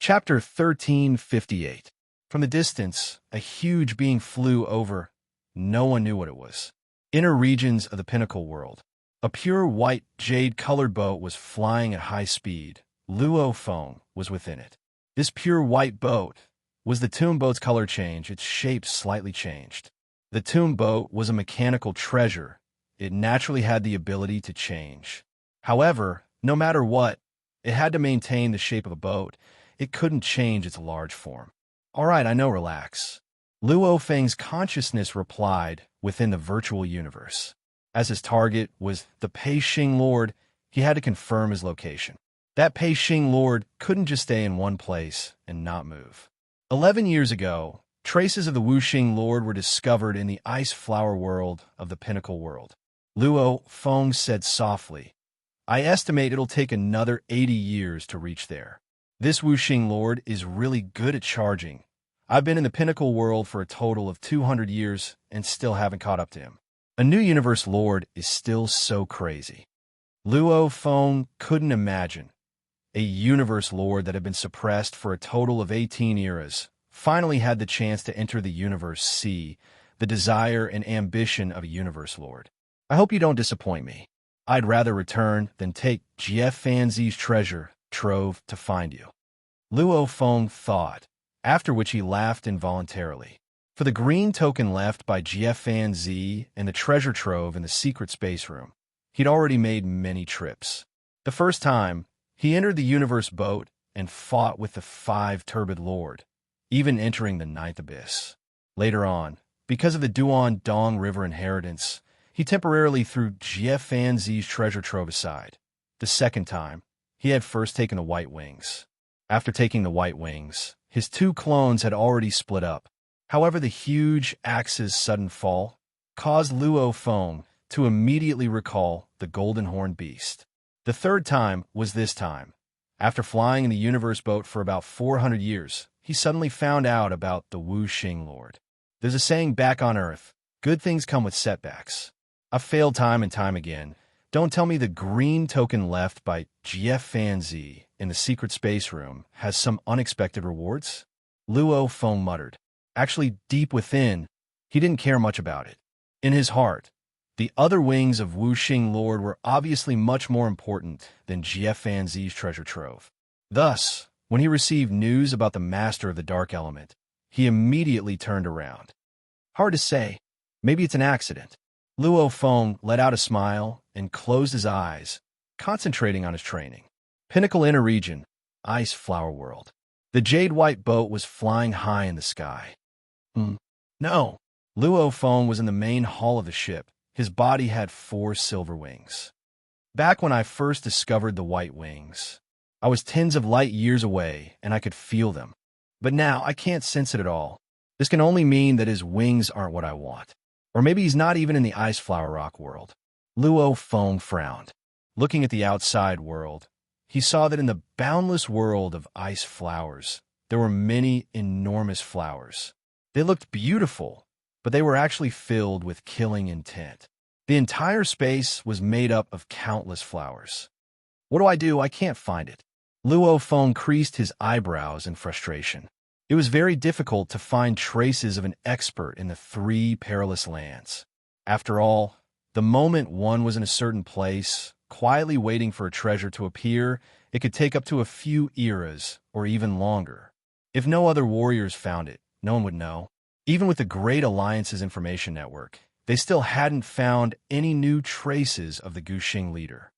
Chapter 1358. From the distance, a huge being flew over. No one knew what it was. Inner regions of the pinnacle world. A pure white jade-colored boat was flying at high speed. Luo Feng was within it. This pure white boat was the tomb boat's color change, its shape slightly changed. The tomb boat was a mechanical treasure. It naturally had the ability to change. However, no matter what, it had to maintain the shape of a boat. It couldn't change its large form. All right, I know, relax. Luo Feng's consciousness replied within the virtual universe. As his target was the Pei Xing Lord, he had to confirm his location. That Pei Xing Lord couldn't just stay in one place and not move. 11 years ago, traces of the Wuxing Lord were discovered in the ice flower world of the pinnacle world. Luo Feng said softly, "I estimate it'll take another 80 years to reach there. This Wuxing Lord is really good at charging. I've been in the pinnacle world for a total of 200 years and still haven't caught up to him. A new universe lord is still so crazy." Luo Feng couldn't imagine. A universe lord that had been suppressed for a total of 18 eras finally had the chance to enter the universe C, the desire and ambition of a universe lord. I hope you don't disappoint me. I'd rather return than take Jie Fanzi's treasure trove to find you. Luo Feng thought, after which he laughed involuntarily. For the green token left by Jie Fanzi and the treasure trove in the secret space room, he'd already made many trips. The first time, he entered the universe boat and fought with the 5-turbid lord, even entering the 9th abyss. Later on, because of the Duan Dong River inheritance, he temporarily threw Jie Fanzi's treasure trove aside. The second time, he had first taken the White Wings. After taking the White Wings, his 2 clones had already split up. However, the huge axe's sudden fall caused Luo Feng to immediately recall the Golden Horned Beast. The third time was this time. After flying in the universe boat for about 400 years, he suddenly found out about the Wuxing Lord. There's a saying back on Earth, good things come with setbacks. I've failed time and time again. Don't tell me the green token left by Jie Fanzi in the secret space room has some unexpected rewards? Luo Feng muttered. Actually, deep within, he didn't care much about it. In his heart, the other wings of Wuxing Lord were obviously much more important than Jie Fanzi's treasure trove. Thus, when he received news about the master of the dark element, he immediately turned around. Hard to say. Maybe it's an accident. Luo Feng let out a smile and closed his eyes, concentrating on his training. Pinnacle Inner Region, Ice Flower World. The jade-white boat was flying high in the sky. No. Luo Feng was in the main hull of the ship. His body had 4 silver wings. Back when I first discovered the white wings, I was tens of light years away and I could feel them. But now I can't sense it at all. This can only mean that his wings aren't what I want. Or maybe he's not even in the ice flower rock world. Luo Feng frowned. Looking at the outside world, he saw that in the boundless world of ice flowers, there were many enormous flowers. They looked beautiful, but they were actually filled with killing intent. The entire space was made up of countless flowers. What do? I can't find it. Luo Feng creased his eyebrows in frustration. It was very difficult to find traces of an expert in the 3 perilous lands. After all, the moment one was in a certain place, quietly waiting for a treasure to appear, it could take up to a few eras or even longer. If no other warriors found it, no one would know. Even with the Great Alliance's information network, they still hadn't found any new traces of the Guxing leader.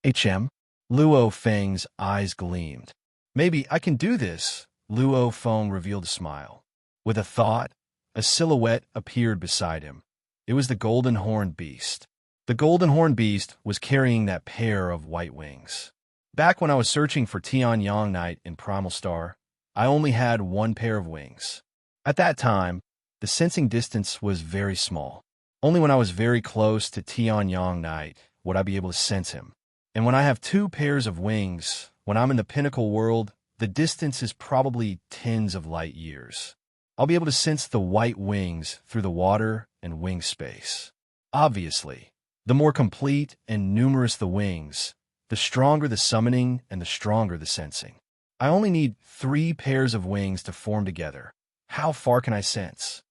Luo Feng's eyes gleamed. Maybe I can do this. Luo Feng revealed a smile. With a thought, a silhouette appeared beside him. It was the Golden Horned Beast. The Golden Horned Beast was carrying that pair of white wings. Back when I was searching for Tianyang Night in Primal Star, I only had 1 pair of wings. At that time, the sensing distance was very small. Only when I was very close to Tianyang Night would I be able to sense him. And when I have 2 pairs of wings, when I'm in the pinnacle world, the distance is probably tens of light years. I'll be able to sense the white wings through the water and wing space. Obviously, the more complete and numerous the wings, the stronger the summoning and the stronger the sensing. I only need 3 pairs of wings to form together. How far can I sense?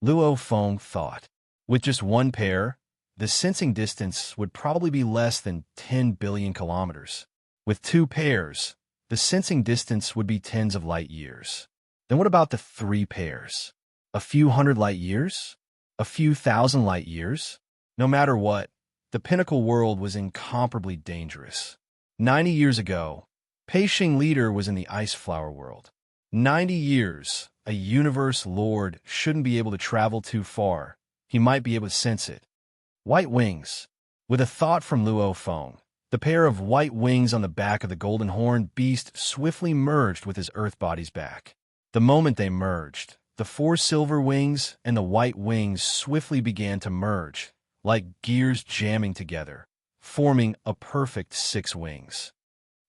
Luo Feng thought. With just 1 pair, the sensing distance would probably be less than 10 billion kilometers. With 2 pairs, the sensing distance would be tens of light years. Then what about the 3 pairs? A few hundred light years? A few thousand light years? No matter what, the pinnacle world was incomparably dangerous. 90 years ago, Peishing Leader was in the ice flower world. 90 years, a universe lord shouldn't be able to travel too far. He might be able to sense it. White wings. With a thought from Luo Feng, the pair of white wings on the back of the golden horn beast swiftly merged with his earth body's back. The moment they merged, the 4 silver wings and the white wings swiftly began to merge, like gears jamming together, forming a perfect 6 wings.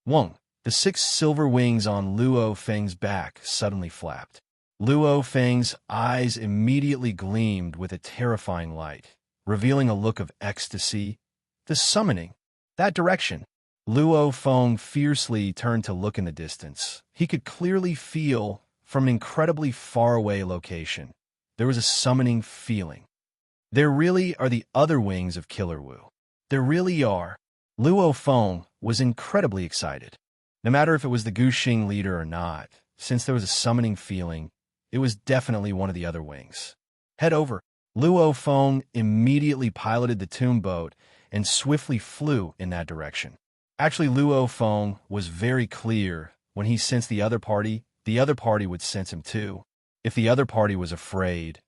1. The 6 silver wings on Luo Feng's back suddenly flapped. Luo Feng's eyes immediately gleamed with a terrifying light, revealing a look of ecstasy. The summoning. That direction. Luo Feng fiercely turned to look in the distance. He could clearly feel, from an incredibly far-away location, there was a summoning feeling. There really are the other wings of Killer Wu. There really are. Luo Feng was incredibly excited. No matter if it was the Guxing leader or not, since there was a summoning feeling, it was definitely one of the other wings. Head over. Luo Feng immediately piloted the tomb boat and swiftly flew in that direction. Actually, Luo Feng was very clear when he sensed the other party would sense him too. If the other party was afraid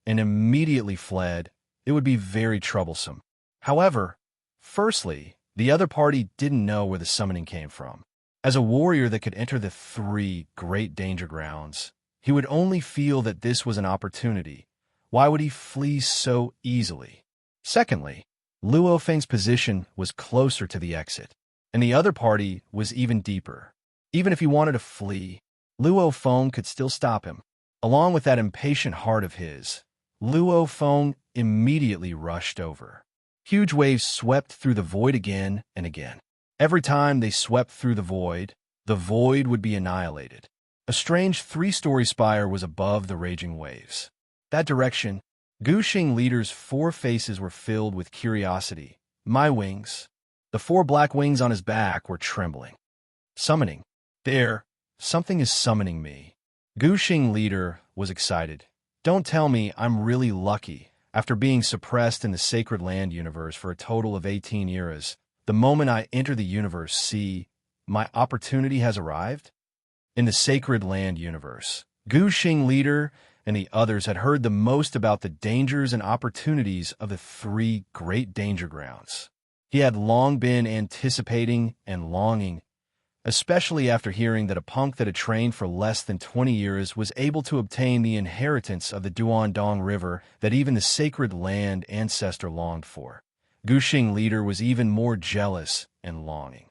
and immediately fled, it would be very troublesome. However, firstly, the other party didn't know where the summoning came from. As a warrior that could enter the 3 great danger grounds, he would only feel that this was an opportunity. Why would he flee so easily? Secondly, Luo Feng's position was closer to the exit, and the other party was even deeper. Even if he wanted to flee, Luo Feng could still stop him. Along with that impatient heart of his, Luo Feng immediately rushed over. Huge waves swept through the void again and again. Every time they swept through the void would be annihilated. A strange 3-story spire was above the raging waves. That direction, Guxing Leader's 4 faces were filled with curiosity. My wings. The 4 black wings on his back were trembling. Summoning. There, something is summoning me. Guxing Leader was excited. Don't tell me I'm really lucky. After being suppressed in the Sacred Land universe for a total of 18 eras, the moment I enter the universe C, my opportunity has arrived? In the Sacred Land universe, Guxing Leader and the others had heard the most about the dangers and opportunities of the 3 great danger grounds. He had long been anticipating and longing, especially after hearing that a punk that had trained for less than 20 years was able to obtain the inheritance of the Duandong River that even the Sacred Land ancestor longed for. Guxing Leader was even more jealous and longing.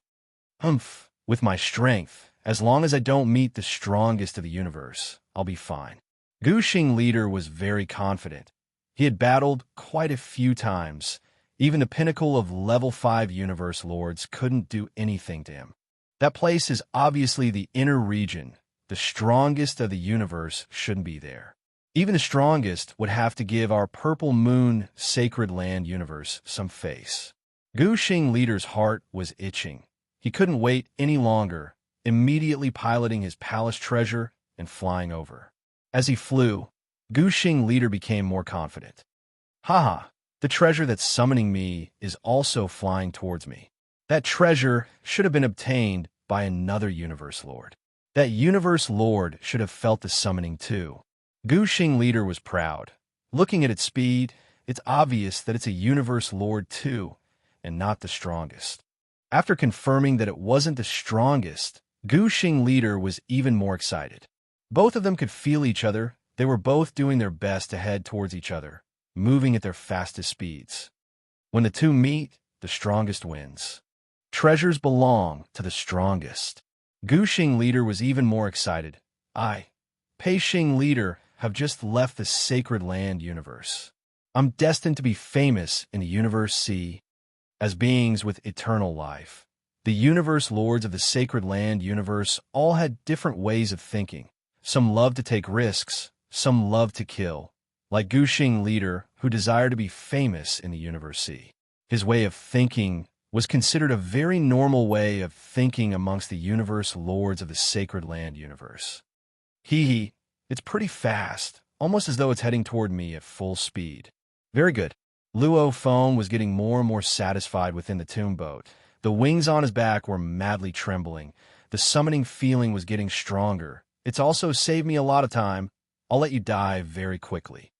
With my strength, as long as I don't meet the strongest of the universe, I'll be fine. Guxing Leader was very confident. He had battled quite a few times. Even the pinnacle of level 5 universe lords couldn't do anything to him. That place is obviously the inner region. The strongest of the universe shouldn't be there. Even the strongest would have to give our Purple Moon Sacred Land universe some face. Guxing Leader's heart was itching. He couldn't wait any longer, immediately piloting his palace treasure and flying over. As he flew, Guxing Leader became more confident. Haha, the treasure that's summoning me is also flying towards me. That treasure should have been obtained by another universe lord. That universe lord should have felt the summoning too. Guxing Leader was proud. Looking at its speed, it's obvious that it's a universe lord too, and not the strongest. After confirming that it wasn't the strongest, Guxing Leader was even more excited. Both of them could feel each other. They were both doing their best to head towards each other, moving at their fastest speeds. When the 2 meet, the strongest wins. Treasures belong to the strongest. Guxing Leader was even more excited. Peishing Leader, have just left the Sacred Land universe. I'm destined to be famous in the universe C. As beings with eternal life, The universe lords of the sacred land universe all had different ways of thinking. Some loved to take risks, some loved to kill, like Guxing leader who desired to be famous in the universe sea. His way of thinking was considered a very normal way of thinking amongst the universe lords of the sacred land universe. It's pretty fast, almost as though it's heading toward me at full speed. Very good. Luo Feng was getting more and more satisfied within the tomb boat. The wings on his back were madly trembling. The summoning feeling was getting stronger. It's also saved me a lot of time. I'll let you die very quickly.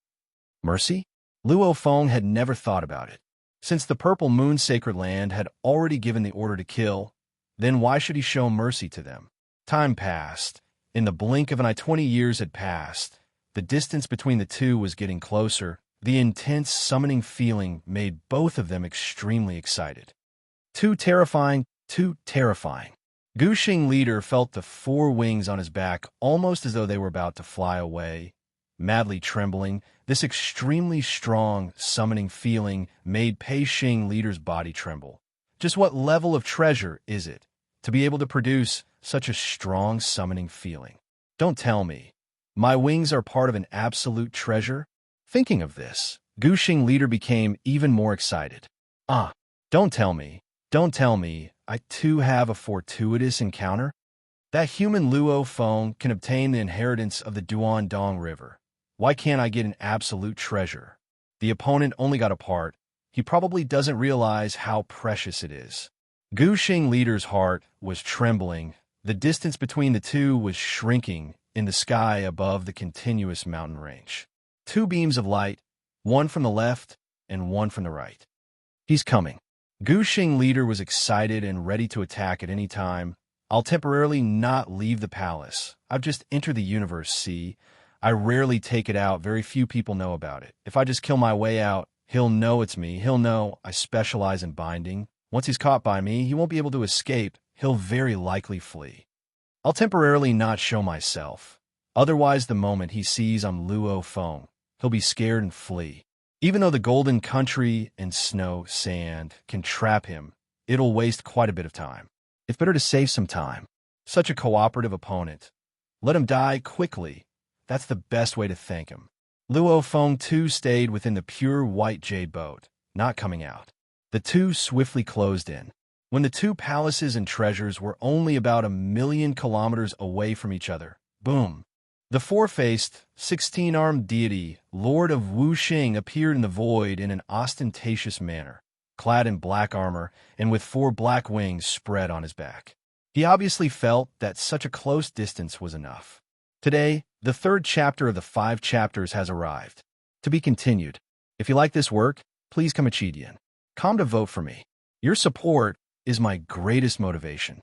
Mercy? Luo Feng had never thought about it. Since the Purple Moon Sacred Land had already given the order to kill, then why should he show mercy to them? Time passed. In the blink of an eye, 20 years had passed. The distance between the two was getting closer. The intense summoning feeling made both of them extremely excited. Too terrifying, too terrifying. Guxing leader felt the four wings on his back almost as though they were about to fly away. Madly trembling, this extremely strong summoning feeling made Pei Xing leader's body tremble. Just what level of treasure is it to be able to produce such a strong summoning feeling? Don't tell me. My wings are part of an absolute treasure? Thinking of this, Guxing leader became even more excited. Don't tell me. Don't tell me I too have a fortuitous encounter? That human Luo Feng can obtain the inheritance of the Duandong River. Why can't I get an absolute treasure? The opponent only got a part. He probably doesn't realize how precious it is. Guxing leader's heart was trembling. The distance between the two was shrinking in the sky above the continuous mountain range. Two beams of light, one from the left and one from the right. He's coming. Guxing leader was excited and ready to attack at any time. I'll temporarily not leave the palace. I've just entered the universe, see? I rarely take it out. Very few people know about it. If I just kill my way out, he'll know it's me. He'll know I specialize in binding. Once he's caught by me, he won't be able to escape. He'll very likely flee. I'll temporarily not show myself. Otherwise, the moment he sees I'm Luo Feng, he'll be scared and flee. Even though the golden country and snow sand can trap him, it'll waste quite a bit of time. It's better to save some time. Such a cooperative opponent. Let him die quickly. That's the best way to thank him. Luo Feng too stayed within the pure white jade boat, not coming out. The two swiftly closed in. When the two palaces and treasures were only about 1,000,000 kilometers away from each other, boom! The four-faced, 16-armed deity, Lord of Wuxing, appeared in the void in an ostentatious manner, clad in black armor and with four black wings spread on his back. He obviously felt that such a close distance was enough. Today, the third chapter of the 5 chapters has arrived. To be continued. If you like this work, please come Achidian. Come to vote for me. Your support is my greatest motivation.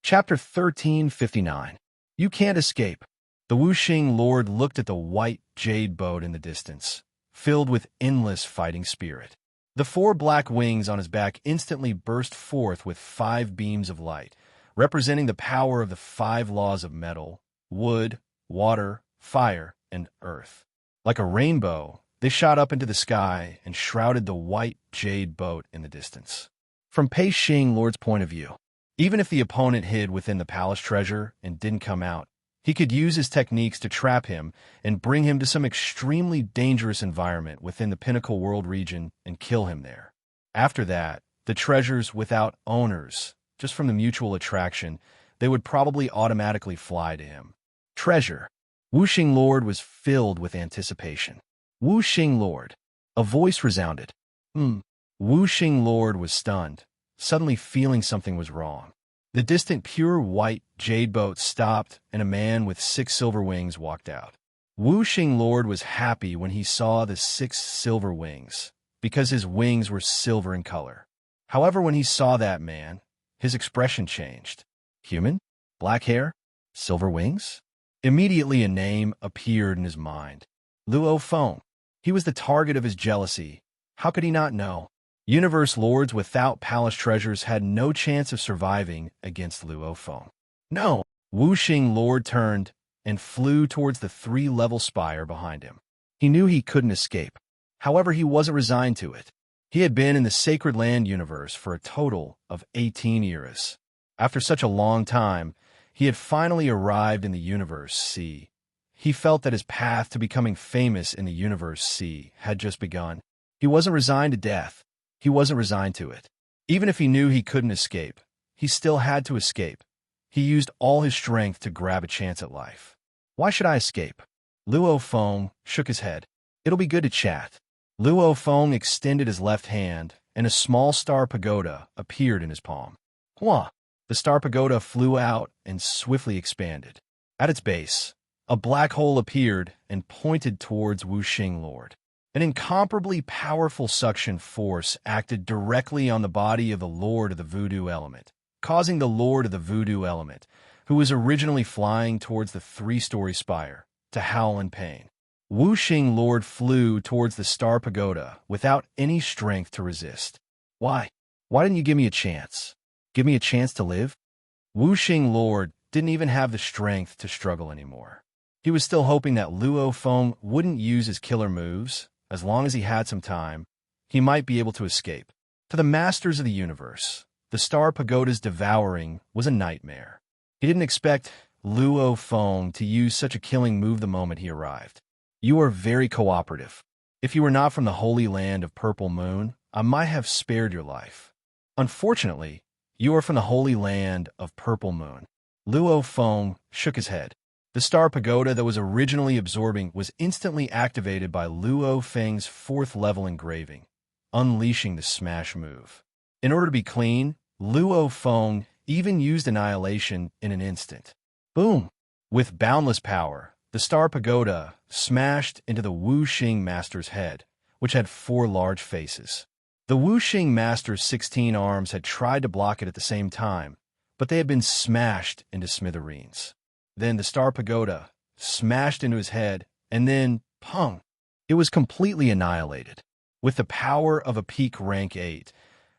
Chapter 1359. You can't escape. The Wuxing Lord looked at the white jade boat in the distance, filled with endless fighting spirit. The four black wings on his back instantly burst forth with 5 beams of light, representing the power of the 5 laws of metal, wood, water, fire, and earth. Like a rainbow, they shot up into the sky and shrouded the white jade boat in the distance. From Pei Xing Lord's point of view, even if the opponent hid within the palace treasure and didn't come out, he could use his techniques to trap him and bring him to some extremely dangerous environment within the Pinnacle World region and kill him there. After that, the treasures without owners, just from the mutual attraction, they would probably automatically fly to him. Treasure. Wuxing Lord was filled with anticipation. Wuxing Lord. A voice resounded. Wuxing Lord was stunned, suddenly feeling something was wrong. The distant pure white jade boat stopped and a man with 6 silver wings walked out. Wuxing Lord was happy when he saw the 6 silver wings, because his wings were silver in color. However, when he saw that man, his expression changed. Human? Black hair? Silver wings? Immediately a name appeared in his mind. Luo Feng. He was the target of his jealousy. How could he not know? Universe lords without palace treasures had no chance of surviving against Luo Feng. No! Wuxing Lord turned and flew towards the 3-level spire behind him. He knew he couldn't escape. However, he wasn't resigned to it. He had been in the Sacred Land universe for a total of 18 years. After such a long time, he had finally arrived in the Universe C. He felt that his path to becoming famous in the Universe C had just begun. He wasn't resigned to death. He wasn't resigned to it. Even if he knew he couldn't escape, he still had to escape. He used all his strength to grab a chance at life. Why should I escape? Luo Feng shook his head. It'll be good to chat. Luo Feng extended his left hand, and a small star pagoda appeared in his palm. Hua! The star pagoda flew out and swiftly expanded. At its base, a black hole appeared and pointed towards Wuxing Lord. An incomparably powerful suction force acted directly on the body of the Lord of the Voodoo Element, causing the Lord of the Voodoo Element, who was originally flying towards the 3-story spire, to howl in pain. Wuxing Lord flew towards the star pagoda without any strength to resist. Why? Why didn't you give me a chance? Give me a chance to live? Wuxing Lord didn't even have the strength to struggle anymore. He was still hoping that Luo Feng wouldn't use his killer moves. As long as he had some time, he might be able to escape. To the masters of the universe, the star pagoda's devouring was a nightmare. He didn't expect Luo Feng to use such a killing move the moment he arrived. You are very cooperative. If you were not from the holy land of Purple Moon, I might have spared your life. Unfortunately, you are from the holy land of Purple Moon. Luo Feng shook his head. The star pagoda that was originally absorbing was instantly activated by Luo Feng's 4th level engraving, unleashing the smash move. In order to be clean, Luo Feng even used annihilation in an instant. Boom! With boundless power, the star pagoda smashed into the Wuxing Master's head, which had 4 large faces. The Wuxing Master's 16 arms had tried to block it at the same time, but they had been smashed into smithereens. Then the star pagoda smashed into his head, and then, pung! It was completely annihilated. With the power of a peak rank 8,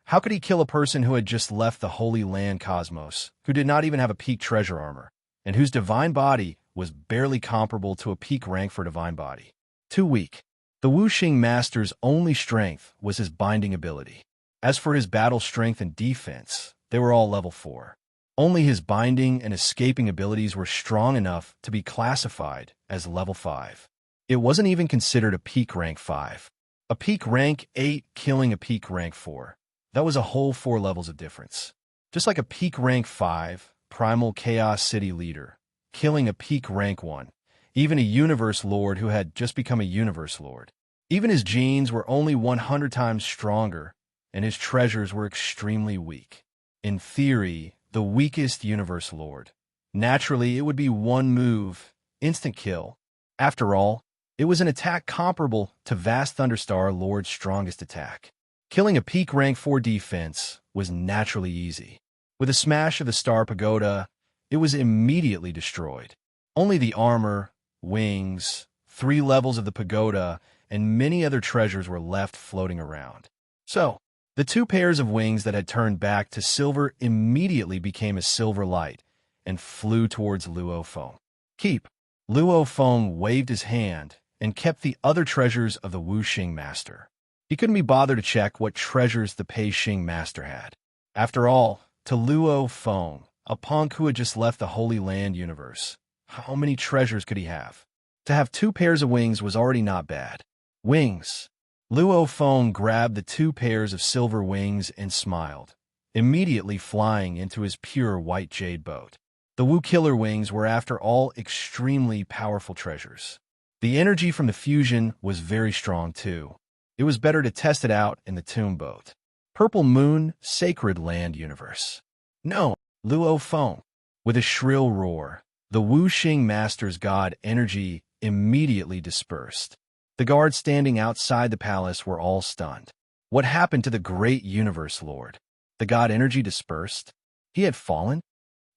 how could he kill a person who had just left the Holy Land cosmos, who did not even have a peak treasure armor, and whose divine body was barely comparable to a peak rank for divine body? Too weak. The Wuxing Master's only strength was his binding ability. As for his battle strength and defense, they were all level 4. Only his binding and escaping abilities were strong enough to be classified as level 5. It wasn't even considered a peak rank 5. A peak rank 8 killing a peak rank 4. That was a whole 4 levels of difference. Just like a peak rank 5, primal chaos city leader, killing a peak rank 1, even a universe lord who had just become a universe lord. Even his genes were only 100 times stronger, and his treasures were extremely weak. In theory, the weakest universe lord. Naturally, it would be one move, instant kill. After all, it was an attack comparable to Vast Thunderstar Lord's strongest attack. Killing a peak rank 4 defense was naturally easy. With a smash of the Star Pagoda, it was immediately destroyed. Only the armor, wings, 3 levels of the pagoda, and many other treasures were left floating around. So, the 2 pairs of wings that had turned back to silver immediately became a silver light and flew towards Luo Feng. Keep. Luo Feng waved his hand and kept the other treasures of the Wuxing Master. He couldn't be bothered to check what treasures the Pei Xing Master had. After all, to Luo Feng, a punk who had just left the Holy Land universe, how many treasures could he have? To have 2 pairs of wings was already not bad. Wings. Luo Feng grabbed the 2 pairs of silver wings and smiled, immediately flying into his pure white jade boat. The Wu Killer wings were, after all, extremely powerful treasures. The energy from the fusion was very strong, too. It was better to test it out in the tomb boat. Purple Moon, Sacred Land Universe. No, Luo Feng. With a shrill roar, the Wuxing Master's god energy immediately dispersed. The guards standing outside the palace were all stunned. What happened to the great universe lord? The god energy dispersed? He had fallen?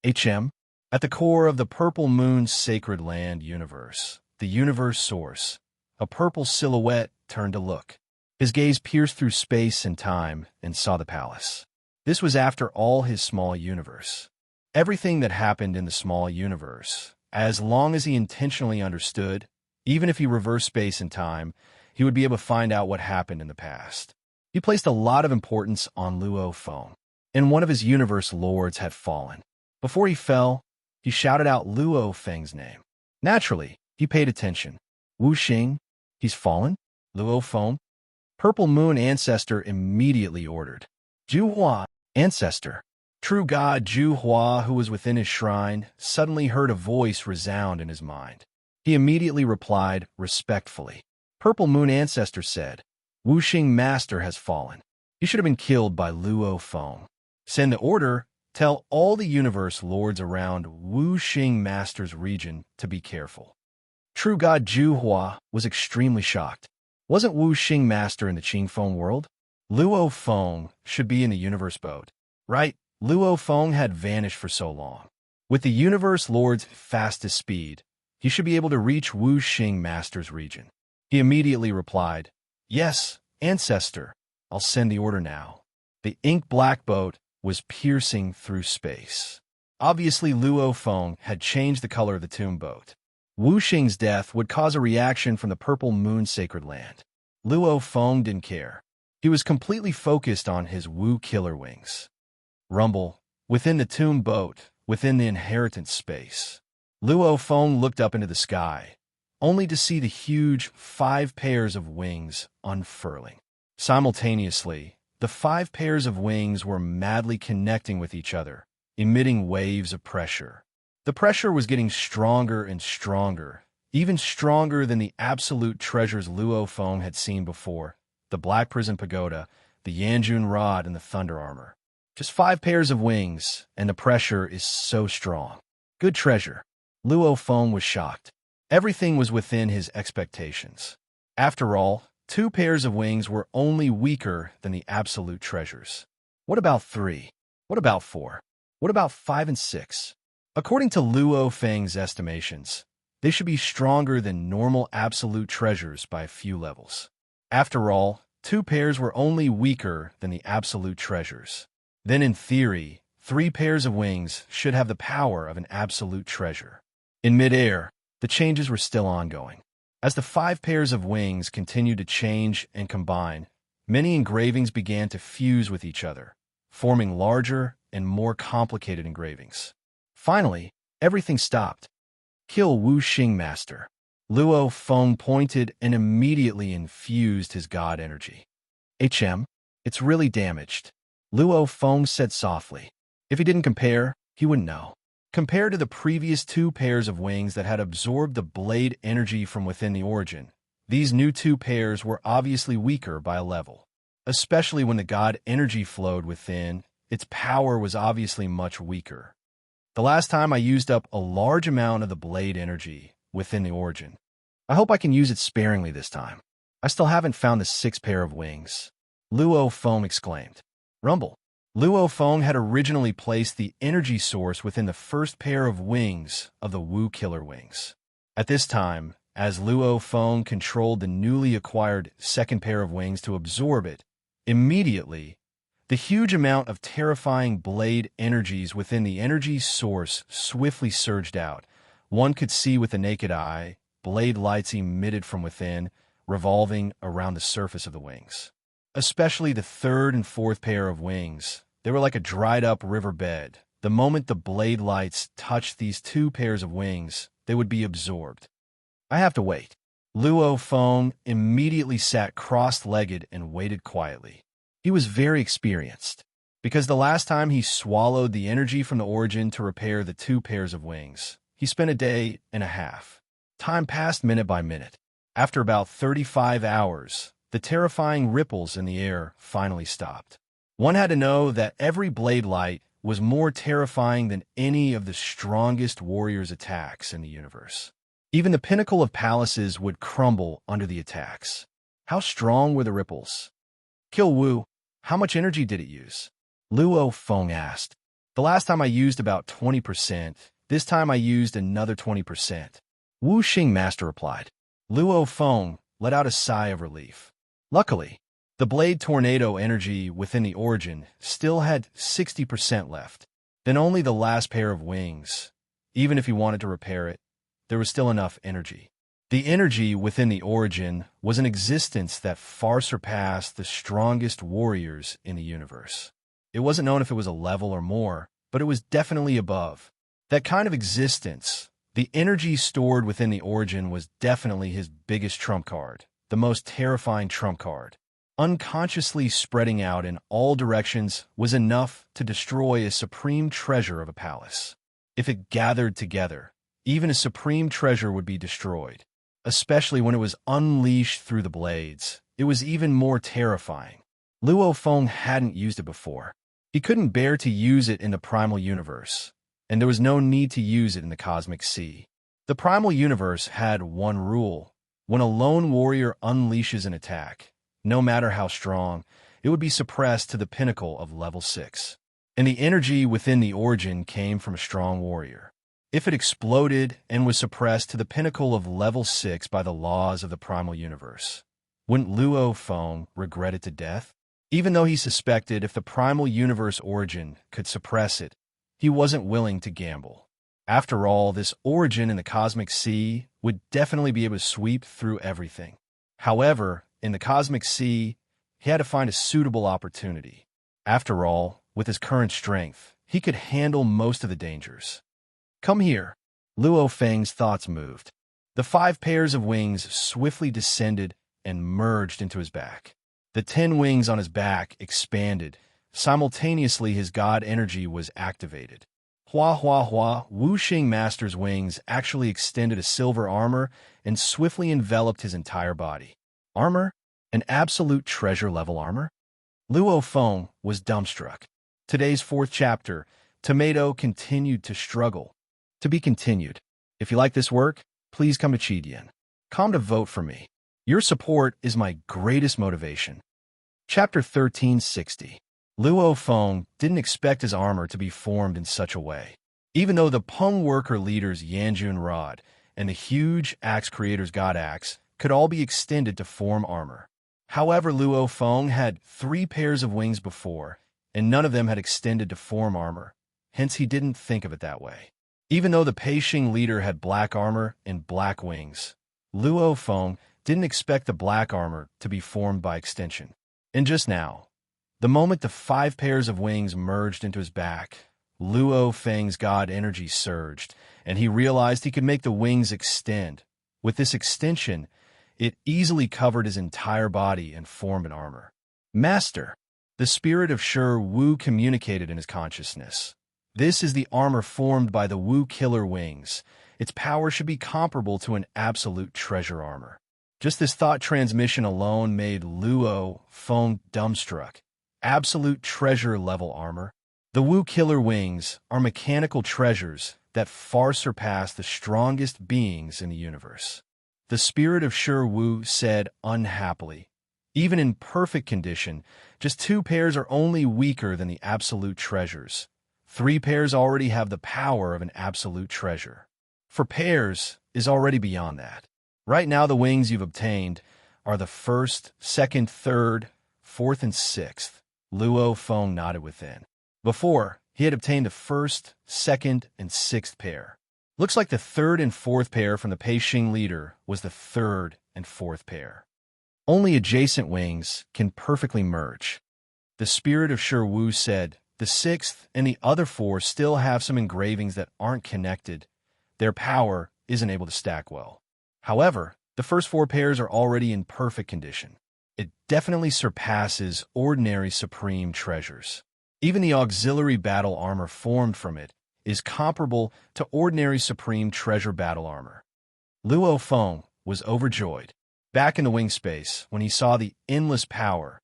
At the core of the Purple Moon Sacred Land universe, the universe source, a purple silhouette turned to look. His gaze pierced through space and time and saw the palace. This was, after all, his small universe. Everything that happened in the small universe, as long as he intentionally understood, even if he reversed space and time, he would be able to find out what happened in the past. He placed a lot of importance on Luo Feng, and one of his universe lords had fallen. Before he fell, he shouted out Luo Feng's name. Naturally, he paid attention. Wu Xing, he's fallen? Luo Feng? Purple Moon Ancestor immediately ordered. Zhu Hua, Ancestor. True God Zhu Hua, who was within his shrine, suddenly heard a voice resound in his mind. He immediately replied respectfully. Purple Moon Ancestor said, Wu Xing Master has fallen. He should have been killed by Luo Feng. Send the order. Tell all the universe lords around Wu Xing Master's region to be careful. True God Zhu Hua was extremely shocked. Wasn't Wu Xing Master in the Qingfeng world? Luo Feng should be in the universe boat, right? Luo Feng had vanished for so long. With the universe lord's fastest speed, he should be able to reach Wu Xing Master's region. He immediately replied, Yes, Ancestor, I'll send the order now. The ink-black boat was piercing through space. Obviously, Luo Feng had changed the color of the tomb boat. Wu Xing's death would cause a reaction from the Purple Moon Sacred Land. Luo Feng didn't care. He was completely focused on his Wu killer wings. Rumble, within the tomb boat, within the inheritance space. Luo Feng looked up into the sky, only to see the huge 5 pairs of wings unfurling. Simultaneously, the 5 pairs of wings were madly connecting with each other, emitting waves of pressure. The pressure was getting stronger and stronger, even stronger than the absolute treasures Luo Feng had seen before, the Black Prison Pagoda, the Yanjun Rod, and the Thunder Armor. Just 5 pairs of wings, and the pressure is so strong. Good treasure. Luo Feng was shocked. Everything was within his expectations. After all, 2 pairs of wings were only weaker than the absolute treasures. What about 3? What about 4? What about 5 and 6? According to Luo Feng's estimations, they should be stronger than normal absolute treasures by a few levels. After all, 2 pairs were only weaker than the absolute treasures. Then in theory, 3 pairs of wings should have the power of an absolute treasure. In midair, the changes were still ongoing. As the 5 pairs of wings continued to change and combine, many engravings began to fuse with each other, forming larger and more complicated engravings. Finally, everything stopped. Kill Wu Xing Master. Luo Feng pointed and immediately infused his god energy. It's really damaged. Luo Feng said softly. If he didn't compare, he wouldn't know. Compared to the previous 2 pairs of wings that had absorbed the blade energy from within the origin, these new 2 pairs were obviously weaker by a level. Especially when the god energy flowed within, its power was obviously much weaker. The last time I used up a large amount of the blade energy within the origin. I hope I can use it sparingly this time. I still haven't found the 6 pair of wings. Luo Feng exclaimed. Rumble. Luo Feng had originally placed the energy source within the first pair of wings of the Wu Killer Wings. At this time, as Luo Feng controlled the newly acquired second pair of wings to absorb it, immediately, the huge amount of terrifying blade energies within the energy source swiftly surged out. One could see with the naked eye, blade lights emitted from within, revolving around the surface of the wings. Especially the 3rd and 4th pair of wings. They were like a dried-up riverbed. The moment the blade lights touched these 2 pairs of wings, they would be absorbed. I have to wait. Luo Feng immediately sat cross-legged and waited quietly. He was very experienced, because the last time he swallowed the energy from the origin to repair the 2 pairs of wings, he spent a day and a half. Time passed minute by minute. After about 35 hours, the terrifying ripples in the air finally stopped. One had to know that every blade light was more terrifying than any of the strongest warriors' attacks in the universe. Even the pinnacle of palaces would crumble under the attacks. How strong were the ripples? Kill Wu, how much energy did it use? Luo Feng asked. The last time I used about 20%. This time I used another 20%. Wu Xing Master replied. Luo Feng let out a sigh of relief. Luckily, the blade tornado energy within the origin still had 60% left. Then only the last pair of wings. Even if he wanted to repair it, there was still enough energy. The energy within the origin was an existence that far surpassed the strongest warriors in the universe. It wasn't known if it was a level or more, but it was definitely above. That kind of existence, the energy stored within the origin, was definitely his biggest trump card, the most terrifying trump card. Unconsciously spreading out in all directions was enough to destroy a supreme treasure of a palace. If it gathered together, even a supreme treasure would be destroyed. Especially when it was unleashed through the blades, it was even more terrifying. Luo Feng hadn't used it before. He couldn't bear to use it in the primal universe, and there was no need to use it in the cosmic sea. The primal universe had one rule. When a lone warrior unleashes an attack, no matter how strong, it would be suppressed to the pinnacle of level 6. And the energy within the origin came from a strong warrior. If it exploded and was suppressed to the pinnacle of level 6 by the laws of the primal universe, wouldn't Luo Feng regret it to death? Even though he suspected if the primal universe origin could suppress it, he wasn't willing to gamble. After all, this origin in the cosmic sea would definitely be able to sweep through everything. However, in the cosmic sea, he had to find a suitable opportunity. After all, with his current strength, he could handle most of the dangers. Come here. Luo Feng's thoughts moved. The 5 pairs of wings swiftly descended and merged into his back. The 10 wings on his back expanded. Simultaneously, his god energy was activated. Hua Hua Hua, Wu Xing Master's wings actually extended a silver armor and swiftly enveloped his entire body. Armor? An absolute treasure-level armor? Luo Feng was dumbstruck. Today's 4th chapter, Tomato continued to struggle. To be continued. If you like this work, please come to Chidian. Come to vote for me. Your support is my greatest motivation. Chapter 1360. Luo Feng didn't expect his armor to be formed in such a way. Even though the Peng worker leader's Yanjun Rod and the huge axe creator's God Axe could all be extended to form armor. However, Luo Feng had 3 pairs of wings before, and none of them had extended to form armor. Hence, he didn't think of it that way. Even though the Peixing leader had black armor and black wings, Luo Feng didn't expect the black armor to be formed by extension. And just now, the moment the 5 pairs of wings merged into his back, Luo Feng's god energy surged, and he realized he could make the wings extend. With this extension, it easily covered his entire body and formed an armor. Master, the spirit of Shi Wu communicated in his consciousness. This is the armor formed by the Wu killer wings. Its power should be comparable to an absolute treasure armor. Just this thought transmission alone made Luo Feng dumbstruck. Absolute treasure level armor. The Wu killer wings are mechanical treasures that far surpass the strongest beings in the universe. The spirit of Shi Wu said unhappily. Even in perfect condition, just 2 pairs are only weaker than the absolute treasures. 3 pairs already have the power of an absolute treasure. 4 pairs is already beyond that. Right now, the wings you've obtained are the 1st, 2nd, 3rd, 4th, and 6th. Luo Feng nodded within. Before, he had obtained the 1st, 2nd, and 6th pair. Looks like the 3rd and 4th pair from the Peixing leader was the 3rd and 4th pair. Only adjacent wings can perfectly merge. The spirit of Shi Wu said, the 6th and the other 4 still have some engravings that aren't connected. Their power isn't able to stack well. However, the first 4 pairs are already in perfect condition. It definitely surpasses ordinary supreme treasures. Even the auxiliary battle armor formed from it is comparable to ordinary supreme treasure battle armor. Luo Feng was overjoyed. Back in the wing space, when he saw the endless power,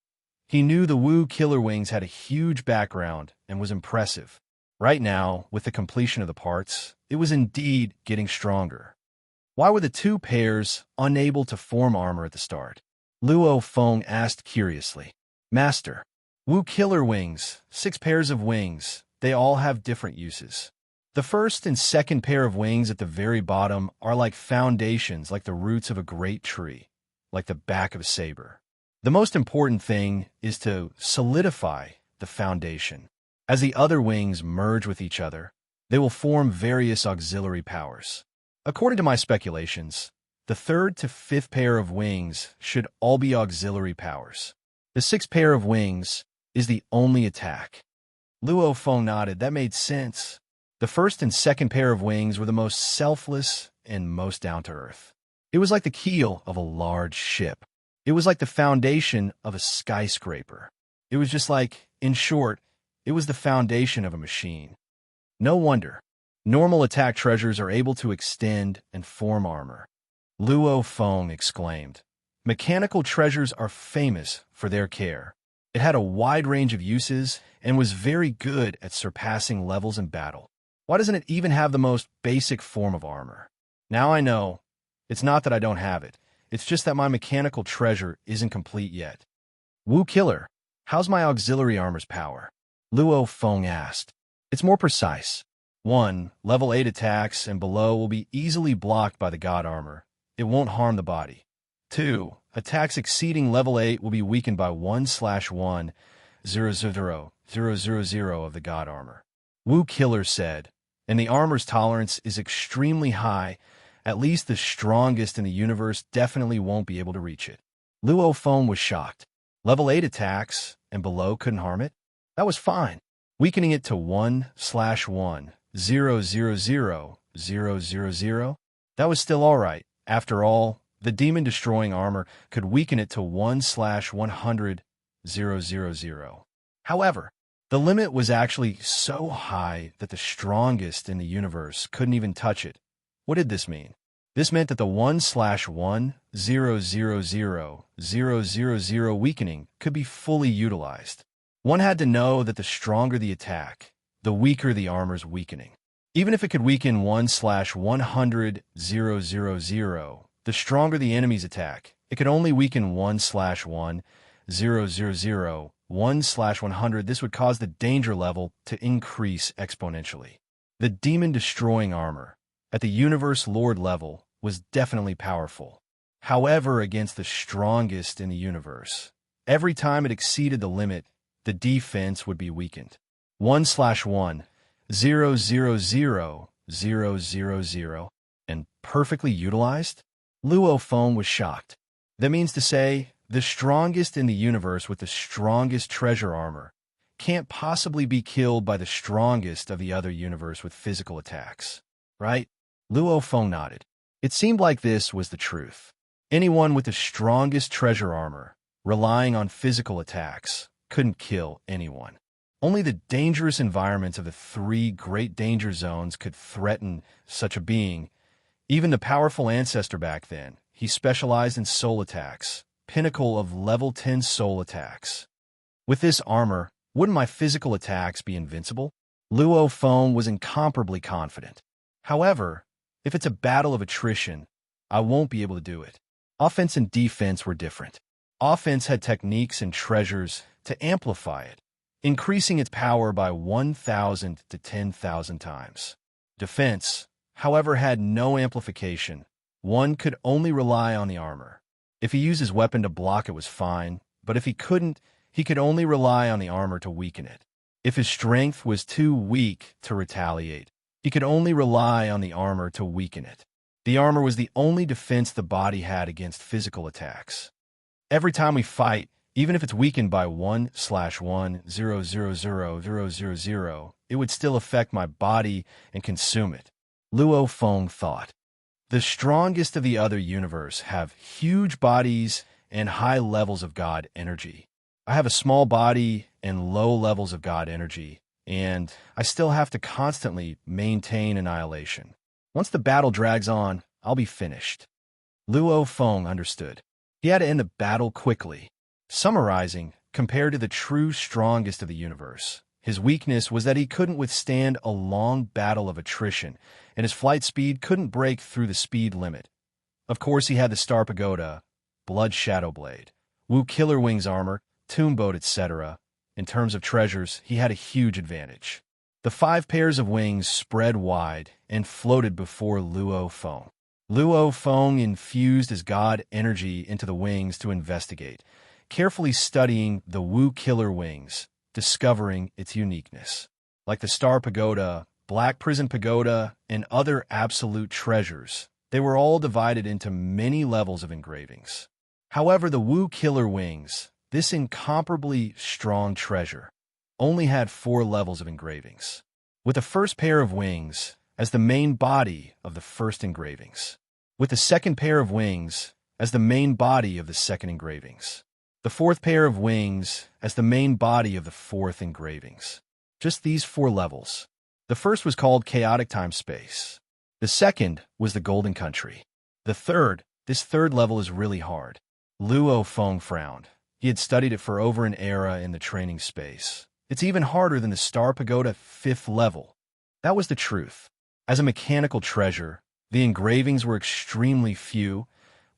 he knew the Wu killer wings had a huge background and was impressive. Right now, with the completion of the parts, it was indeed getting stronger. Why were the 2 pairs unable to form armor at the start? Luo Feng asked curiously. Master, Wu killer wings, 6 pairs of wings, they all have different uses. The 1st and 2nd pair of wings at the very bottom are like foundations, like the roots of a great tree, like the back of a saber. The most important thing is to solidify the foundation. As the other wings merge with each other, they will form various auxiliary powers. According to my speculations, The third to fifth pair of wings should all be auxiliary powers. The sixth pair of wings is the only attack. Luo Feng nodded. That made sense. The first and second pair of wings were the most selfless and most down-to-earth. It was like the keel of a large ship. It was like the foundation of a skyscraper. It was just like, in short, it was the foundation of a machine. No wonder. Normal attack treasures are able to extend and form armor. Luo Feng exclaimed. Mechanical treasures are famous for their care. It had a wide range of uses and was very good at surpassing levels in battle. Why doesn't it even have the most basic form of armor? Now I know. It's not that I don't have it. It's just that my mechanical treasure isn't complete yet. Wu Killer, how's my auxiliary armor's power? Luo Feng asked. It's more precise. 1. Level 8 attacks and below will be easily blocked by the god armor. It won't harm the body. 2. Attacks exceeding level 8 will be weakened by 1/1, 000 of the god armor. Wu Killer said, and the armor's tolerance is extremely high. At least the strongest in the universe definitely won't be able to reach it. Luo Feng was shocked. Level 8 attacks and below couldn't harm it? That was fine. Weakening it to 1/1, 000, that was still all right. After all, the demon-destroying armor could weaken it to 1/100, 000. However, the limit was actually so high that the strongest in the universe couldn't even touch it. What did this mean? This meant that the 1/1, 000 weakening could be fully utilized. One had to know that the stronger the attack, the weaker the armor's weakening. Even if it could weaken 1/100, 000, the stronger the enemy's attack, it could only weaken 1/1, 000, 1/100. This would cause the danger level to increase exponentially. The demon-destroying armor, at the Universe Lord level, was definitely powerful. However, against the strongest in the universe, every time it exceeded the limit, the defense would be weakened. 1/1, 000, and perfectly utilized? Luo Feng was shocked. That means to say, the strongest in the universe with the strongest treasure armor can't possibly be killed by the strongest of the other universe with physical attacks, right? Luo Feng nodded. It seemed like this was the truth. Anyone with the strongest treasure armor, relying on physical attacks, couldn't kill anyone. Only the dangerous environments of the 3 great danger zones could threaten such a being. Even the powerful ancestor back then, he specialized in soul attacks, pinnacle of level 10 soul attacks. With this armor, wouldn't my physical attacks be invincible? Luo Feng was incomparably confident. However, if it's a battle of attrition, I won't be able to do it. Offense and defense were different. Offense had techniques and treasures to amplify it, increasing its power by 1,000 to 10,000 times. Defense, however, had no amplification. One could only rely on the armor. If he used his weapon to block it was fine, but if he couldn't, he could only rely on the armor to weaken it. If his strength was too weak to retaliate, he could only rely on the armor to weaken it. The armor was the only defense the body had against physical attacks. Every time we fight, even if it's weakened by 1/1, 000, it would still affect my body and consume it. Luo Feng thought. The strongest of the other universe have huge bodies and high levels of God energy. I have a small body and low levels of God energy, and I still have to constantly maintain annihilation. Once the battle drags on, I'll be finished. Luo Feng understood. He had to end the battle quickly. Summarizing, compared to the true strongest of the universe, his weakness was that he couldn't withstand a long battle of attrition, and his flight speed couldn't break through the speed limit. Of course, he had the Star Pagoda, Blood Shadow Blade, Wu Killer Wings armor, Tomb Boat, etc. In terms of treasures, he had a huge advantage. The 5 pairs of wings spread wide and floated before Luo Feng. Luo Feng infused his god energy into the wings to investigate, carefully studying the Wu Killer Wings, discovering its uniqueness. Like the Star Pagoda, Black Prison Pagoda, and other absolute treasures, They were all divided into many levels of engravings. However, the Wu killer wings, this incomparably strong treasure, only had 4 levels of engravings, with the first pair of wings as the main body of the first engravings, with the second pair of wings as the main body of the second engravings, the fourth pair of wings as the main body of the fourth engravings. Just these 4 levels. The first was called Chaotic Time-Space. The second was the Golden Country. This third level is really hard. Luo Feng frowned. He had studied it for over an era in the training space. It's even harder than the Star Pagoda 5th level. That was the truth. As a mechanical treasure, the engravings were extremely few,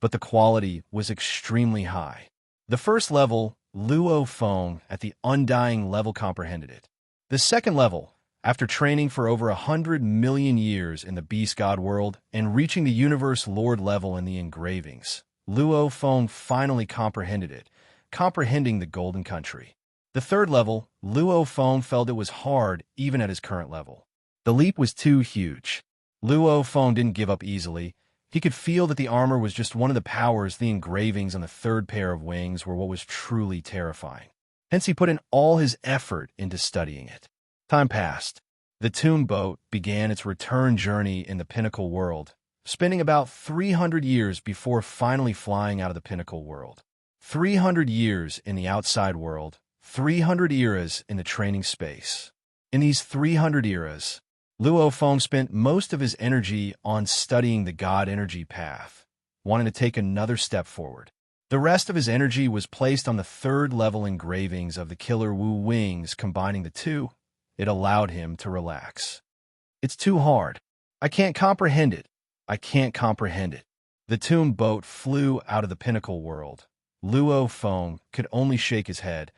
but the quality was extremely high. The first level, Luo Feng, at the Undying level comprehended it. The second level, after training for over 100 million years in the Beast God world and reaching the Universe Lord level in the engravings, Luo Feng finally comprehended it, comprehending the Golden Country. The third level, Luo Feng felt it was hard even at his current level. The leap was too huge. Luo Feng didn't give up easily. He could feel that the armor was just one of the powers. The engravings on the third pair of wings were what was truly terrifying. Hence he put in all his effort into studying it. Time passed. The tomb boat began its return journey in the Pinnacle world, spending about 300 years before finally flying out of the Pinnacle world. 300 years in the outside world, 300 eras in the training space. In these 300 eras, Luo Feng spent most of his energy on studying the God energy path, wanting to take another step forward. The rest of his energy was placed on the third level engravings of the Killer Wu wings. Combining the two, it allowed him to relax. It's too hard. I can't comprehend it. I can't comprehend it. The tomb boat flew out of the Pinnacle world. Luo Feng could only shake his head.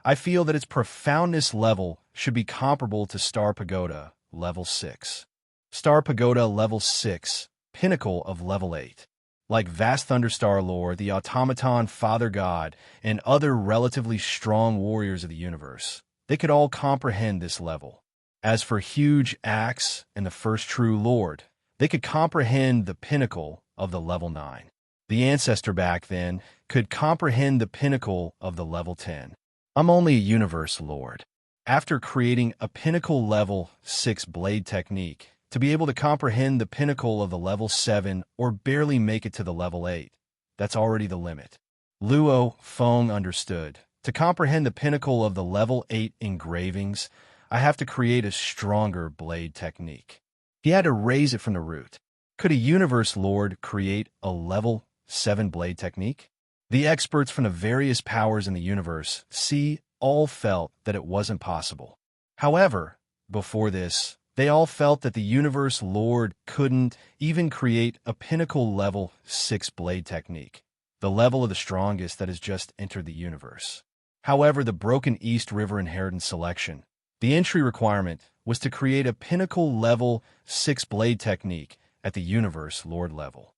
I feel that its profoundness level should be comparable to Star Pagoda level 6. Star Pagoda level 6, Pinnacle of level 8. Like Vast Thunderstar Lore, the Automaton Father God, and other relatively strong warriors of the universe, they could all comprehend this level. As for Huge Axe and the First True Lord, they could comprehend the pinnacle of the level 9. The Ancestor back then could comprehend the pinnacle of the level 10. I'm only a Universe Lord. After creating a Pinnacle level 6 blade technique, to be able to comprehend the pinnacle of the level 7 or barely make it to the level 8, that's already the limit. Luo Feng understood. To comprehend the pinnacle of the level 8 engravings, I have to create a stronger blade technique. He had to raise it from the root. Could a Universe Lord create a level 7 blade technique? The experts from the various powers in the universe, all felt that it wasn't possible. However, before this, they all felt that the Universe Lord couldn't even create a Pinnacle level 6 blade technique, the level of the strongest that has just entered the universe. However, the Broken East River Inheritance Selection, the entry requirement was to create a Pinnacle level 6 blade technique at the Universe Lord level.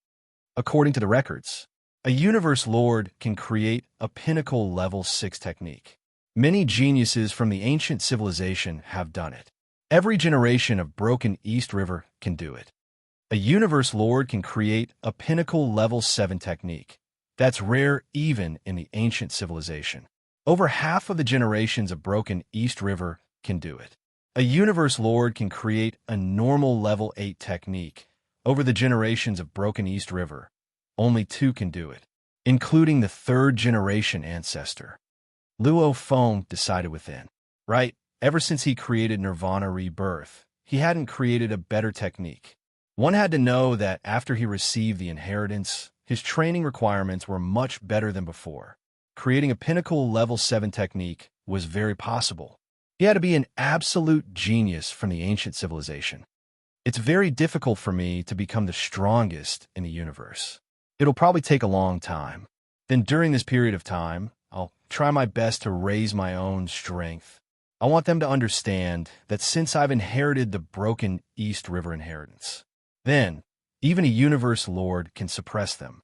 According to the records, a Universe Lord can create a Pinnacle level 6 technique. Many geniuses from the ancient civilization have done it. Every generation of Broken East River can do it. A Universe Lord can create a Pinnacle level 7 technique. That's rare even in the ancient civilization. Over half of the generations of Broken East River can do it. A Universe Lord can create a normal level 8 technique. Over the generations of Broken East River, only 2 can do it, including the 3rd generation ancestor. Luo Feng decided within. Right, ever since he created Nirvana Rebirth, he hadn't created a better technique. One had to know that after he received the inheritance, his training requirements were much better than before. Creating a Pinnacle level 7 technique was very possible. He had to be an absolute genius from the ancient civilization. It's very difficult for me to become the strongest in the universe. It'll probably take a long time. Then during this period of time, I'll try my best to raise my own strength. I want them to understand that since I've inherited the Broken East River inheritance, then even a Universe Lord can suppress them.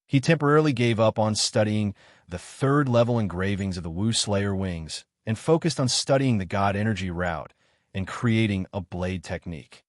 He temporarily gave up on studying the 3rd level engravings of the Wu Slayer wings and focused on studying the God energy route and creating a blade technique.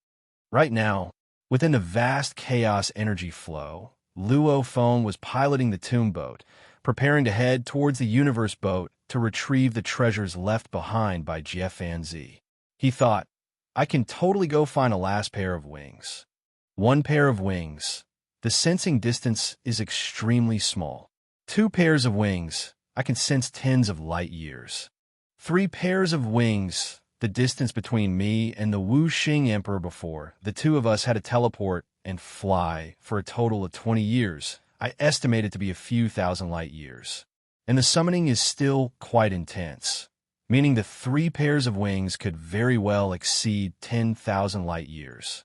Right now, Within the vast chaos energy flow, Luo Feng was piloting the tomb boat, preparing to head towards the universe boat to retrieve the treasures left behind by Jiafanzi. He thought, I can totally go find a last pair of wings. One pair of wings. The sensing distance is extremely small. Two pairs of wings. I can sense tens of light years. Three pairs of wings. The distance between me and the Wu Xing Emperor before the two of us had to teleport and fly for a total of 20 years. I estimate it to be a few thousand light years. And the summoning is still quite intense, meaning the three pairs of wings could very well exceed 10,000 light years.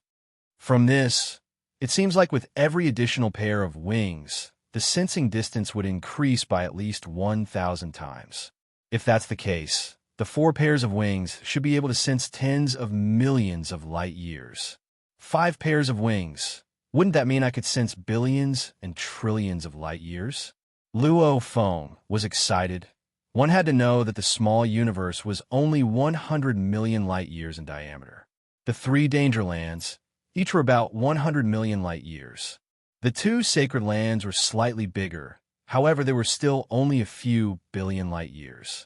From this, it seems like with every additional pair of wings, the sensing distance would increase by at least 1,000 times. If that's the case, the four pairs of wings should be able to sense tens of millions of light years. 5 pairs of wings. Wouldn't that mean I could sense billions and trillions of light years? Luo Feng was excited. One had to know that the small universe was only 100 million light years in diameter. The 3 danger lands, each were about 100 million light years. The 2 sacred lands were slightly bigger, however they were still only a few billion light years.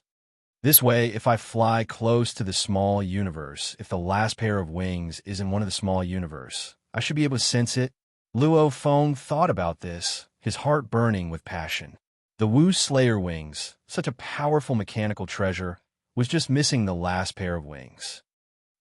This way, if I fly close to the small universe, if the last pair of wings is in one of the small universe, I should be able to sense it. Luo Feng thought about this, his heart burning with passion. The Wu Slayer wings, such a powerful mechanical treasure, was just missing the last pair of wings.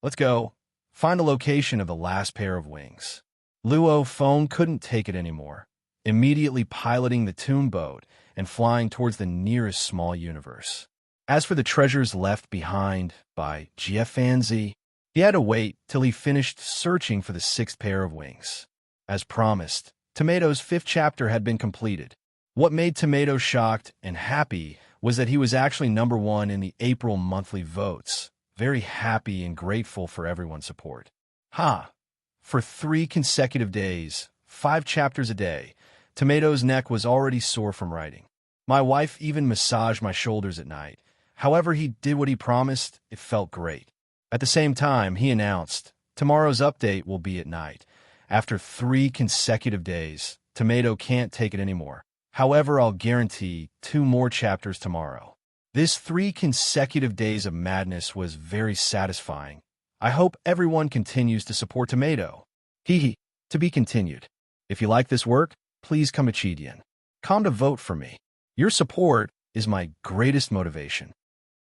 Let's go. Find the location of the last pair of wings. Luo Feng couldn't take it anymore, immediately piloting the tomb boat and flying towards the nearest small universe. As for the treasures left behind by Jiafanzi, he had to wait till he finished searching for the 6th pair of wings. As promised, Tomato's 5th chapter had been completed. What made Tomato shocked and happy was that he was actually number 1 in the April monthly votes, very happy and grateful for everyone's support. For 3 consecutive days, 5 chapters a day, Tomato's neck was already sore from writing. My wife even massaged my shoulders at night. However, he did what he promised. It felt great. At the same time, he announced, tomorrow's update will be at night. After 3 consecutive days, Tomato can't take it anymore. However, I'll guarantee 2 more chapters tomorrow. This 3 consecutive days of madness was very satisfying. I hope everyone continues to support Tomato. To be continued. If you like this work, please come to vote for me. Your support is my greatest motivation.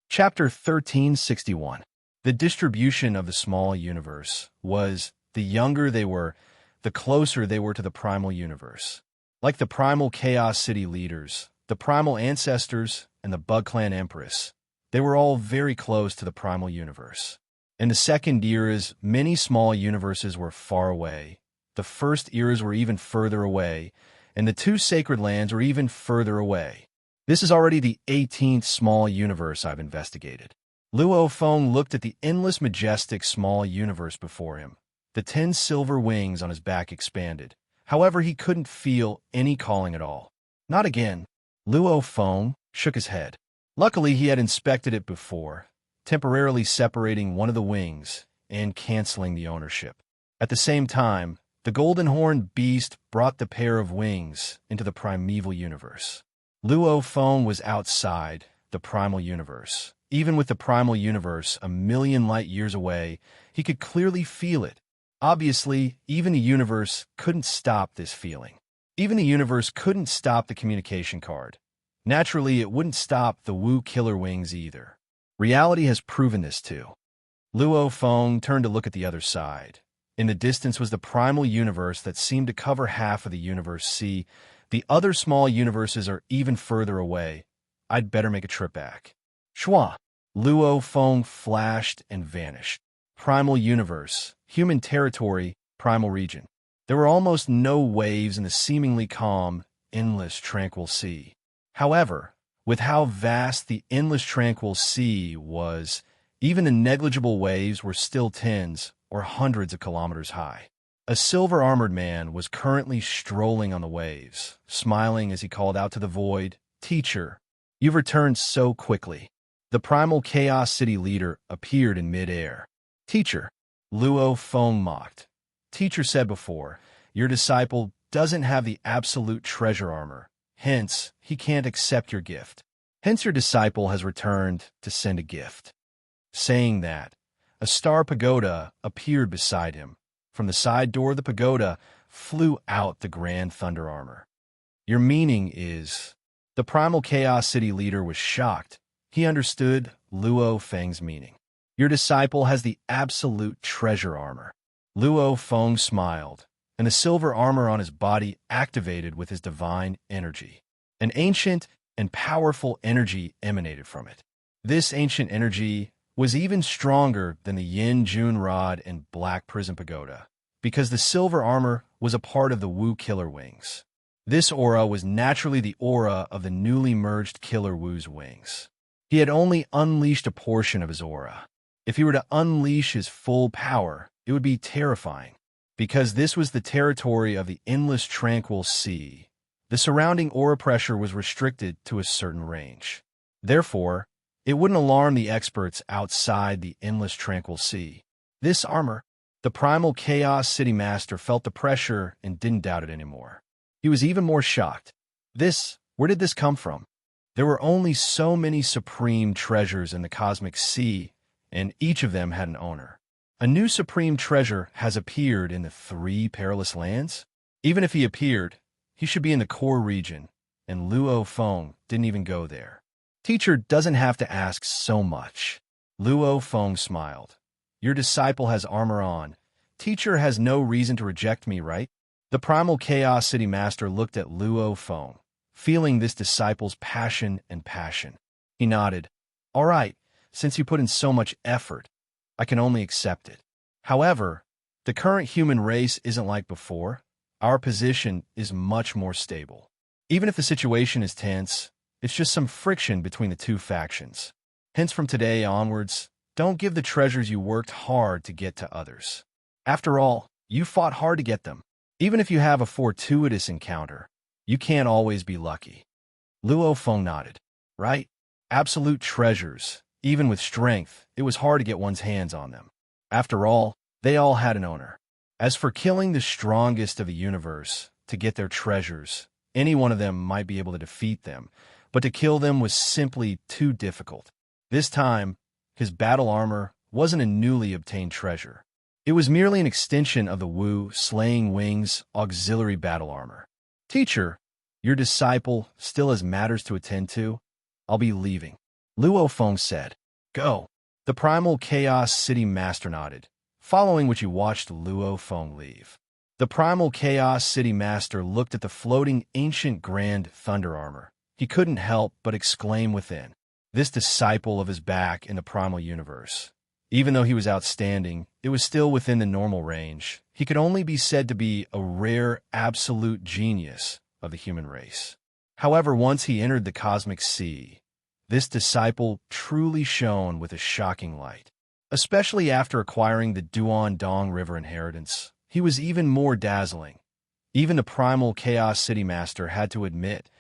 Chapter 1361. The distribution of the small universe was, the younger they were, the closer they were to the primal universe. Like the primal Chaos City leaders, the primal ancestors, and the Bug Clan Empress, they were all very close to the primal universe. In the second eras, many small universes were far away. The first eras were even further away, and the 2 sacred lands were even further away. This is already the 18th small universe I've investigated. Luo Feng looked at the endless majestic small universe before him. The 10 silver wings on his back expanded. However, he couldn't feel any calling at all. Not again. Luo Feng shook his head. Luckily, he had inspected it before, temporarily separating one of the wings and canceling the ownership. At the same time, the golden horned beast brought the pair of wings into the primeval universe. Luo Feng was outside the primal universe. Even with the primal universe a million light years away, he could clearly feel it. Obviously, even the universe couldn't stop this feeling. Even the universe couldn't stop the communication card. Naturally, it wouldn't stop the Wu killer wings either. Reality has proven this too. Luo Feng turned to look at the other side. In the distance was the primal universe that seemed to cover half of the universe. See, the other small universes are even further away. I'd better make a trip back. Shua! Luo Feng flashed and vanished. Primal universe, human territory, primal region. There were almost no waves in the seemingly calm, endless, tranquil sea. However, with how vast the endless, tranquil sea was, even the negligible waves were still tens or hundreds of kilometers high. A silver-armored man was currently strolling on the waves, smiling as he called out to the void, "Teacher, you've returned so quickly." The primal Chaos City leader appeared in mid-air. "Teacher," Luo Feng mocked. Teacher said before, your disciple doesn't have the absolute treasure armor. Hence, he can't accept your gift. Hence, your disciple has returned to send a gift. Saying that, a star pagoda appeared beside him. From the side door of the pagoda flew out the grand thunder armor. Your meaning is... The primal chaos city leader was shocked. He understood Luo Feng's meaning. Your disciple has the absolute treasure armor. Luo Feng smiled, and the silver armor on his body activated with his divine energy. An ancient and powerful energy emanated from it. This ancient energy was even stronger than the Yin Jun Rod and Black Prism Pagoda, because the silver armor was a part of the Wu Killer Wings. This aura was naturally the aura of the newly merged Killer Wu's wings. He had only unleashed a portion of his aura. If he were to unleash his full power, it would be terrifying. Because this was the territory of the endless tranquil sea, the surrounding aura pressure was restricted to a certain range. Therefore, it wouldn't alarm the experts outside the endless tranquil sea. This armor, the primal chaos city master felt the pressure and didn't doubt it anymore. He was even more shocked. Where did this come from? There were only so many supreme treasures in the cosmic sea, and each of them had an owner. A new supreme treasure has appeared in the 3 perilous lands? Even if he appeared, he should be in the core region, and Luo Feng didn't even go there. Teacher doesn't have to ask so much. Luo Feng smiled. Your disciple has armor on. Teacher has no reason to reject me, right? The primal chaos city master looked at Luo Feng, feeling this disciple's passion. He nodded. All right, since you put in so much effort, I can only accept it. However, the current human race isn't like before. Our position is much more stable. Even if the situation is tense, it's just some friction between the 2 factions. Hence, from today onwards, don't give the treasures you worked hard to get to others. After all, you fought hard to get them. Even if you have a fortuitous encounter, you can't always be lucky. Luo Feng nodded. Right? Absolute treasures. Even with strength, it was hard to get one's hands on them. After all, they all had an owner. As for killing the strongest of the universe to get their treasures, any one of them might be able to defeat them, but to kill them was simply too difficult. This time, his battle armor wasn't a newly obtained treasure. It was merely an extension of the Wu Slaying Wings auxiliary battle armor. Teacher, your disciple still has matters to attend to. I'll be leaving. Luo Feng said. Go. The primal chaos city master nodded, following which he watched Luo Feng leave. The primal chaos city master looked at the floating ancient grand thunder armor. He couldn't help but exclaim within. This disciple of his back in the primal universe. Even though he was outstanding, it was still within the normal range. He could only be said to be a rare absolute genius of the human race. However, once he entered the cosmic sea, this disciple truly shone with a shocking light. Especially after acquiring the Duan-Dong River inheritance, he was even more dazzling. Even the primal chaos city master had to admit,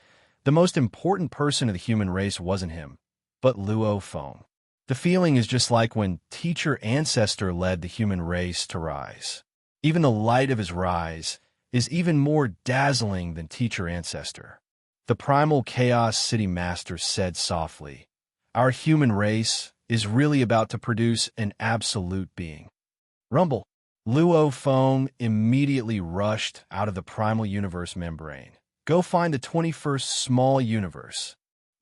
the most important person of the human race wasn't him, but Luo Feng. The feeling is just like when Teacher Ancestor led the human race to rise. Even the light of his rise is even more dazzling than Teacher Ancestor. The primal chaos city master said softly, our human race is really about to produce an absolute being. Rumble. Luo Feng immediately rushed out of the primal universe membrane. Go find the 21st small universe.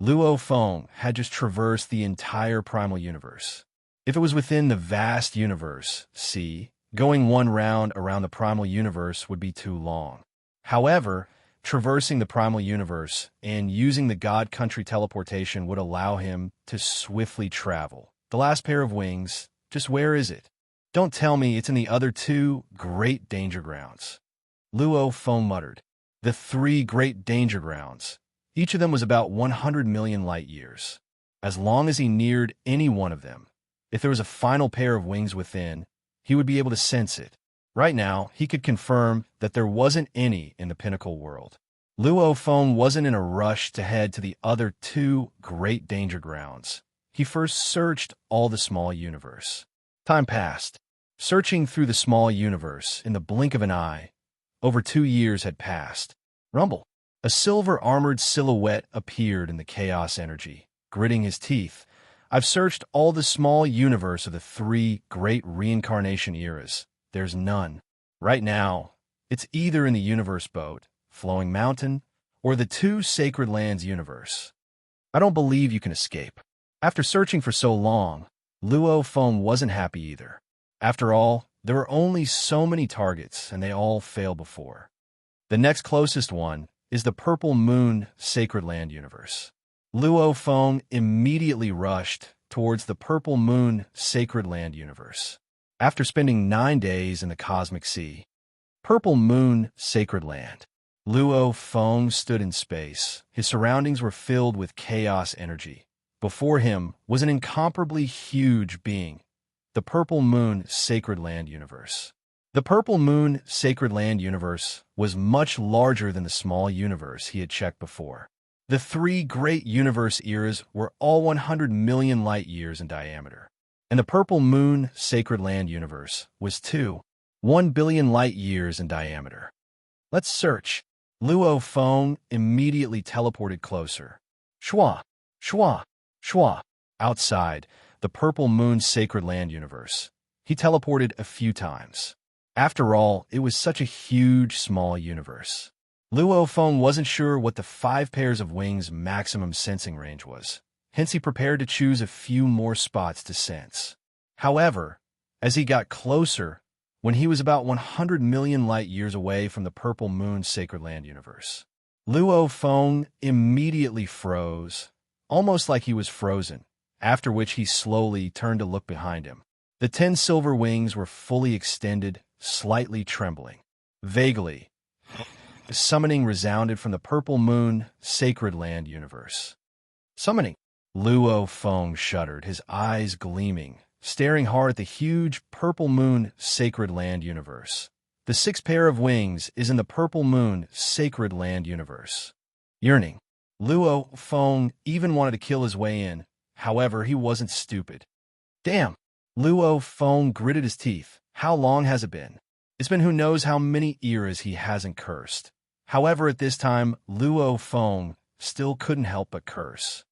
Luo Feng had just traversed the entire primal universe. If it was within the vast universe, going one round around the primal universe would be too long. However, traversing the primal universe and using the God Country teleportation would allow him to swiftly travel. The last pair of wings, just where is it? Don't tell me it's in the other 2 great danger grounds. Luo Feng muttered. The 3 great danger grounds. Each of them was about 100 million light years. As long as he neared any one of them, if there was a final pair of wings within, he would be able to sense it. Right now, he could confirm that there wasn't any in the pinnacle world. Luo Feng wasn't in a rush to head to the other 2 great danger grounds. He first searched all the small universe. Time passed. Searching through the small universe in the blink of an eye, over 2 years had passed. Rumble. A silver-armored silhouette appeared in the chaos energy, gritting his teeth. I've searched all the small universe of the 3 great reincarnation eras. There's none. Right now, it's either in the universe boat, flowing mountain, or the 2 sacred lands universe. I don't believe you can escape. After searching for so long, Luo Feng wasn't happy either. After all, there were only so many targets, and they all failed before. The next closest one is the Purple Moon Sacred Land universe. Luo Feng immediately rushed towards the Purple Moon Sacred Land universe. After spending 9 days in the cosmic sea, Purple Moon Sacred Land, Luo Feng stood in space. His surroundings were filled with chaos energy. Before him was an incomparably huge being, the Purple Moon Sacred Land universe. The Purple Moon Sacred Land universe was much larger than the small universe he had checked before. The 3 great universe eras were all 100 million light-years in diameter, and the Purple Moon Sacred Land universe was 1 billion light-years in diameter. Let's search. Luo Feng immediately teleported closer. Shwa, shwa, shwa. Outside the Purple Moon Sacred Land universe, he teleported a few times. After all, it was such a huge, small universe. Luo Feng wasn't sure what the 5 pairs of wings' maximum sensing range was, hence he prepared to choose a few more spots to sense. However, as he got closer, when he was about 100 million light-years away from the Purple Moon Sacred Land universe, Luo Feng immediately froze, almost like he was frozen, after which he slowly turned to look behind him. The 10 silver wings were fully extended, slightly trembling. Vaguely, the summoning resounded from the Purple Moon Sacred Land universe. Summoning. Luo Feng shuddered, his eyes gleaming, staring hard at the huge Purple Moon Sacred Land universe. The 6 pair of wings is in the Purple Moon Sacred Land universe. Yearning. Luo Feng even wanted to kill his way in. However, he wasn't stupid. Damn! Luo Feng gritted his teeth. How long has it been? It's been who knows how many eras he hasn't cursed. However, at this time, Luo Feng still couldn't help but curse.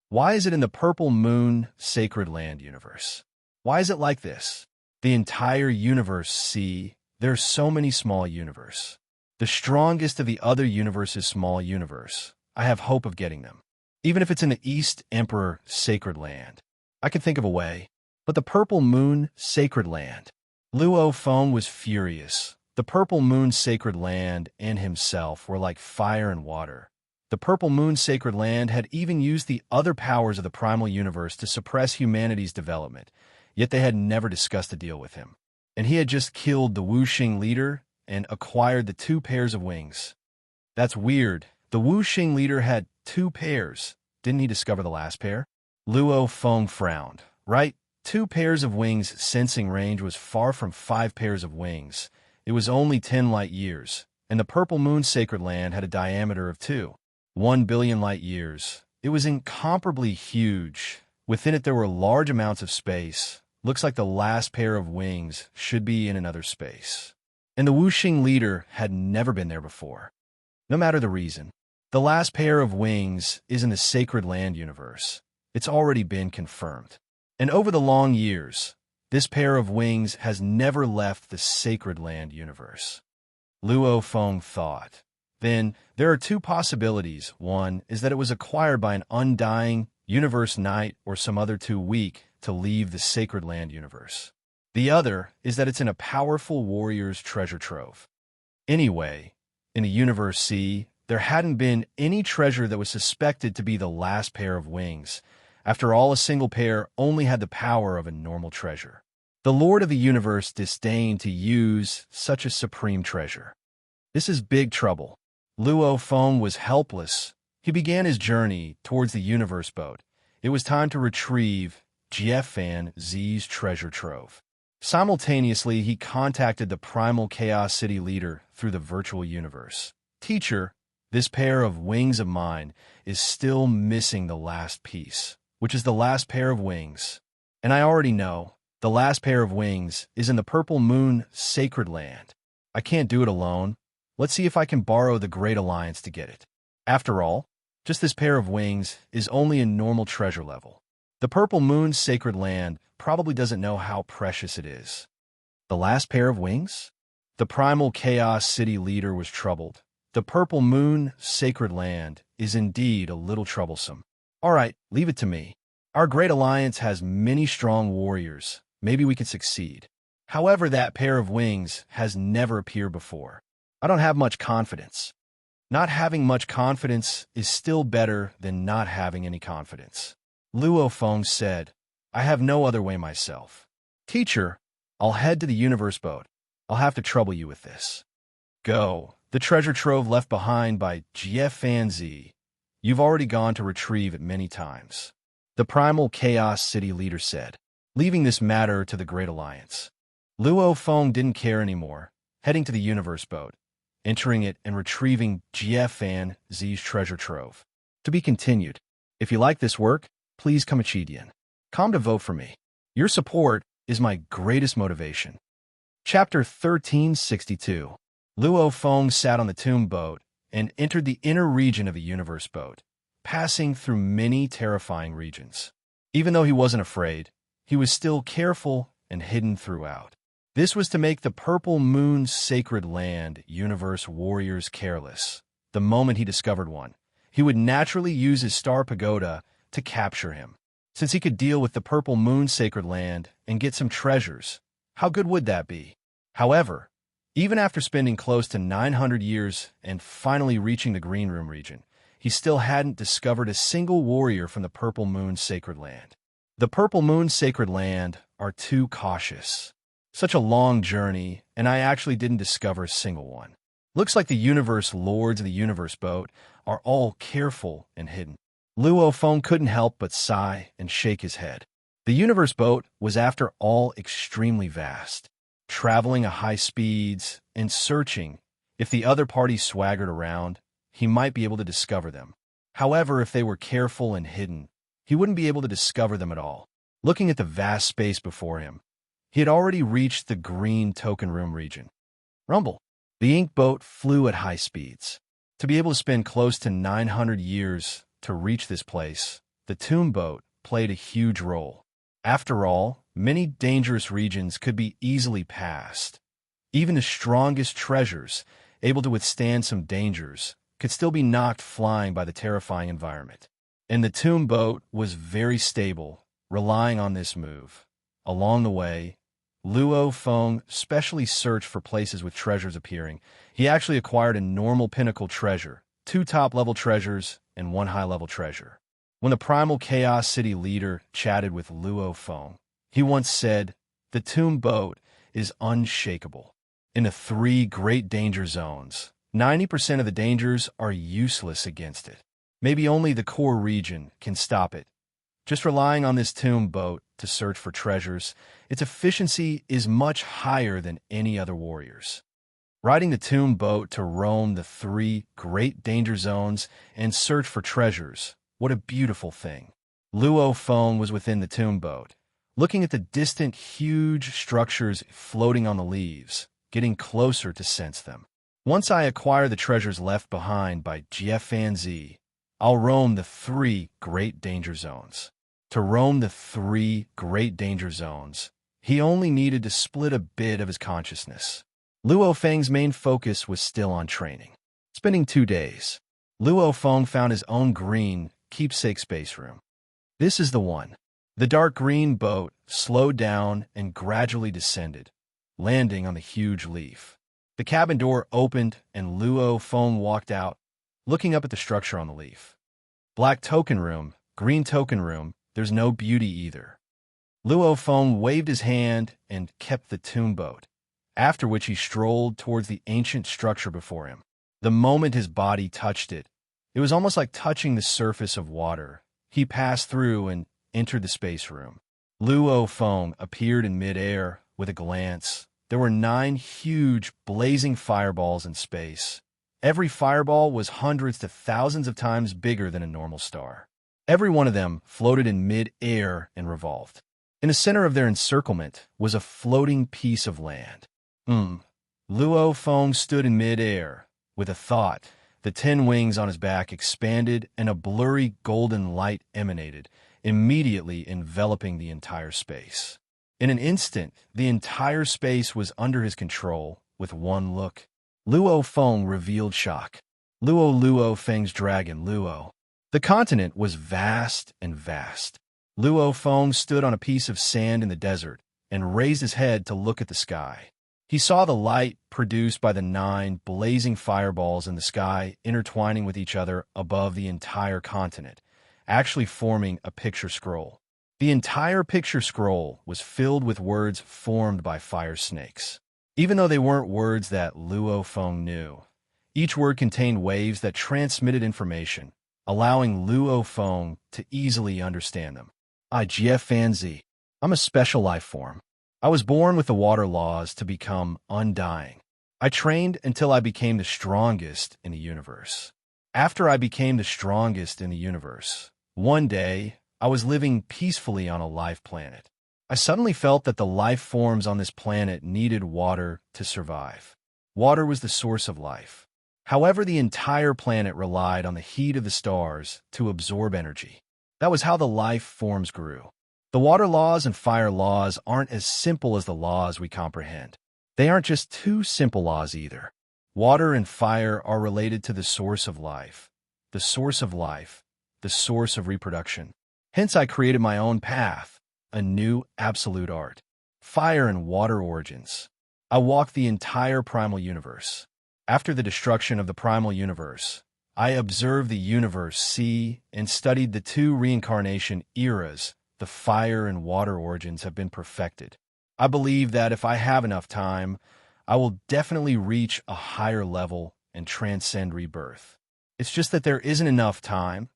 Why is it in the Purple Moon Sacred Land universe? Why is it like this? The entire universe, see? There's so many small universe. The strongest of the other universes small universe. I have hope of getting them. Even if it's in the East Emperor Sacred Land. I can think of a way. But the Purple Moon Sacred Land. Luo Feng was furious. The Purple Moon Sacred Land and himself were like fire and water. The Purple Moon Sacred Land had even used the other powers of the primal universe to suppress humanity's development, yet they had never discussed a deal with him. And he had just killed the Wuxing leader and acquired the 2 pairs of wings. That's weird. The Wuxing leader had 2 pairs. Didn't he discover the last pair? Luo Feng frowned. Right? 2 pairs of wings' sensing range was far from 5 pairs of wings. It was only 10 light-years, and the Purple Moon Sacred Land had a diameter of 1 billion light-years. It was incomparably huge. Within it there were large amounts of space. Looks like the last pair of wings should be in another space. And the Wuxing leader had never been there before. No matter the reason, the last pair of wings is in the Sacred Land universe. It's already been confirmed. And over the long years, this pair of wings has never left the Sacred Land universe. Luo Feng thought. Then, there are 2 possibilities. One is that it was acquired by an undying universe knight or some other too weak to leave the Sacred Land universe. The other is that it's in a powerful warrior's treasure trove. Anyway, in the universe C, there hadn't been any treasure that was suspected to be the last pair of wings. After all, a single pair only had the power of a normal treasure. The Lord of the Universe disdained to use such a supreme treasure. This is big trouble. Luo Feng was helpless. He began his journey towards the universe boat. It was time to retrieve Jiefan Zi's treasure trove. Simultaneously, he contacted the Primal Chaos City leader through the virtual universe. Teacher, this pair of wings of mine is still missing the last piece, which is the last pair of wings. And I already know. The last pair of wings is in the purple moon sacred land. I can't do it alone. Let's see if I can borrow the Great Alliance to get it. After all, just this pair of wings is only a normal treasure level. The purple moon sacred land probably doesn't know how precious it is. The last pair of wings? The primal chaos city leader was troubled. The purple moon sacred land is indeed a little troublesome. All right, leave it to me. Our Great Alliance has many strong warriors. Maybe we can succeed. However, that pair of wings has never appeared before. I don't have much confidence. Not having much confidence is still better than not having any confidence. Luo Feng said, I have no other way myself. Teacher, I'll head to the universe boat. I'll have to trouble you with this. Go. The treasure trove left behind by Jie Fanzi. You've already gone to retrieve it many times. The primal chaos city leader said, leaving this matter to the Great Alliance. Luo Feng didn't care anymore, heading to the universe boat, entering it and retrieving Jie Fanzi's treasure trove. To be continued. If you like this work, please come to vote for me. Your support is my greatest motivation. Chapter 1362. Luo Feng sat on the tomb boat and entered the inner region of the universe boat, passing through many terrifying regions. Even though he wasn't afraid, he was still careful and hidden throughout. This was to make the purple moon sacred land universe warriors careless. The moment he discovered one, he would naturally use his star pagoda to capture him. Since he could deal with the purple moon sacred land and get some treasures, how good would that be? However, even after spending close to 900 years and finally reaching the Green Room region, he still hadn't discovered a single warrior from the purple moon sacred land. The purple moon sacred land are too cautious. Such a long journey, and I actually didn't discover a single one. Looks like the universe lords of the universe boat are all careful and hidden. Luo Feng couldn't help but sigh and shake his head. The universe boat was after all extremely vast, traveling at high speeds and searching. If the other party swaggered around, he might be able to discover them. However, if they were careful and hidden, he wouldn't be able to discover them at all. Looking at the vast space before him, he had already reached the green token room region. Rumble. The ink boat flew at high speeds. To be able to spend close to 900 years to reach this place, the tomb boat played a huge role. After all, many dangerous regions could be easily passed. Even the strongest treasures, able to withstand some dangers, could still be knocked flying by the terrifying environment. And the tomb boat was very stable, relying on this move. Along the way, Luo Feng specially searched for places with treasures appearing. He actually acquired a normal pinnacle treasure, 2 top-level treasures, and 1 high-level treasure. When the primal chaos city leader chatted with Luo Feng, he once said, the tomb boat is unshakable. In the 3 great danger zones, 90% of the dangers are useless against it. Maybe only the core region can stop it. Just relying on this tomb boat to search for treasures, its efficiency is much higher than any other warrior's. Riding the tomb boat to roam the 3 great danger zones and search for treasures, what a beautiful thing. Luo Feng was within the tomb boat, looking at the distant huge structures floating on the leaves, getting closer to sense them. Once I acquire the treasures left behind by Jie Fanzi, I'll roam the 3 great danger zones. To roam the 3 great danger zones, he only needed to split a bit of his consciousness. Luo Feng's main focus was still on training. Spending 2 days, Luo Feng found his own green keepsake space room. This is the one. The dark green boat slowed down and gradually descended, landing on the huge leaf. The cabin door opened and Luo Feng walked out, looking up at the structure on the leaf. Black token room, green token room, there's no beauty either. Luo Feng waved his hand and kept the tomb boat, after which he strolled towards the ancient structure before him. The moment his body touched it, it was almost like touching the surface of water. He passed through and entered the space room. Luo Feng appeared in midair with a glance. There were 9 huge, blazing fireballs in space. Every fireball was hundreds to thousands of times bigger than a normal star. Every one of them floated in mid-air and revolved. In the center of their encirclement was a floating piece of land. Luo Feng stood in mid-air. With a thought, the 10 wings on his back expanded and a blurry golden light emanated, immediately enveloping the entire space. In an instant, the entire space was under his control. With one look, Luo Feng revealed shock. Luo Feng's dragon Luo. The continent was vast and vast. Luo Feng stood on a piece of sand in the desert and raised his head to look at the sky. He saw the light produced by the 9 blazing fireballs in the sky intertwining with each other above the entire continent, actually forming a picture scroll. The entire picture scroll was filled with words formed by fire snakes. Even though they weren't words that Luo Feng knew, each word contained waves that transmitted information, allowing Luo Feng to easily understand them. Fanzi. I'm a special life form. I was born with the water laws to become undying. I trained until I became the strongest in the universe. After I became the strongest in the universe, one day, I was living peacefully on a life planet. I suddenly felt that the life forms on this planet needed water to survive. Water was the source of life. However, the entire planet relied on the heat of the stars to absorb energy. That was how the life forms grew. The water laws and fire laws aren't as simple as the laws we comprehend. They aren't just 2 simple laws either. Water and fire are related to the source of life. The source of life, the source of reproduction. Hence, I created my own path, a new absolute art. Fire and water origins. I walked the entire primal universe. After the destruction of the primal universe, I observed the universe see and studied the 2 reincarnation eras. The fire and water origins have been perfected. I believe that if I have enough time, I will definitely reach a higher level and transcend rebirth. It's just that there isn't enough time.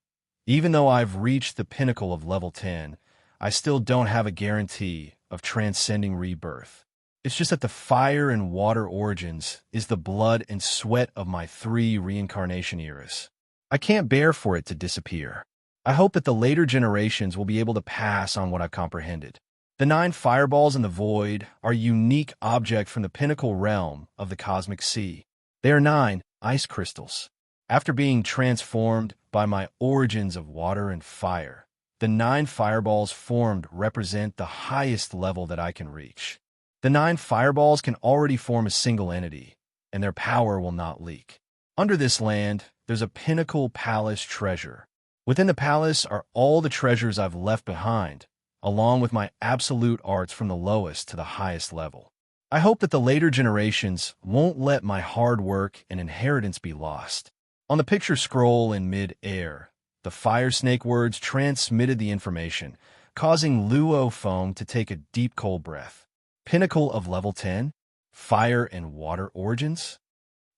Even though I've reached the pinnacle of level 10, I still don't have a guarantee of transcending rebirth. It's just that the fire and water origins is the blood and sweat of my 3 reincarnation eras. I can't bear for it to disappear. I hope that the later generations will be able to pass on what I've comprehended. The 9 fireballs in the void are a unique object from the pinnacle realm of the cosmic sea. They are 9 ice crystals. After being transformed by my origins of water and fire, the 9 fireballs formed represent the highest level that I can reach. The 9 fireballs can already form a single entity, and their power will not leak. Under this land, there's a pinnacle palace treasure. Within the palace are all the treasures I've left behind, along with my absolute arts from the lowest to the highest level. I hope that the later generations won't let my hard work and inheritance be lost. On the picture scroll in mid-air, the fire snake words transmitted the information, causing Luo Feng to take a deep cold breath. Pinnacle of level 10? Fire and water origins?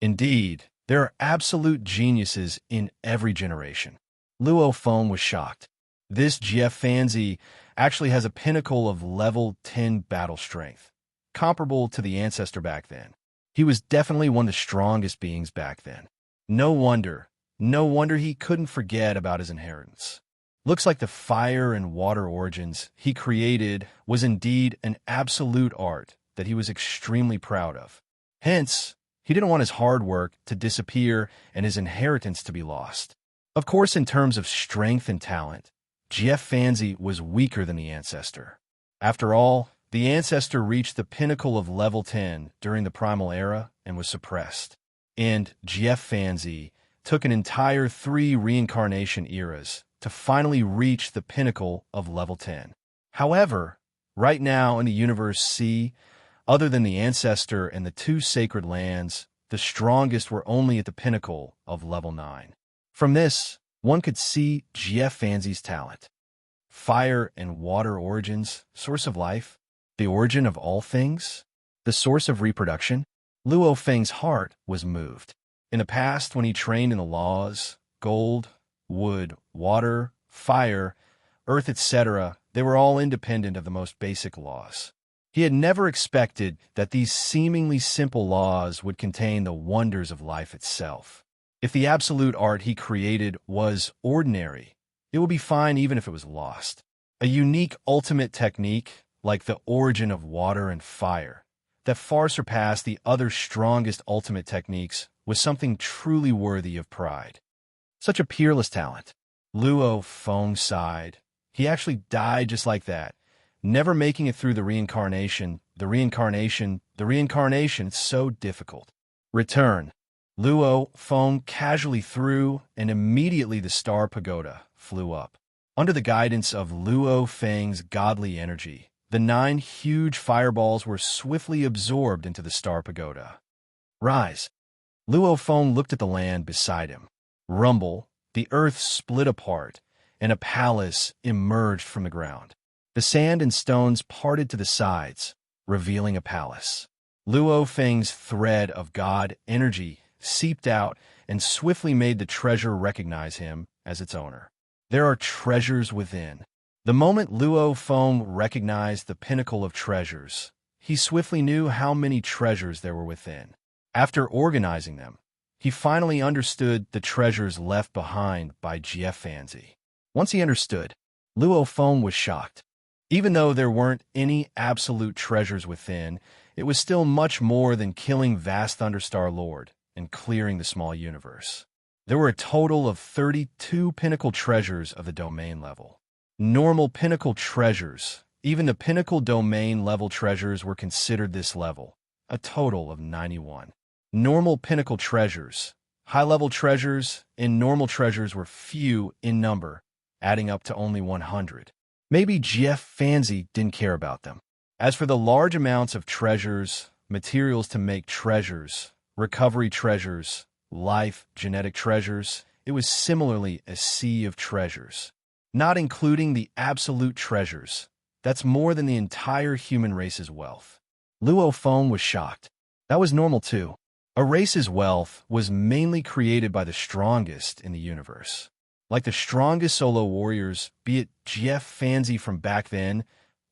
Indeed, there are absolute geniuses in every generation. Luo Feng was shocked. This Fanzi actually has a pinnacle of level 10 battle strength, comparable to the ancestor back then. He was definitely one of the strongest beings back then. No wonder he couldn't forget about his inheritance. Looks like the fire and water origins he created was indeed an absolute art that he was extremely proud of. Hence, he didn't want his hard work to disappear and his inheritance to be lost. Of course, in terms of strength and talent, Fanzi was weaker than the ancestor. After all, the ancestor reached the pinnacle of level 10 during the primal era and was suppressed. And Fanzi took an entire 3 reincarnation eras to finally reach the pinnacle of level 10. However, right now in the universe C, other than the ancestor and the 2 sacred lands, the strongest were only at the pinnacle of level 9. From this, one could see Fanzi's talent. Fire and water origins, source of life, the origin of all things, the source of reproduction. Luo Feng's heart was moved. In the past, when he trained in the laws, gold, wood, water, fire, earth, etc., they were all independent of the most basic laws. He had never expected that these seemingly simple laws would contain the wonders of life itself. If the absolute art he created was ordinary, it would be fine even if it was lost. A unique ultimate technique, like the origin of water and fire, that far surpassed the other strongest ultimate techniques, was something truly worthy of pride. Such a peerless talent. Luo Feng sighed. He actually died just like that, never making it through the reincarnation. It's so difficult. Return. Luo Feng casually threw, and immediately the star pagoda flew up. Under the guidance of Luo Feng's godly energy, the 9 huge fireballs were swiftly absorbed into the star pagoda. Rise. Luo Feng looked at the land beside him. Rumble, the earth split apart, and a palace emerged from the ground. The sand and stones parted to the sides, revealing a palace. Luo Feng's thread of god energy seeped out and swiftly made the treasure recognize him as its owner. There are treasures within. The moment Luo Feng recognized the pinnacle of treasures, he swiftly knew how many treasures there were within. After organizing them, he finally understood the treasures left behind by Fanzi. Once he understood, Luo Feng was shocked. Even though there weren't any absolute treasures within, it was still much more than killing vast Thunderstar Lord and clearing the small universe. There were a total of 32 pinnacle treasures of the domain level. Normal pinnacle treasures, even the pinnacle domain level treasures were considered this level, a total of 91. Normal pinnacle treasures, high-level treasures, and normal treasures were few in number, adding up to only 100. Maybe Fanzi didn't care about them. As for the large amounts of treasures, materials to make treasures, recovery treasures, life, genetic treasures, it was similarly a sea of treasures. Not including the absolute treasures, that's more than the entire human race's wealth. Luo Feng was shocked. That was normal too. A race's wealth was mainly created by the strongest in the universe. Like the strongest solo warriors, be it Fanzi from back then,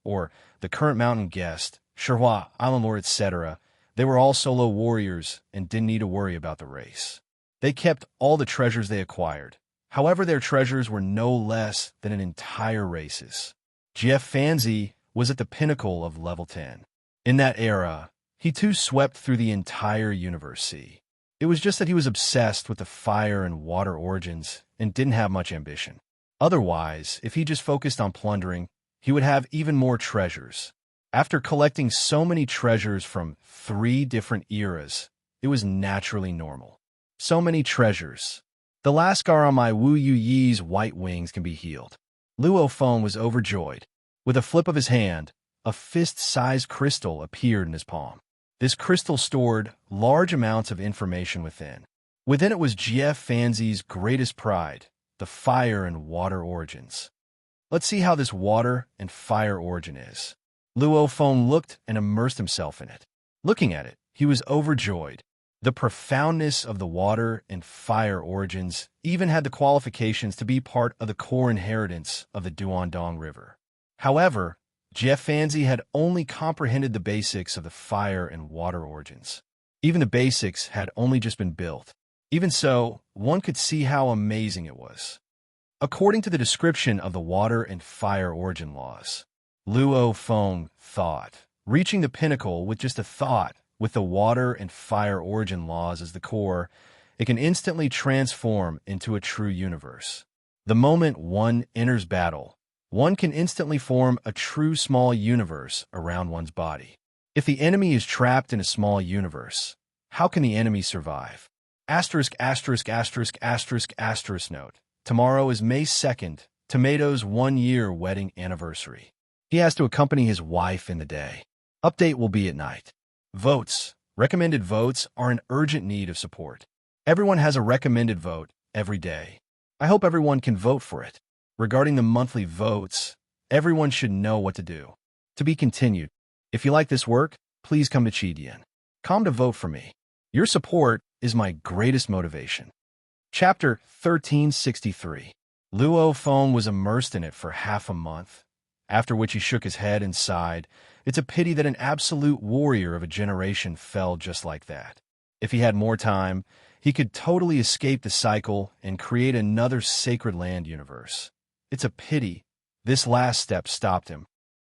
or the current mountain guest, Shihua, Island Lord, etc., they were all solo warriors and didn't need to worry about the race. They kept all the treasures they acquired. However, their treasures were no less than an entire race's. Fanzi was at the pinnacle of level 10. In that era, he too swept through the entire universe sea. It was just that he was obsessed with the fire and water origins and didn't have much ambition. Otherwise, if he just focused on plundering, he would have even more treasures. After collecting so many treasures from 3 different eras, it was naturally normal. So many treasures. The last scar on my Wu Yu Yi's white wings can be healed. Luo Feng was overjoyed. With a flip of his hand, a fist-sized crystal appeared in his palm. This crystal stored large amounts of information within. Within it was Fanzi's greatest pride, the fire and water origins. Let's see how this water and fire origin is. Luo Feng looked and immersed himself in it. Looking at it, he was overjoyed. The profoundness of the water and fire origins even had the qualifications to be part of the core inheritance of the Duandong River. However, Fanzi had only comprehended the basics of the fire and water origins. Even the basics had only just been built. Even so, one could see how amazing it was. According to the description of the water and fire origin laws, Luo Feng thought, reaching the pinnacle with just a thought, with the water and fire origin laws as the core, it can instantly transform into a true universe. The moment one enters battle, one can instantly form a true small universe around one's body. If the enemy is trapped in a small universe, how can the enemy survive? Asterisk, asterisk, asterisk, asterisk, asterisk note. Tomorrow is May 2nd, Tomato's 1-year wedding anniversary. He has to accompany his wife in the day. Update will be at night. Votes. Recommended votes are in urgent need of support. Everyone has a recommended vote every day. I hope everyone can vote for it. Regarding the monthly votes, everyone should know what to do. To be continued. If you like this work, please come to Chidian. Come to vote for me. Your support is my greatest motivation. Chapter 1363. Luo Feng was immersed in it for half a month, after which he shook his head and sighed. It's a pity that an absolute warrior of a generation fell just like that. If he had more time, he could totally escape the cycle and create another sacred land universe. It's a pity, This last step stopped him.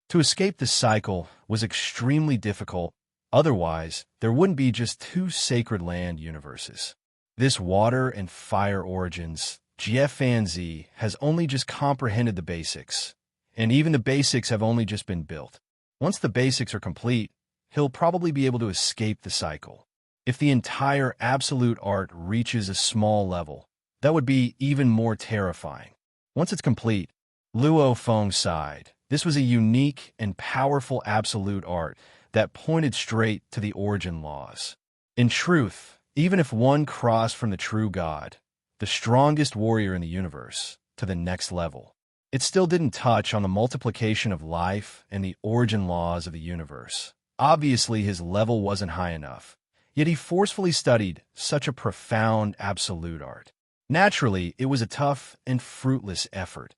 To escape the cycle was extremely difficult, otherwise there wouldn't be just two sacred land universes. This water and fire origins, Jiafanzi has only just comprehended the basics, and even the basics have only just been built. Once the basics are complete, he'll probably be able to escape the cycle. If the entire absolute art reaches a small level, that would be even more terrifying. Once it's complete, Luo Feng sighed. This was a unique and powerful absolute art that pointed straight to the origin laws. In truth, even if one crossed from the true God, the strongest warrior in the universe, to the next level, it still didn't touch on the multiplication of life and the origin laws of the universe. Obviously, his level wasn't high enough, yet he forcefully studied such a profound absolute art. Naturally, it was a tough and fruitless effort.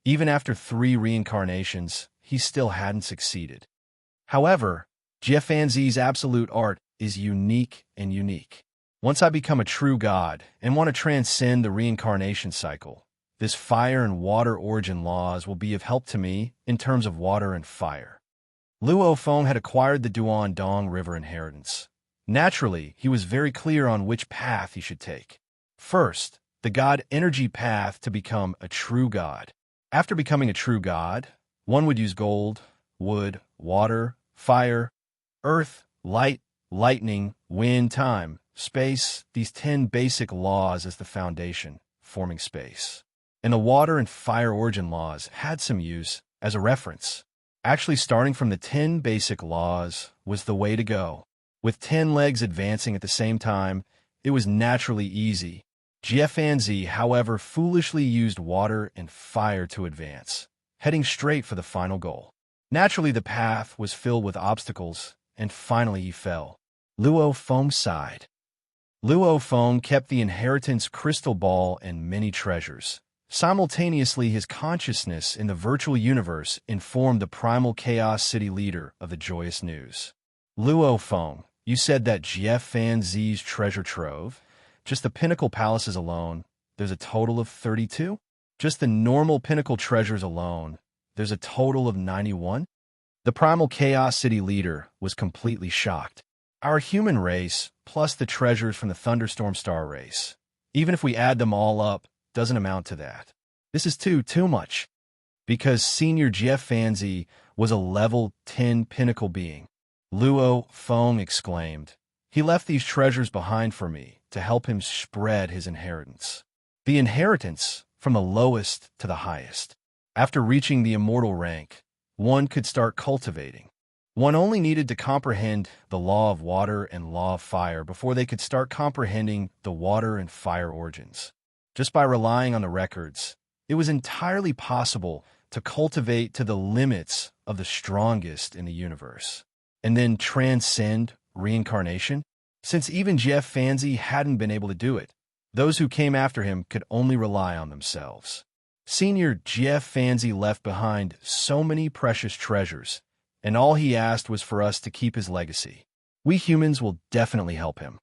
Even after 3 reincarnations, he still hadn't succeeded. However, Jiafanzi's absolute art is unique and unique. Once I become a true god and want to transcend the reincarnation cycle, this fire and water origin laws will be of help to me in terms of water and fire. Luo Feng had acquired the Duan Dong River inheritance. Naturally, he was very clear on which path he should take. First, the god energy path to become a true god. After becoming a true god, one would use gold, wood, water, fire, earth, light, lightning, wind, time, space, these 10 basic laws as the foundation, forming space. And the water and fire origin laws had some use as a reference. Actually, starting from the 10 basic laws was the way to go. With 10 legs advancing at the same time, it was naturally easy. Jiafanzi, however, foolishly used water and fire to advance, heading straight for the final goal. Naturally, the path was filled with obstacles, and finally he fell. Luo Feng sighed. Luo Feng kept the inheritance crystal ball and many treasures. Simultaneously, his consciousness in the virtual universe informed the primal chaos city leader of the joyous news. Luo Feng, you said that Jiafanzi's treasure trove? Just the pinnacle palaces alone, there's a total of 32? Just the normal pinnacle treasures alone, there's a total of 91? The primal chaos city leader was completely shocked. Our human race, plus the treasures from the thunderstorm star race, even if we add them all up, doesn't amount to that. This is too much. Because Senior Jiafanzi was a level 10 pinnacle being. Luo Feng exclaimed. He left these treasures behind for me to help him spread his inheritance. The inheritance from the lowest to the highest. After reaching the immortal rank, one could start cultivating. One only needed to comprehend the law of water and law of fire before they could start comprehending the water and fire origins. Just by relying on the records, it was entirely possible to cultivate to the limits of the strongest in the universe, and then transcend reincarnation. Since even Jiafanzi hadn't been able to do it, those who came after him could only rely on themselves. Senior Jiafanzi left behind so many precious treasures, and all he asked was for us to keep his legacy. We humans will definitely help him.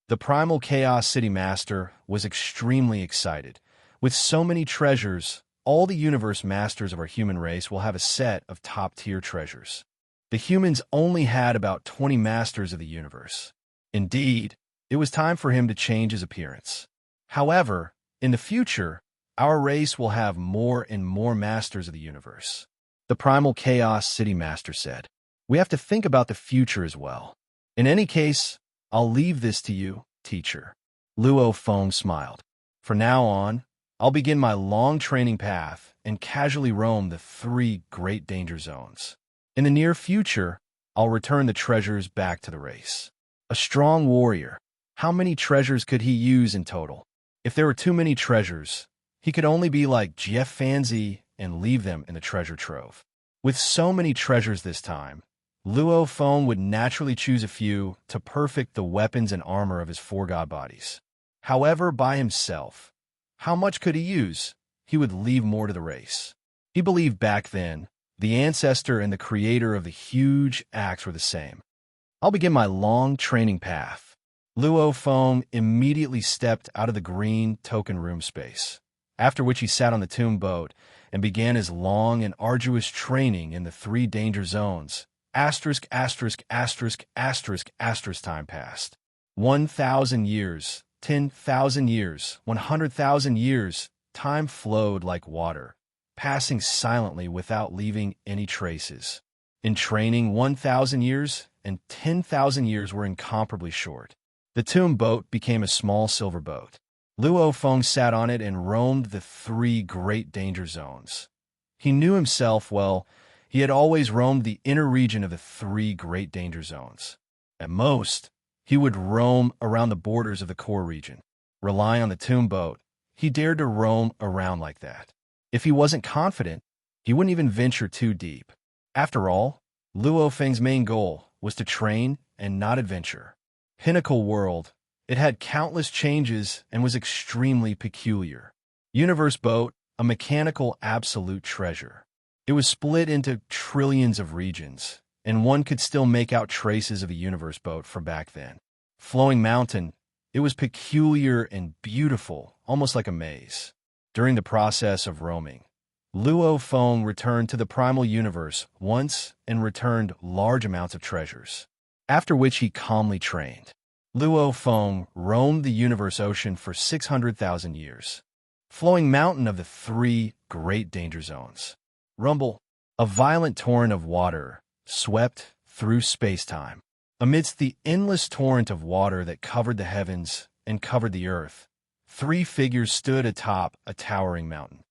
The primal Chaos City Master was extremely excited. With so many treasures, all the universe masters of our human race will have a set of top-tier treasures. The humans only had about 20 masters of the universe. Indeed, it was time for him to change his appearance. However, in the future, our race will have more and more masters of the universe. The primal Chaos City Master said, we have to think about the future as well. In any case, I'll leave this to you, teacher. Luo Feng smiled. From now on, I'll begin my long training path and casually roam the 3 great danger zones. In the near future, I'll return the treasures back to the race. A strong warrior. How many treasures could he use in total? If there were too many treasures, he could only be like Jiafanzi and leave them in the treasure trove. With so many treasures this time, Luo Feng would naturally choose a few to perfect the weapons and armor of his 4 god bodies. However, by himself, how much could he use? He would leave more to the race. He believed back then, the ancestor and the creator of the huge axe were the same. I'll begin my long training path. Luo Feng immediately stepped out of the green token room space. after which he sat on the tomb boat and began his long and arduous training in the 3 danger zones. Asterisk, asterisk, asterisk, asterisk, asterisk. Time passed. 1,000 years, 10,000 years, 100,000 years. Time flowed like water, passing silently without leaving any traces. In training, 1,000 years and 10,000 years were incomparably short. The tomb boat became a small silver boat. Luo Feng sat on it and roamed the 3 great danger zones. He knew himself well. He had always roamed the inner region of the 3 great danger zones. At most, he would roam around the borders of the core region. Relying on the tomb boat, he dared to roam around like that. If he wasn't confident, he wouldn't even venture too deep. After all, Luo Feng's main goal was to train and not adventure. Pinnacle World. It had countless changes and was extremely peculiar. Universe Boat, a mechanical absolute treasure. It was split into trillions of regions, and one could still make out traces of a universe boat from back then. Flowing Mountain. It was peculiar and beautiful, almost like a maze. During the process of roaming, Luo Feng returned to the primal universe once and returned large amounts of treasures, after which he calmly trained. Luo Feng roamed the universe ocean for 600,000 years. Flowing Mountain of the 3 great danger zones. Rumble. A violent torrent of water swept through space-time. Amidst the endless torrent of water that covered the heavens and covered the earth, 3 figures stood atop a towering mountain.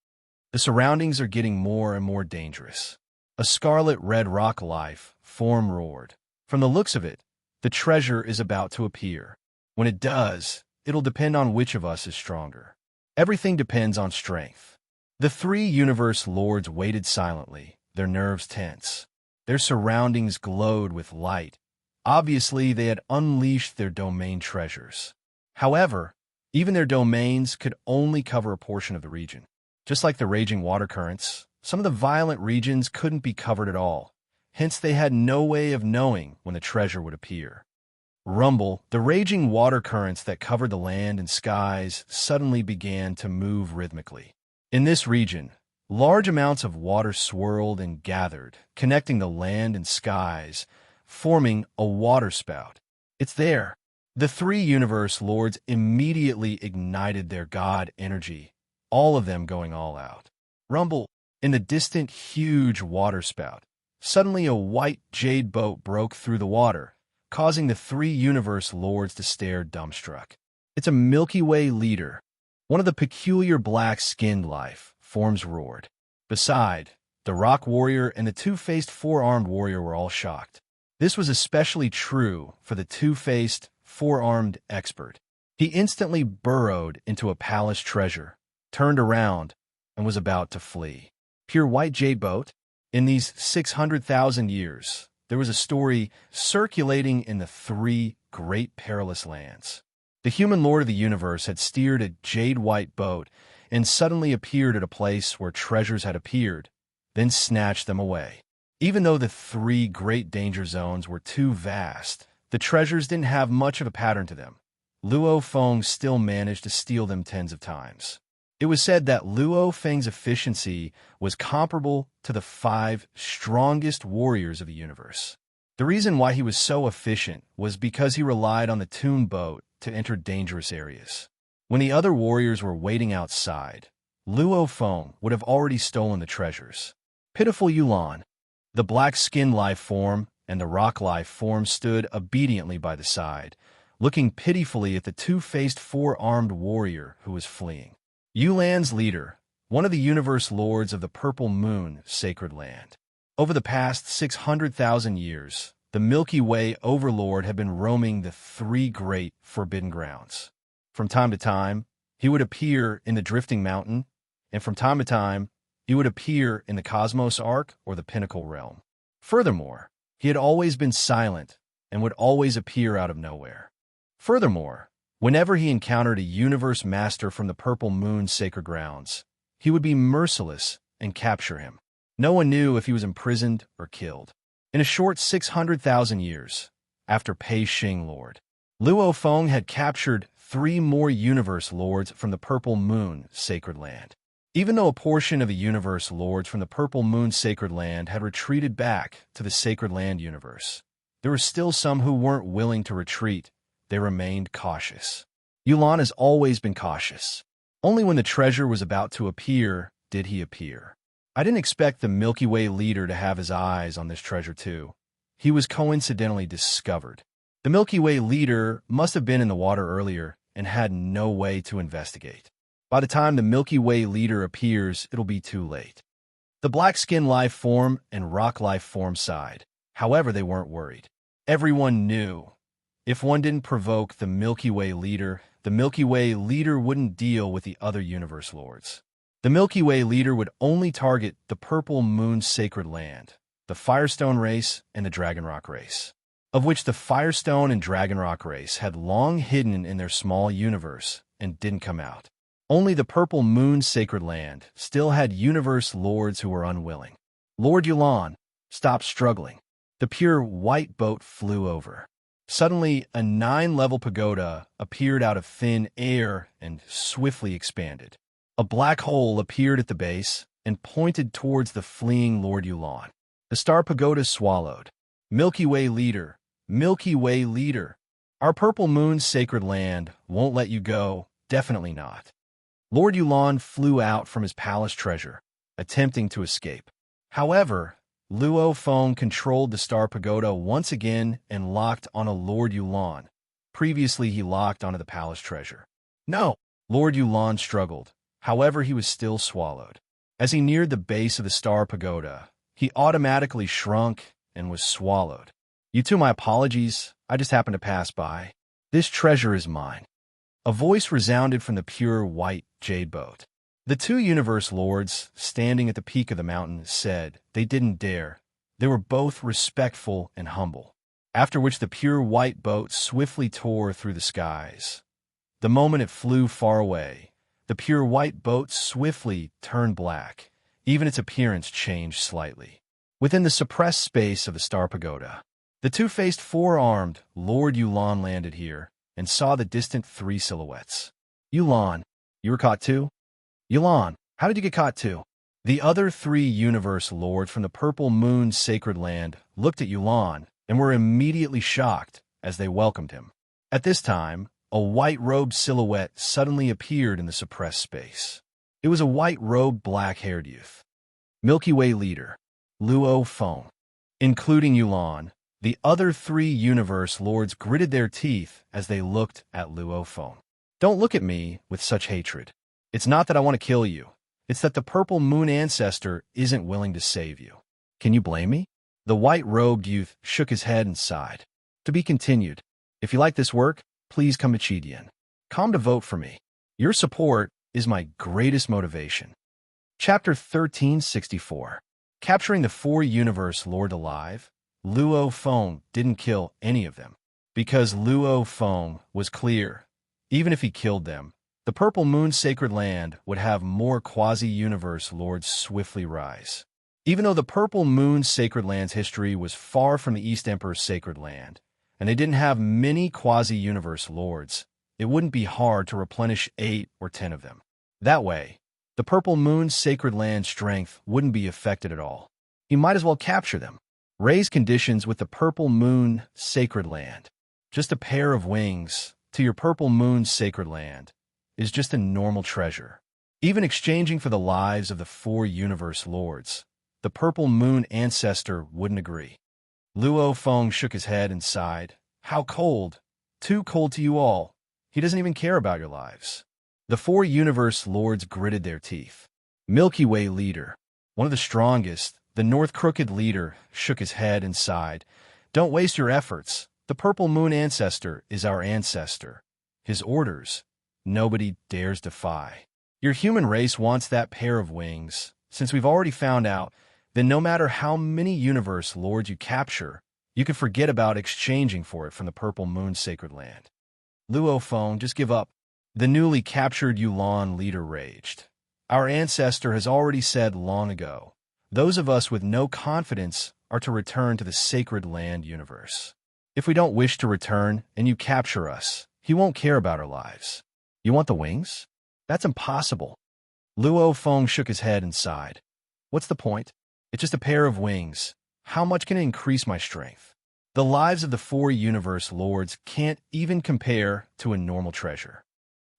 The surroundings are getting more and more dangerous. A scarlet-red rock life form roared. From the looks of it, the treasure is about to appear. When it does, it'll depend on which of us is stronger. Everything depends on strength. The 3 universe lords waited silently, their nerves tense. Their surroundings glowed with light. Obviously, they had unleashed their domain treasures. However, even their domains could only cover a portion of the region. Just like the raging water currents, some of the violent regions couldn't be covered at all. Hence, they had no way of knowing when the treasure would appear. Rumble. The raging water currents that covered the land and skies suddenly began to move rhythmically. In this region, large amounts of water swirled and gathered, connecting the land and skies, forming a waterspout. It's there. The 3 universe lords immediately ignited their god energy, all of them going all out. Rumble. In the distant, huge waterspout, suddenly a white jade boat broke through the water, causing the 3 universe lords to stare dumbstruck. It's a Milky Way leader. One of the peculiar black-skinned life forms roared. Beside, the rock warrior and the 2-faced 4-armed warrior were all shocked. This was especially true for the 2-faced 4-armed expert. He instantly burrowed into a palace treasure, turned around, and was about to flee. Pure white jade boat. In these 600,000 years, there was a story circulating in the 3 great perilous lands. The human lord of the universe had steered a jade-white boat and suddenly appeared at a place where treasures had appeared, then snatched them away. Even though the 3 great danger zones were too vast, the treasures didn't have much of a pattern to them. Luo Feng still managed to steal them tens of times. It was said that Luo Feng's efficiency was comparable to the 5 strongest warriors of the universe. The reason why he was so efficient was because he relied on the tomb boat to enter dangerous areas. When the other warriors were waiting outside, Luo Feng would have already stolen the treasures. Pitiful Yulan. The black-skinned life form and the rock life form stood obediently by the side, looking pitifully at the 2-faced 4-armed warrior who was fleeing. Yulan's leader, one of the universe lords of the Purple Moon Sacred Land. Over the past 600,000 years, the Milky Way overlord had been roaming the 3 great forbidden grounds. From time to time, he would appear in the Drifting Mountain, and from time to time, he would appear in the Cosmos Arc or the Pinnacle Realm. Furthermore, he had always been silent and would always appear out of nowhere. Furthermore, whenever he encountered a universe master from the Purple Moon Sacred Grounds, he would be merciless and capture him. No one knew if he was imprisoned or killed. In a short 600,000 years, after Pei Xing Lord, Luo Feng had captured 3 more universe lords from the Purple Moon Sacred Land. Even though a portion of the universe lords from the Purple Moon Sacred Land had retreated back to the Sacred Land universe, there were still some who weren't willing to retreat. They remained cautious. Yulan has always been cautious. Only when the treasure was about to appear did he appear. I didn't expect the Milky Way leader to have his eyes on this treasure too. He was coincidentally discovered. The Milky Way leader must have been in the water earlier and had no way to investigate. By the time the Milky Way leader appears, it'll be too late. The black skin life form and rock life form sighed. However, they weren't worried. Everyone knew if one didn't provoke the Milky Way leader wouldn't deal with the other universe lords. The Milky Way leader would only target the Purple Moon Sacred Land, the Firestone race, and the Dragon Rock race, of which the Firestone and Dragon Rock race had long hidden in their small universe and didn't come out. Only the Purple Moon Sacred Land still had universe lords who were unwilling. Lord Yulan stopped struggling. The pure white boat flew over. Suddenly, a 9-level pagoda appeared out of thin air and swiftly expanded. A black hole appeared at the base and pointed towards the fleeing Lord Yulan. The star pagoda swallowed. Milky Way leader, Milky Way leader, our Purple Moon Sacred Land won't let you go, definitely not. Lord Yulan flew out from his palace treasure, attempting to escape. However, Luo Feng controlled the star pagoda once again and locked on a Lord Yulan. Previously, he locked onto the palace treasure. No! Lord Yulan struggled. However, he was still swallowed. As he neared the base of the star pagoda, he automatically shrunk and was swallowed. You two, my apologies. I just happened to pass by. This treasure is mine. A voice resounded from the pure white jade boat. The 2 universe lords, standing at the peak of the mountain, said they didn't dare. They were both respectful and humble. After which the pure white boat swiftly tore through the skies. The moment it flew far away, the pure white boat swiftly turned black. Even its appearance changed slightly. Within the suppressed space of the star pagoda, the 2-faced 4-armed Lord Yulan landed here and saw the distant 3 silhouettes. Yulan, you were caught too? Yulan, how did you get caught too? The other 3 universe lords from the Purple Moon Sacred Land looked at Yulan and were immediately shocked as they welcomed him. At this time, a white-robed silhouette suddenly appeared in the suppressed space. It was a white-robed, black-haired youth. Milky Way leader, Luo Feng. Including Yulan, the other 3 universe lords gritted their teeth as they looked at Luo Feng. Don't look at me with such hatred. It's not that I want to kill you. It's that the Purple Moon Ancestor isn't willing to save you. Can you blame me? The white-robed youth shook his head and sighed. To be continued. If you like this work, please come to Chidian. Come to vote for me. Your support is my greatest motivation. Chapter 1364. Capturing the 4 universe lord alive, Luo Feng didn't kill any of them. Because Luo Feng was clear. Even if he killed them, the Purple Moon Sacred Land would have more quasi-universe lords swiftly rise. Even though the Purple Moon Sacred Land's history was far from the East Emperor's Sacred Land, and they didn't have many quasi-universe lords, it wouldn't be hard to replenish 8 or 10 of them. That way, the Purple Moon Sacred Land's strength wouldn't be affected at all. He might as well capture them. Raise conditions with the Purple Moon Sacred Land. Just a pair of wings to your Purple Moon Sacred Land is just a normal treasure. Even exchanging for the lives of the 4 universe lords, the Purple Moon Ancestor wouldn't agree. Luo Feng shook his head and sighed. How cold. Too cold to you all. He doesn't even care about your lives. The 4 universe lords gritted their teeth. Milky Way leader, one of the strongest, the North Crooked leader, shook his head and sighed. Don't waste your efforts. The Purple Moon Ancestor is our ancestor. His orders, nobody dares defy. Your human race wants that pair of wings. Since we've already found out, then no matter how many universe lords you capture, you can forget about exchanging for it from the Purple Moon Sacred Land. Luo Feng, just give up. The newly captured Yulan leader raged. Our ancestor has already said long ago, those of us with no confidence are to return to the Sacred Land universe. If we don't wish to return and you capture us, He won't care about our lives. You want the wings? That's impossible. Luo Feng shook his head and sighed. What's the point? It's just a pair of wings. How much can it increase my strength? The lives of the 4 universe lords can't even compare to a normal treasure.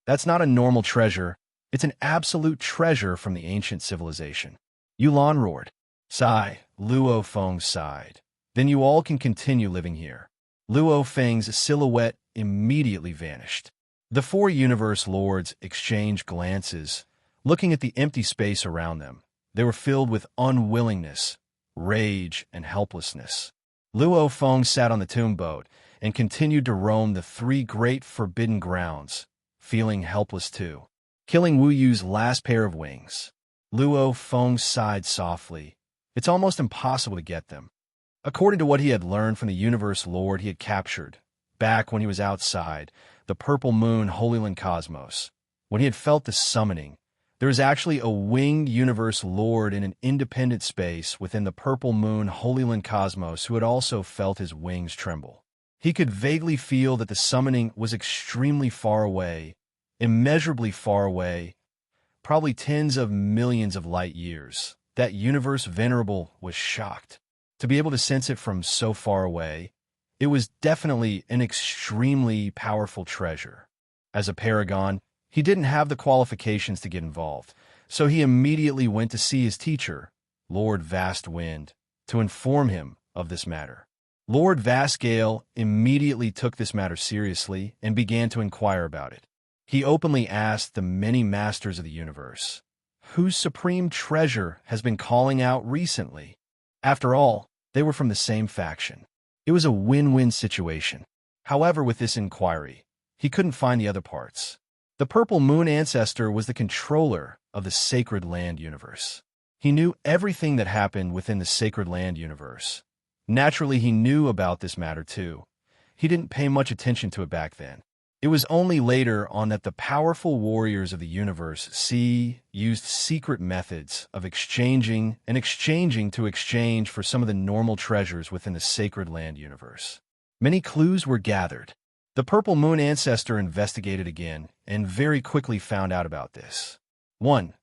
That's not a normal treasure. It's an absolute treasure from the ancient civilization. Yulan roared. Sigh. Luo Feng sighed. Then you all can continue living here. Luo Feng's silhouette immediately vanished. The 4 universe lords exchanged glances, looking at the empty space around them. They were filled with unwillingness, rage, and helplessness. Luo Feng sat on the tomb boat and continued to roam the 3 great forbidden grounds, feeling helpless too. Killing Wu Yu's last pair of wings. Luo Feng sighed softly. It's almost impossible to get them. According to what he had learned from the universe lord he had captured, back when he was outside the purple moon Holy Land Cosmos, when he had felt the summoning, there is actually a winged universe lord in an independent space within the purple moon Holy Land Cosmos who had also felt his wings tremble. He could vaguely feel that the summoning was extremely far away, immeasurably far away, probably tens of millions of light years. That universe venerable was shocked. To be able to sense it from so far away, it was definitely an extremely powerful treasure. As a paragon, he didn't have the qualifications to get involved, so he immediately went to see his teacher, Lord Vast Wind, to inform him of this matter. Lord Vastgale immediately took this matter seriously and began to inquire about it. He openly asked the many masters of the universe, whose supreme treasure has been calling out recently. After all, they were from the same faction. It was a win-win situation. However, with this inquiry, he couldn't find the other parts. The Purple Moon Ancestor was the controller of the Sacred Land universe. He knew everything that happened within the Sacred Land universe. Naturally, he knew about this matter too. He didn't pay much attention to it back then. It was only later on that the powerful warriors of the universe used secret methods of exchanging to exchange for some of the normal treasures within the Sacred Land universe. Many clues were gathered. The Purple Moon Ancestor investigated again and very quickly found out about this. 1.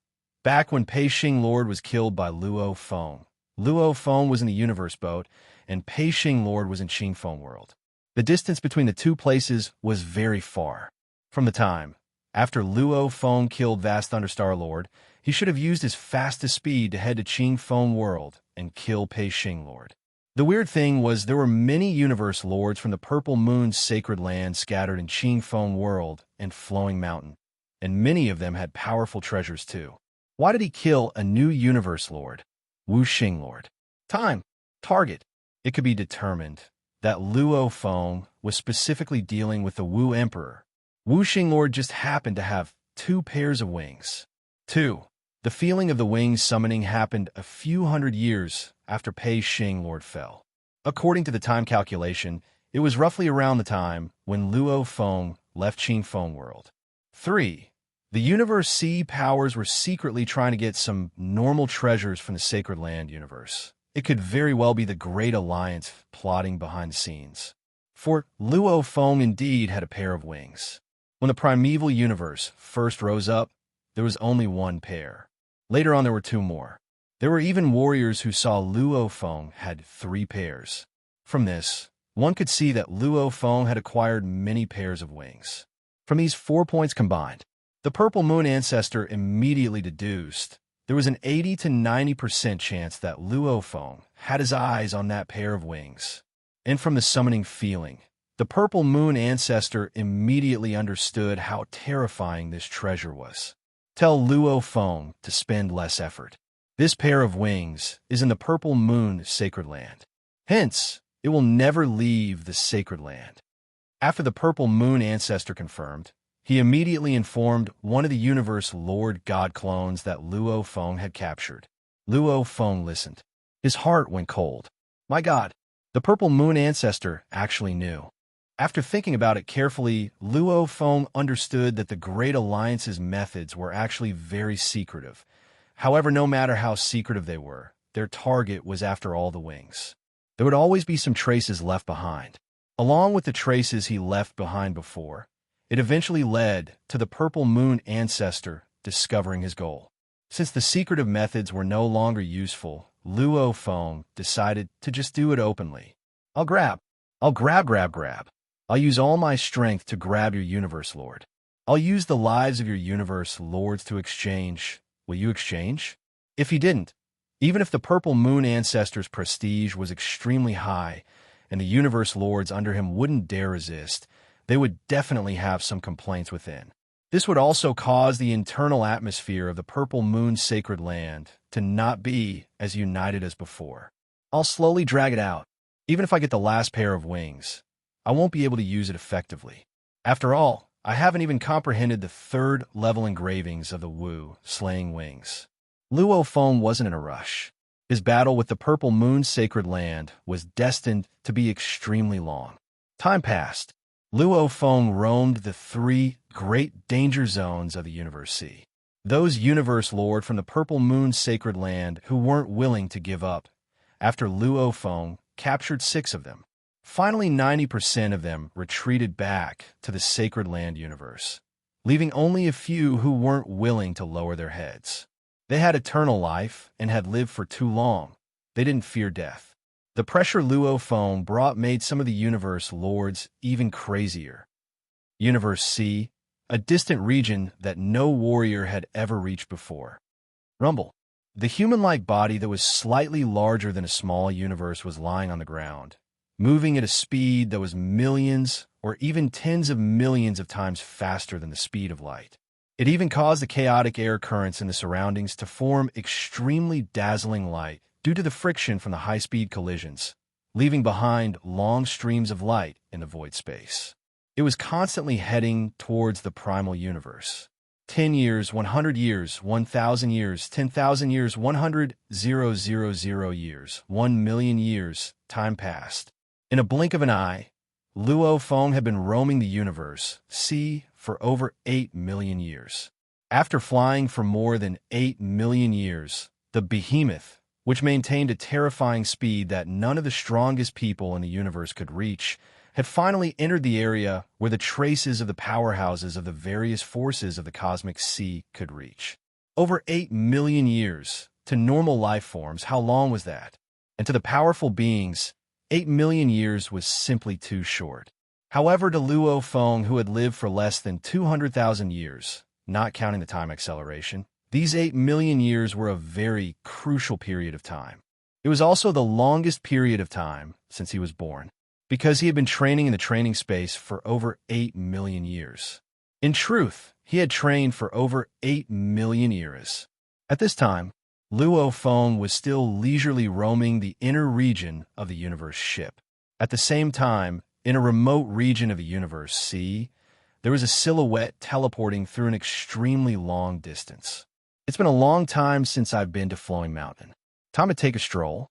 Back when Pei Xing Lord was killed by Luo Feng. Luo Feng was in the universe boat, and Pei Xing Lord was in Qing Feng world. The distance between the 2 places was very far. From the time after Luo Feng killed Vast Thunderstar Lord, he should have used his fastest speed to head to Qing Feng world and kill Pei Xing Lord. The weird thing was there were many universe lords from the Purple Moon's sacred land scattered in Qing Feng world and Flowing Mountain, and many of them had powerful treasures too. Why did he kill a new universe lord? Wu Xing Lord. Time. Target. It could be determined that Luo Feng was specifically dealing with the Wu Emperor. Wu Xing Lord just happened to have 2 pairs of wings. 2. The feeling of the wings summoning happened a few hundred years after Pei Xing Lord fell. According to the time calculation, it was roughly around the time when Luo Feng left Qing Feng world. 3. The universe sea powers were secretly trying to get some normal treasures from the Sacred Land universe. It could very well be the Great Alliance plotting behind the scenes. For Luo Feng indeed had a pair of wings. When the primeval universe first rose up, there was only 1 pair. Later on there were 2 more. There were even warriors who saw Luo Feng had 3 pairs. From this, one could see that Luo Feng had acquired many pairs of wings. From these 4 points combined, the Purple Moon Ancestor immediately deduced there was an 80 to 90% chance that Luo Feng had his eyes on that pair of wings. And from the summoning feeling, the Purple Moon Ancestor immediately understood how terrifying this treasure was. Tell Luo Feng to spend less effort. This pair of wings is in the Purple Moon Sacred Land. Hence, it will never leave the Sacred Land. After the Purple Moon Ancestor confirmed, he immediately informed one of the universe Lord God clones that Luo Feng had captured. Luo Feng listened. His heart went cold. My God, the Purple Moon Ancestor actually knew. After thinking about it carefully, Luo Feng understood that the Great Alliance's methods were actually very secretive. However, no matter how secretive they were, their target was after all the wings. There would always be some traces left behind. Along with the traces he left behind before, It eventually led to the Purple Moon ancestor discovering his goal. Since the secretive methods were no longer useful, Luo Feng decided to just do it openly. I'll grab. I'll use all my strength to grab your universe lord. I'll use the lives of your universe lords to exchange. Will you exchange? If he didn't, even if the Purple Moon ancestor's prestige was extremely high and the universe lords under him wouldn't dare resist, they would definitely have some complaints within. This would also cause the internal atmosphere of the Purple Moon sacred land to not be as united as before. I'll slowly drag it out. Even if I get the last pair of wings, I won't be able to use it effectively. After all, I haven't even comprehended the third level engravings of the Wu slaying wings. Luo Feng wasn't in a rush. His battle with the Purple Moon sacred land was destined to be extremely long. Time passed. Luo Feng roamed the 3 great danger zones of the Universe Sea. Those universe lord from the Purple Moon sacred land who weren't willing to give up. After Luo Feng captured 6 of them, finally 90% of them retreated back to the sacred land universe, leaving only a few who weren't willing to lower their heads. They had eternal life and had lived for too long. They didn't fear death. The pressure Luo Feng brought made some of the universe lords even crazier. Universe C, a distant region that no warrior had ever reached before. Rumble. The human-like body that was slightly larger than a small universe was lying on the ground, moving at a speed that was millions or even tens of millions of times faster than the speed of light. It even caused the chaotic air currents in the surroundings to form extremely dazzling light due to the friction from the high-speed collisions, leaving behind long streams of light in the void space. It was constantly heading towards the primal universe. 10 years, 100 years, 1,000 years, 10,000 years, 100,000 years, 1 million years, time passed. In a blink of an eye, Luo Feng had been roaming the universe, C, for over 8 million years. After flying for more than 8 million years, the behemoth, which maintained a terrifying speed that none of the strongest people in the universe could reach, had finally entered the area where the traces of the powerhouses of the various forces of the cosmic sea could reach. Over 8 million years. To normal life forms, how long was that? And to the powerful beings, 8 million years was simply too short. However, to Luo Feng, who had lived for less than 200,000 years, not counting the time acceleration, these 8 million years were a very crucial period of time. It was also the longest period of time since he was born, because he had been training in the training space for over 8 million years. In truth, he had trained for over 8 million years. At this time, Luo Feng was still leisurely roaming the inner region of the universe ship. At the same time, in a remote region of the universe sea, there was a silhouette teleporting through an extremely long distance. It's been a long time since I've been to Flowing Mountain. Time to take a stroll.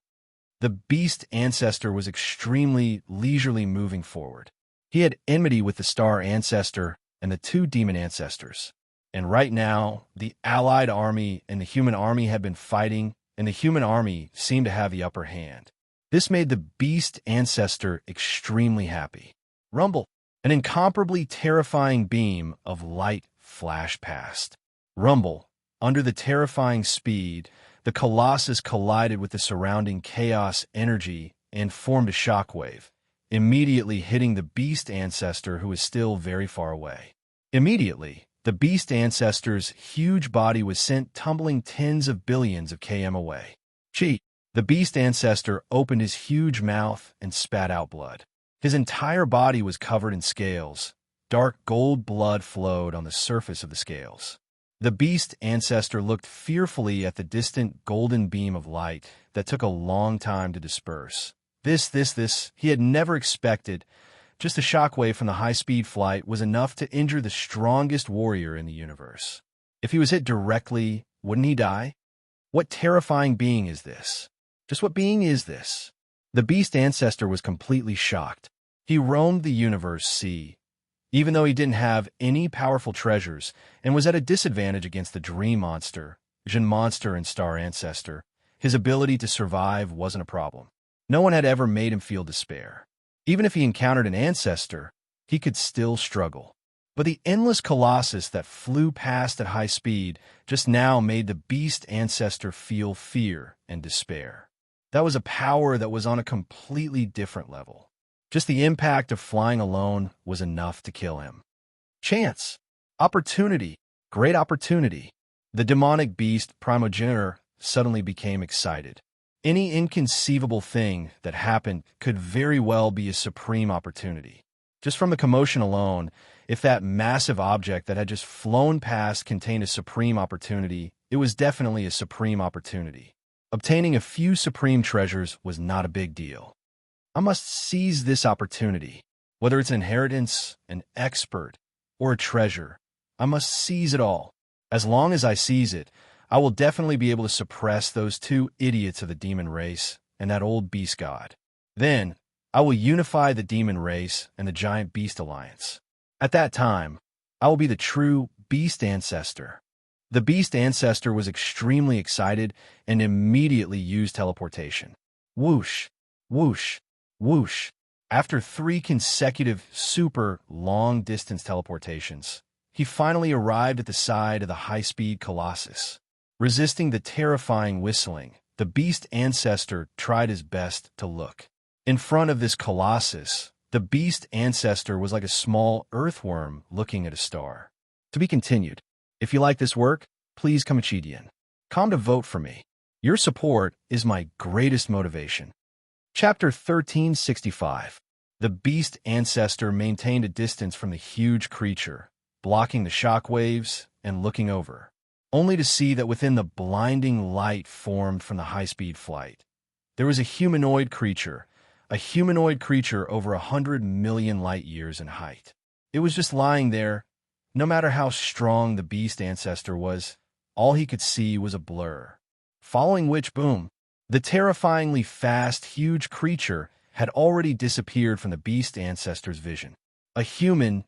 The beast ancestor was extremely leisurely moving forward. He had enmity with the star ancestor and the 2 demon ancestors. And right now, the allied army and the human army had been fighting, and the human army seemed to have the upper hand. This made the beast ancestor extremely happy. Rumble. An incomparably terrifying beam of light flashed past. Rumble. Under the terrifying speed, the Colossus collided with the surrounding chaos energy and formed a shockwave, immediately hitting the beast ancestor who was still very far away. Immediately, the beast ancestor's huge body was sent tumbling tens of billions of km away. Cheat. The beast ancestor opened his huge mouth and spat out blood. His entire body was covered in scales. Dark gold blood flowed on the surface of the scales. The beast ancestor looked fearfully at the distant golden beam of light that took a long time to disperse. This he had never expected. Just a shockwave from the high-speed flight was enough to injure the strongest warrior in the universe. If he was hit directly, wouldn't he die? What terrifying being is this? Just what being is this? The beast ancestor was completely shocked. He roamed the universe sea, even though he didn't have any powerful treasures and was at a disadvantage against the dream monster, Jin monster, and star ancestor. His ability to survive wasn't a problem. No one had ever made him feel despair. Even if he encountered an ancestor, he could still struggle. But the endless colossus that flew past at high speed just now made the beast ancestor feel fear and despair. That was a power that was on a completely different level. Just the impact of flying alone was enough to kill him. Chance. Opportunity. Great opportunity. The demonic beast primogenitor suddenly became excited. Any inconceivable thing that happened could very well be a supreme opportunity. Just from the commotion alone, if that massive object that had just flown past contained a supreme opportunity, it was definitely a supreme opportunity. Obtaining a few supreme treasures was not a big deal. I must seize this opportunity. Whether it's an inheritance, an expert, or a treasure, I must seize it all. As long as I seize it, I will definitely be able to suppress those two idiots of the demon race and that old beast god. Then, I will unify the demon race and the giant beast alliance. At that time, I will be the true beast ancestor. The beast ancestor was extremely excited and immediately used teleportation. Whoosh, whoosh, whoosh. After 3 consecutive super long-distance teleportations, he finally arrived at the side of the high-speed colossus. Resisting the terrifying whistling, the beast ancestor tried his best to look. In front of this colossus, the beast ancestor was like a small earthworm looking at a star. To be continued. If you like this work, please come to vote for me. Your support is my greatest motivation. Chapter 1365. The beast ancestor maintained a distance from the huge creature, blocking the shock waves and looking over, only to see that within the blinding light formed from the high-speed flight, there was a humanoid creature over 100 million light years in height. It was just lying there. No matter how strong the beast ancestor was, all he could see was a blur. Following which, boom, the terrifyingly fast, huge creature had already disappeared from the beast ancestor's vision. A humanoid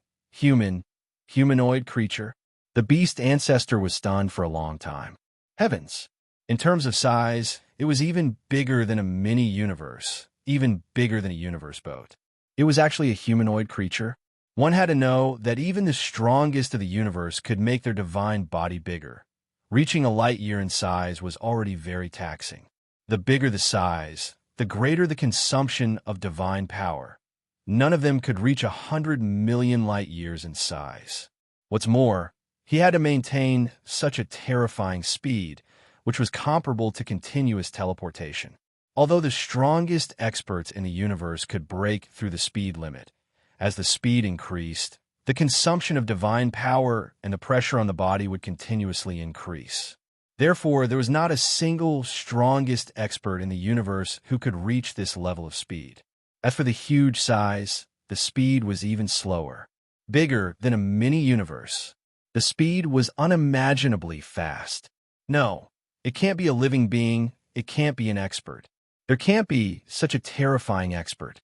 creature. The beast ancestor was stunned for a long time. Heavens! In terms of size, it was even bigger than a mini-universe, even bigger than a universe boat. It was actually a humanoid creature. One had to know that even the strongest of the universe could make their divine body bigger. Reaching a light year in size was already very taxing. The bigger the size, the greater the consumption of divine power. None of them could reach 100 million light years in size. What's more, he had to maintain such a terrifying speed, which was comparable to continuous teleportation. Although the strongest experts in the universe could break through the speed limit, as the speed increased, the consumption of divine power and the pressure on the body would continuously increase. Therefore, there was not a single strongest expert in the universe who could reach this level of speed. As for the huge size, the speed was even slower. Bigger than a mini-universe. The speed was unimaginably fast. No, it can't be a living being, it can't be an expert. There can't be such a terrifying expert.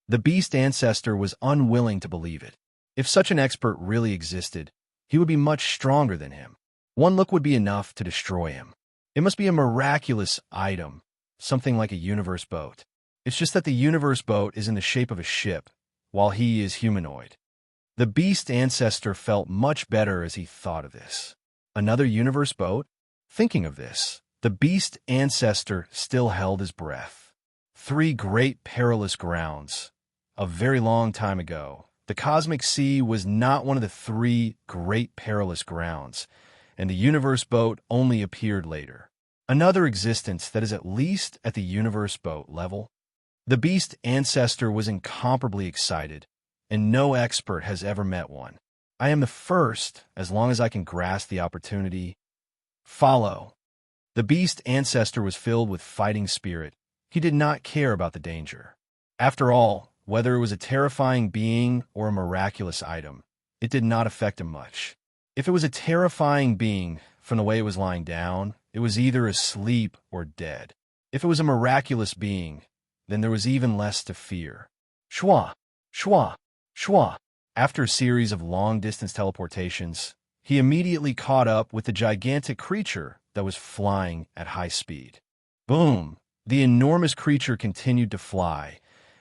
The beast ancestor was unwilling to believe it. If such an expert really existed, he would be much stronger than him. One look would be enough to destroy him. It must be a miraculous item, something like a universe boat. It's just that the universe boat is in the shape of a ship, while he is humanoid. The beast ancestor felt much better as he thought of this. Another universe boat? Thinking of this, the beast ancestor still held his breath. 3 great perilous grounds. A very long time ago, the cosmic sea was not one of the 3 great perilous grounds, and the universe boat only appeared later. Another existence that is at least at the universe boat level. The beast ancestor was incomparably excited, and no expert has ever met one. I am the first, as long as I can grasp the opportunity. Follow. The beast ancestor was filled with fighting spirit. He did not care about the danger. After all, whether it was a terrifying being or a miraculous item, it did not affect him much. If it was a terrifying being, from the way it was lying down, it was either asleep or dead. If it was a miraculous being, then there was even less to fear. Shwa, shwa, shwa. After a series of long-distance teleportations, he immediately caught up with the gigantic creature that was flying at high speed. Boom! The enormous creature continued to fly,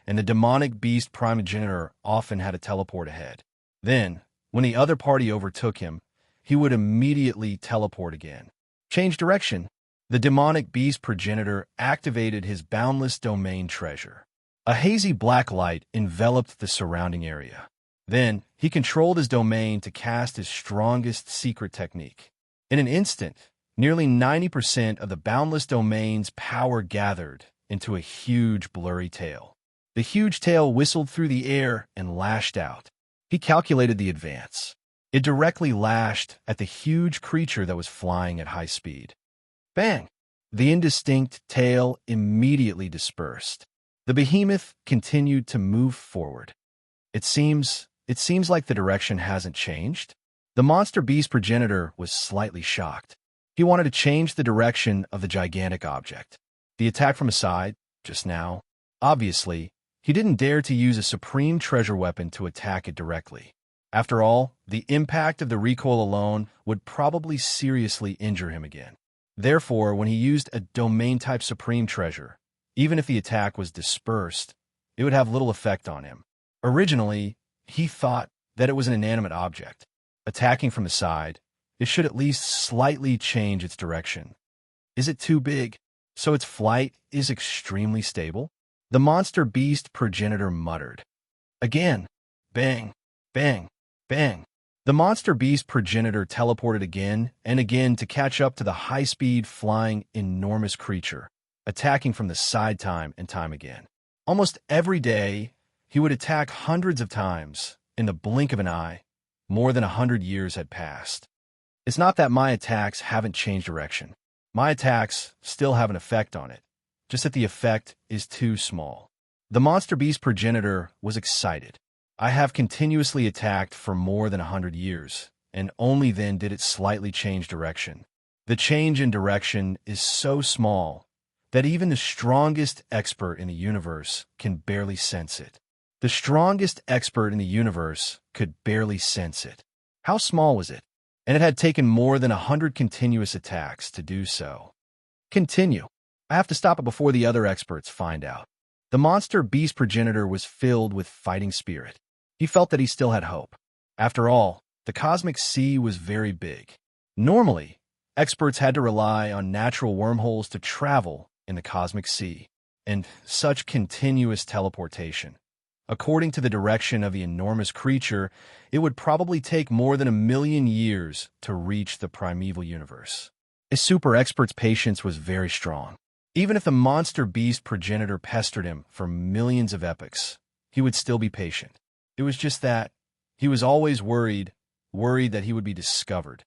and the demonic beast primogenitor often had to teleport ahead. Then, When the other party overtook him, he would immediately teleport again. Change direction. The demonic beast progenitor activated his boundless domain treasure. A hazy black light enveloped the surrounding area. Then, he controlled his domain to cast his strongest secret technique. In an instant, nearly 90% of the boundless domain's power gathered into a huge blurry tail. The huge tail whistled through the air and lashed out. He calculated the advance. It directly lashed at the huge creature that was flying at high speed. Bang! The indistinct tail immediately dispersed. The behemoth continued to move forward. It seems like the direction hasn't changed. The monster beast progenitor was slightly shocked. He wanted to change the direction of the gigantic object. The attack from aside, just now, obviously, he didn't dare to use a supreme treasure weapon to attack it directly. After all, the impact of the recoil alone would probably seriously injure him again. Therefore, when he used a domain-type supreme treasure, even if the attack was dispersed, it would have little effect on him. Originally, he thought that it was an inanimate object. Attacking from the side, it should at least slightly change its direction. Is it too big, so its flight is extremely stable? The monster beast progenitor muttered. Again, bang, bang, bang. The monster beast progenitor teleported again and again to catch up to the high-speed flying enormous creature, attacking from the side time and time again. Almost every day, he would attack hundreds of times. In the blink of an eye, more than 100 years had passed. It's not that my attacks haven't changed direction. My attacks still have an effect on it, just that the effect is too small. The monster beast progenitor was excited. I have continuously attacked for more than 100 years, and only then did it slightly change direction. The change in direction is so small that even the strongest expert in the universe can barely sense it. The strongest expert in the universe could barely sense it. How small was it? And it had taken more than 100 continuous attacks to do so. Continue. I have to stop it before the other experts find out. The monster beast progenitor was filled with fighting spirit. He felt that he still had hope. After all, the cosmic sea was very big. Normally, experts had to rely on natural wormholes to travel in the cosmic sea, and such continuous teleportation. According to the direction of the enormous creature, it would probably take more than 1,000,000 years to reach the primeval universe. A super expert's patience was very strong. Even if the monster beast progenitor pestered him for millions of epochs, he would still be patient. It was just that he was always worried that he would be discovered.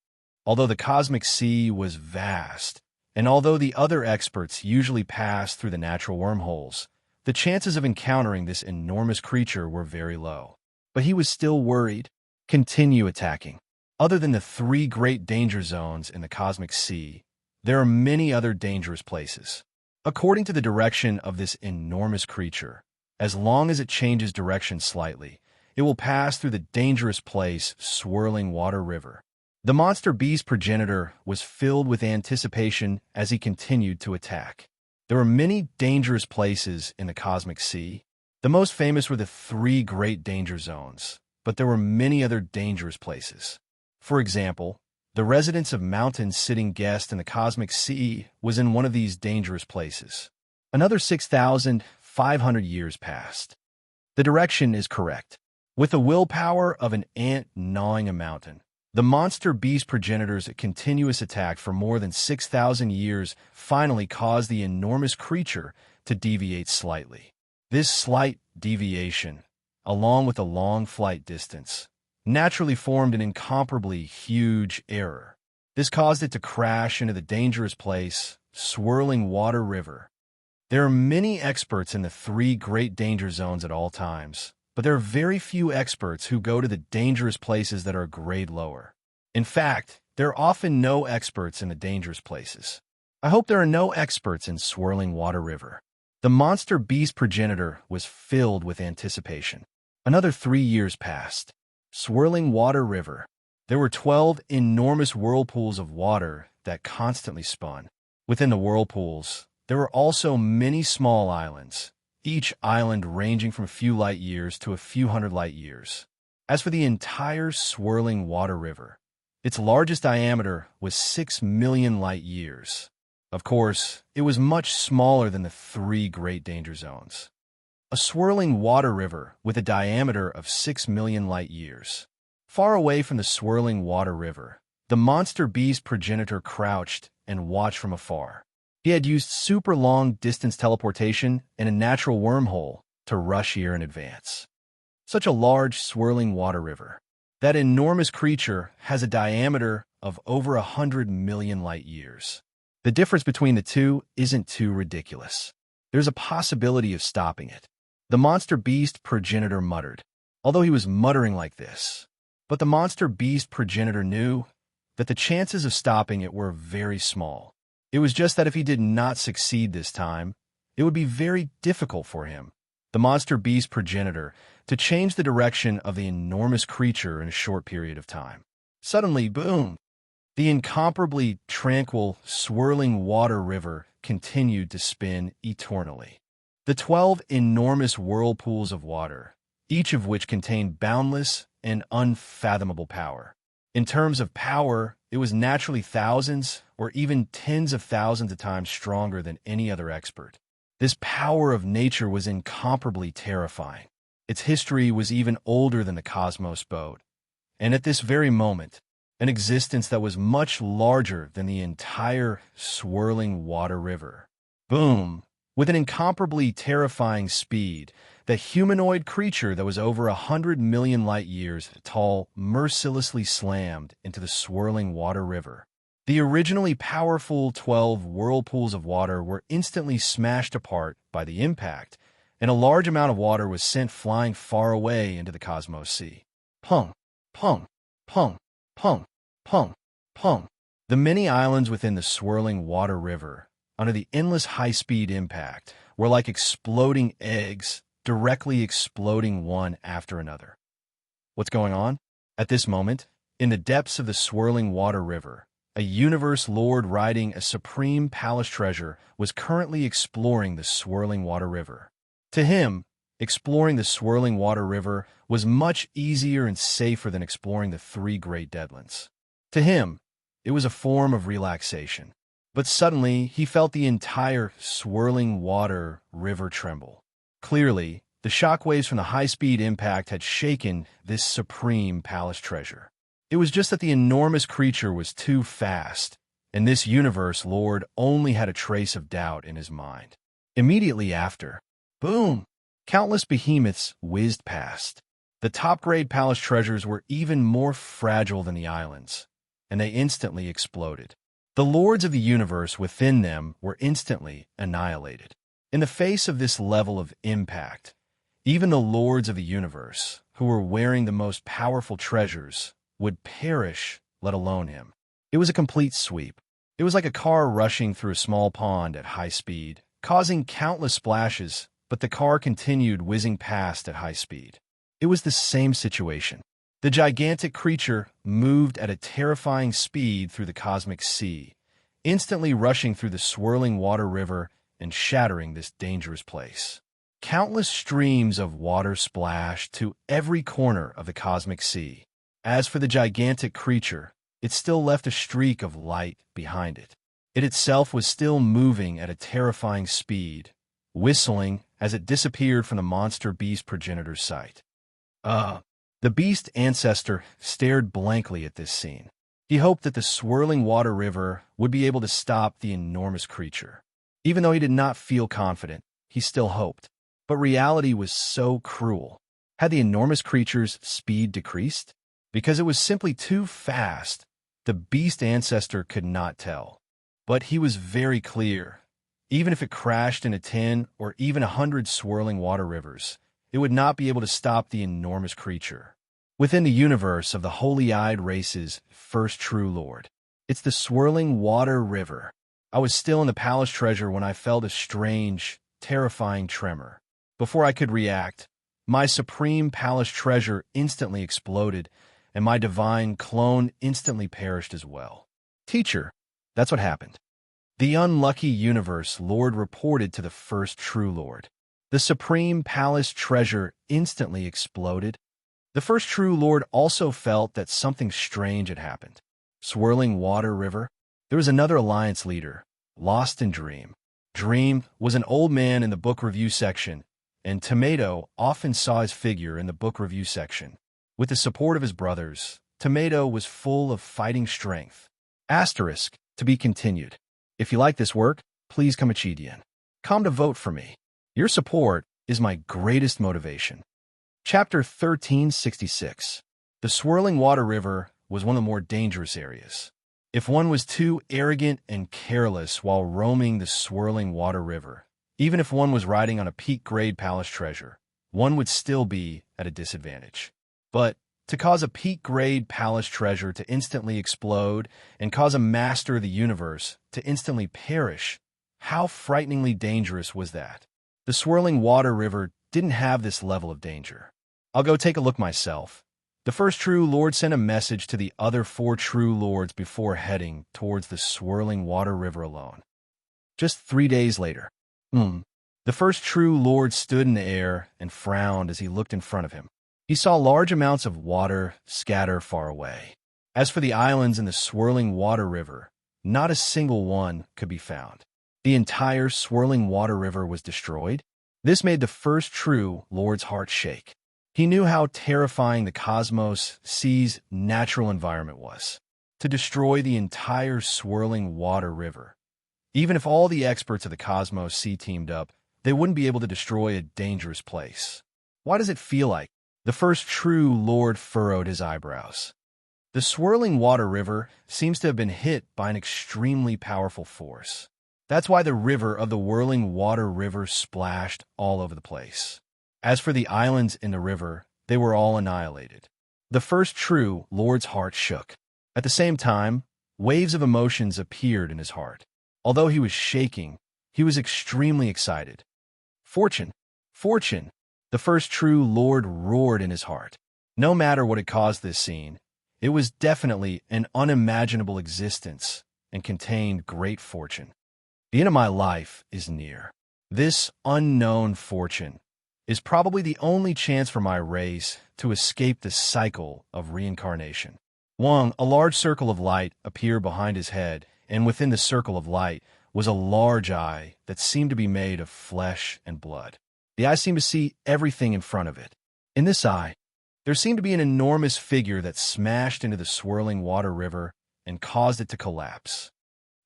Although the cosmic sea was vast, and although the other experts usually passed through the natural wormholes, the chances of encountering this enormous creature were very low. But he was still worried. Continue attacking. Other than the 3 great danger zones in the cosmic sea, there are many other dangerous places. According to the direction of this enormous creature, as long as it changes direction slightly, it will pass through the dangerous place Swirling Water River. The monster beast progenitor was filled with anticipation as he continued to attack. There were many dangerous places in the cosmic sea. The most famous were the 3 great danger zones, but there were many other dangerous places. For example, the residence of mountain-sitting guest in the cosmic sea was in one of these dangerous places. Another 6,500 years passed. The direction is correct. With the willpower of an ant gnawing a mountain, the monster beast progenitor's continuous attack for more than 6,000 years finally caused the enormous creature to deviate slightly. This slight deviation, along with a long flight distance, naturally formed an incomparably huge error. This caused it to crash into the dangerous place, Swirling Water River. There are many experts in the 3 great danger zones at all times, but there are very few experts who go to the dangerous places that are a grade lower. In fact, there are often no experts in the dangerous places. I hope there are no experts in Swirling Water River. The monster beast progenitor was filled with anticipation. Another 3 years passed. Swirling Water River. There were 12 enormous whirlpools of water that constantly spun. Within the whirlpools, there were also many small islands, each island ranging from a few light years to a few hundred light years. As for the entire swirling water river, its largest diameter was 6 million light years. Of course, it was much smaller than the three great danger zones. A swirling water river with a diameter of 6 million light years. Far away from the swirling water river, the monster beast progenitor crouched and watched from afar. He had used super long-distance teleportation and a natural wormhole to rush here in advance. Such a large, swirling water river. That enormous creature has a diameter of over 100 million light years. The difference between the two isn't too ridiculous. There's a possibility of stopping it. The monster beast progenitor muttered, although he was muttering like this. But the monster beast progenitor knew that the chances of stopping it were very small. It was just that if he did not succeed this time, it would be very difficult for him, the monster beast progenitor, to change the direction of the enormous creature in a short period of time. Suddenly, boom! The incomparably tranquil, swirling water river continued to spin eternally. The 12 enormous whirlpools of water, each of which contained boundless and unfathomable power. In terms of power, it was naturally thousands or even tens of thousands of times stronger than any other expert. This power of nature was incomparably terrifying. Its history was even older than the cosmos boat. And at this very moment, an existence that was much larger than the entire swirling water river. Boom! With an incomparably terrifying speed, the humanoid creature that was over 100 million light years tall mercilessly slammed into the swirling water river. The originally powerful 12 whirlpools of water were instantly smashed apart by the impact, and a large amount of water was sent flying far away into the cosmos sea. Pung, pung, pung, pung, pung, pung. The many islands within the swirling water river, under the endless high-speed impact, were like exploding eggs, directly exploding one after another. What's going on? At this moment, in the depths of the swirling water river, a universe lord riding a supreme palace treasure was currently exploring the swirling water river. To him, exploring the swirling water river was much easier and safer than exploring the three great deadlands. To him, it was a form of relaxation. But suddenly, he felt the entire swirling water river tremble. Clearly, the shockwaves from the high-speed impact had shaken this supreme palace treasure. It was just that the enormous creature was too fast, and this universe lord only had a trace of doubt in his mind. Immediately after, boom! Countless behemoths whizzed past. The top-grade palace treasures were even more fragile than the islands, and they instantly exploded. The lords of the universe within them were instantly annihilated. In the face of this level of impact, even the lords of the universe, who were wearing the most powerful treasures, would perish, let alone him. It was a complete sweep. It was like a car rushing through a small pond at high speed, causing countless splashes, but the car continued whizzing past at high speed. It was the same situation. The gigantic creature moved at a terrifying speed through the cosmic sea, instantly rushing through the swirling water river and shattering this dangerous place. Countless streams of water splashed to every corner of the cosmic sea. As for the gigantic creature, it still left a streak of light behind it. It itself was still moving at a terrifying speed, whistling as it disappeared from the monster beast progenitor's sight. The beast ancestor stared blankly at this scene. He hoped that the swirling water river would be able to stop the enormous creature. Even though he did not feel confident, he still hoped. But reality was so cruel. Had the enormous creature's speed decreased? Because it was simply too fast, the beast ancestor could not tell. But he was very clear. Even if it crashed into 10 or even 100 swirling water rivers, it would not be able to stop the enormous creature. Within the universe of the holy-eyed race's first true lord, it's the swirling water river. I was still in the palace treasure when I felt a strange, terrifying tremor. Before I could react, my supreme palace treasure instantly exploded, and my divine clone instantly perished as well. Teacher, that's what happened. The unlucky universe lord reported to the first true lord. The supreme palace treasure instantly exploded. The first true lord also felt that something strange had happened. Swirling Water River. There was another alliance leader, lost in Dream. Dream was an old man in the book review section, and Tomato often saw his figure in the book review section. With the support of his brothers, Tomato was full of fighting strength. Asterisk, to be continued. If you like this work, please come to vote for me. Your support is my greatest motivation. Chapter 1366. The Swirling Water River was one of the more dangerous areas. If one was too arrogant and careless while roaming the Swirling Water River, even if one was riding on a peak-grade palace treasure, one would still be at a disadvantage. But to cause a peak-grade palace treasure to instantly explode and cause a master of the universe to instantly perish, how frighteningly dangerous was that? The Swirling Water River didn't have this level of danger. I'll go take a look myself. The first true lord sent a message to the other 4 true lords before heading towards the Swirling Water River alone. Just 3 days later. The first true lord stood in the air and frowned as he looked in front of him. He saw large amounts of water scatter far away. As for the islands in the Swirling Water River, not a single one could be found. The entire Swirling Water River was destroyed. This made the first true lord's heart shake. He knew how terrifying the cosmos sea's natural environment was. To destroy the entire Swirling Water River. Even if all the experts of the Cosmos Sea teamed up, they wouldn't be able to destroy a dangerous place. Why does it feel like? The first true lord furrowed his eyebrows. The Swirling Water River seems to have been hit by an extremely powerful force. That's why the river of the Whirling Water River splashed all over the place. As for the islands in the river, they were all annihilated. The first true lord's heart shook. At the same time, waves of emotions appeared in his heart. Although he was shaking, he was extremely excited. Fortune! Fortune! The first true lord roared in his heart. No matter what had caused this scene, it was definitely an unimaginable existence and contained great fortune. The end of my life is near. This unknown fortune is probably the only chance for my race to escape the cycle of reincarnation. A large circle of light appeared behind his head, and within the circle of light was a large eye that seemed to be made of flesh and blood. The eye seemed to see everything in front of it. In this eye, there seemed to be an enormous figure that smashed into the Swirling Water River and caused it to collapse.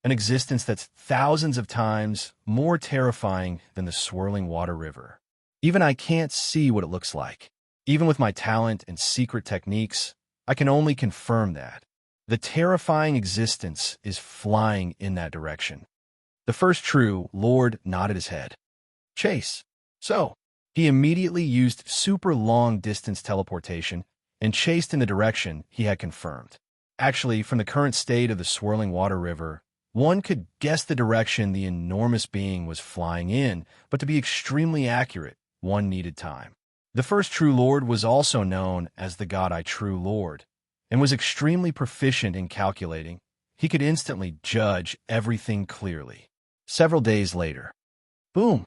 An existence that's thousands of times more terrifying than the Swirling Water River. Even I can't see what it looks like. Even with my talent and secret techniques, I can only confirm that. The terrifying existence is flying in that direction. The first true lord nodded his head. Chase. So, he immediately used super long-distance teleportation and chased in the direction he had confirmed. Actually, from the current state of the Swirling Water River, one could guess the direction the enormous being was flying in, but to be extremely accurate, one needed time. The first true lord was also known as the God I True Lord, and was extremely proficient in calculating. He could instantly judge everything clearly. Several days later. Boom!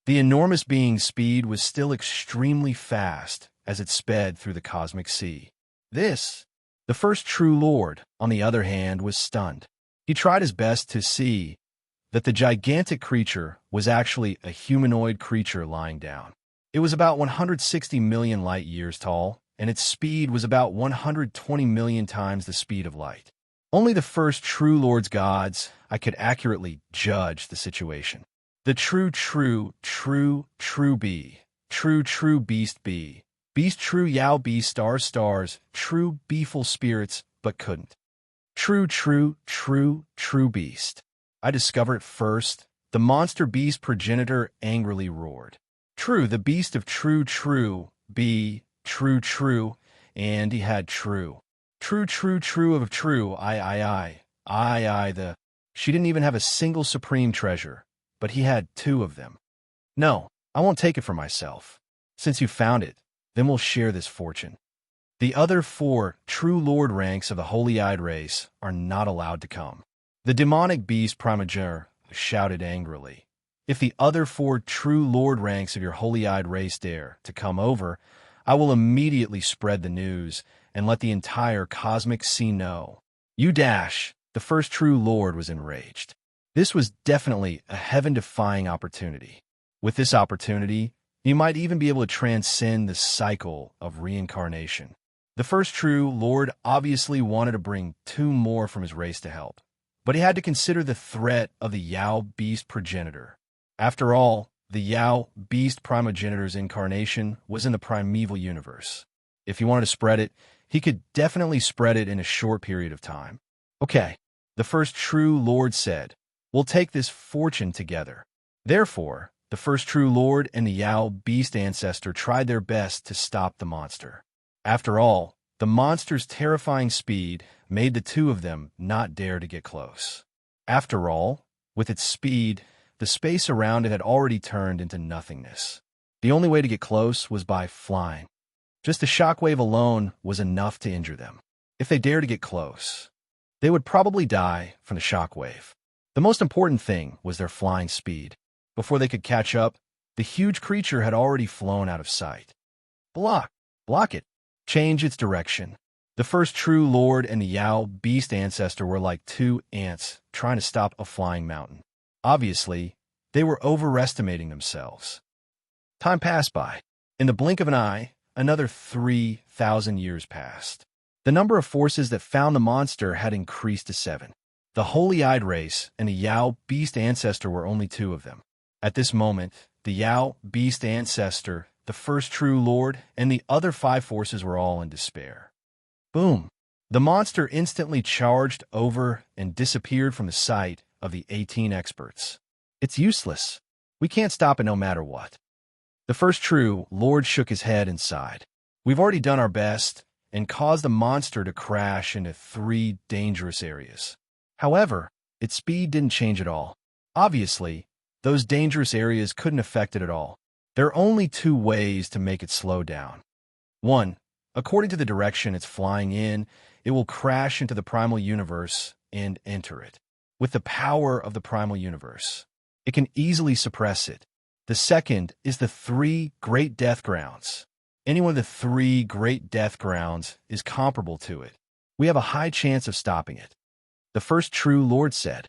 The enormous being's speed was still extremely fast as it sped through the cosmic sea. The first true lord, on the other hand, was stunned. He tried his best to see that the gigantic creature was actually a humanoid creature lying down. It was about 160 million light years tall, and its speed was about 120 million times the speed of light. Only the first true lord's gods I could accurately judge the situation. The true be, true beast be, beast true yao be stars, true beeful spirits, but couldn't. True beast. I discovered it first. The monster beast progenitor angrily roared. True, the beast of true be, true, and he had true of true, she didn't even have a single supreme treasure, but he had 2 of them. No, I won't take it for myself. Since you found it, then we'll share this fortune. The other 4 true lord ranks of the holy-eyed race are not allowed to come. The demonic beast primogenitor shouted angrily. If the other 4 true lord ranks of your holy-eyed race dare to come over, I will immediately spread the news and let the entire cosmic sea know. You dash. The first true Lord was enraged. This was definitely a heaven-defying opportunity. With this opportunity, you might even be able to transcend the cycle of reincarnation. The first true Lord obviously wanted to bring two more from his race to help, but he had to consider the threat of the Yao beast progenitor. After all, the Yao beast primogenitor's incarnation was in the primeval universe. If he wanted to spread it, he could definitely spread it in a short period of time. Okay, the first true Lord said, we'll take this fortune together. Therefore, the first true Lord and the Yao beast ancestor tried their best to stop the monster. After all, the monster's terrifying speed made the two of them not dare to get close. After all, with its speed, the space around it had already turned into nothingness. The only way to get close was by flying. Just the shockwave alone was enough to injure them. If they dared to get close, they would probably die from the shockwave. The most important thing was their flying speed. Before they could catch up, the huge creature had already flown out of sight. Block it, change its direction. The first true Lord and the Yao beast ancestor were like two ants trying to stop a flying mountain. Obviously, they were overestimating themselves. Time passed by. In the blink of an eye, another 3,000 years passed. The number of forces that found the monster had increased to 7. The holy-eyed race and the Yao beast ancestor were only 2 of them. At this moment, the Yao beast ancestor, the first true Lord, and the other 5 forces were all in despair. Boom! The monster instantly charged over and disappeared from the sight of the 18 experts. It's useless. We can't stop it no matter what. The first true Lord shook his head and sighed. We've already done our best and caused the monster to crash into 3 dangerous areas. However, its speed didn't change at all. Obviously, those dangerous areas couldn't affect it at all. There are only 2 ways to make it slow down. 1. According to the direction it's flying in, it will crash into the primal universe and enter it. With the power of the primal universe, it can easily suppress it. The second is the 3 great death grounds. Any one of the 3 great death grounds is comparable to it. We have a high chance of stopping it. The first true Lord said,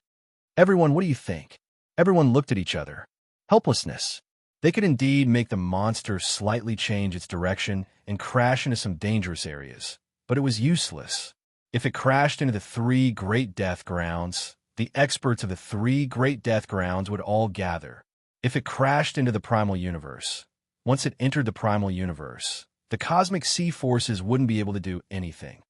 Everyone, what do you think? Everyone looked at each other. Helplessness. They could indeed make the monster slightly change its direction and crash into some dangerous areas, but it was useless. If it crashed into the 3 great death grounds, the experts of the 3 great death grounds would all gather. If it crashed into the primal universe, once it entered the primal universe, the cosmic sea forces wouldn't be able to do anything.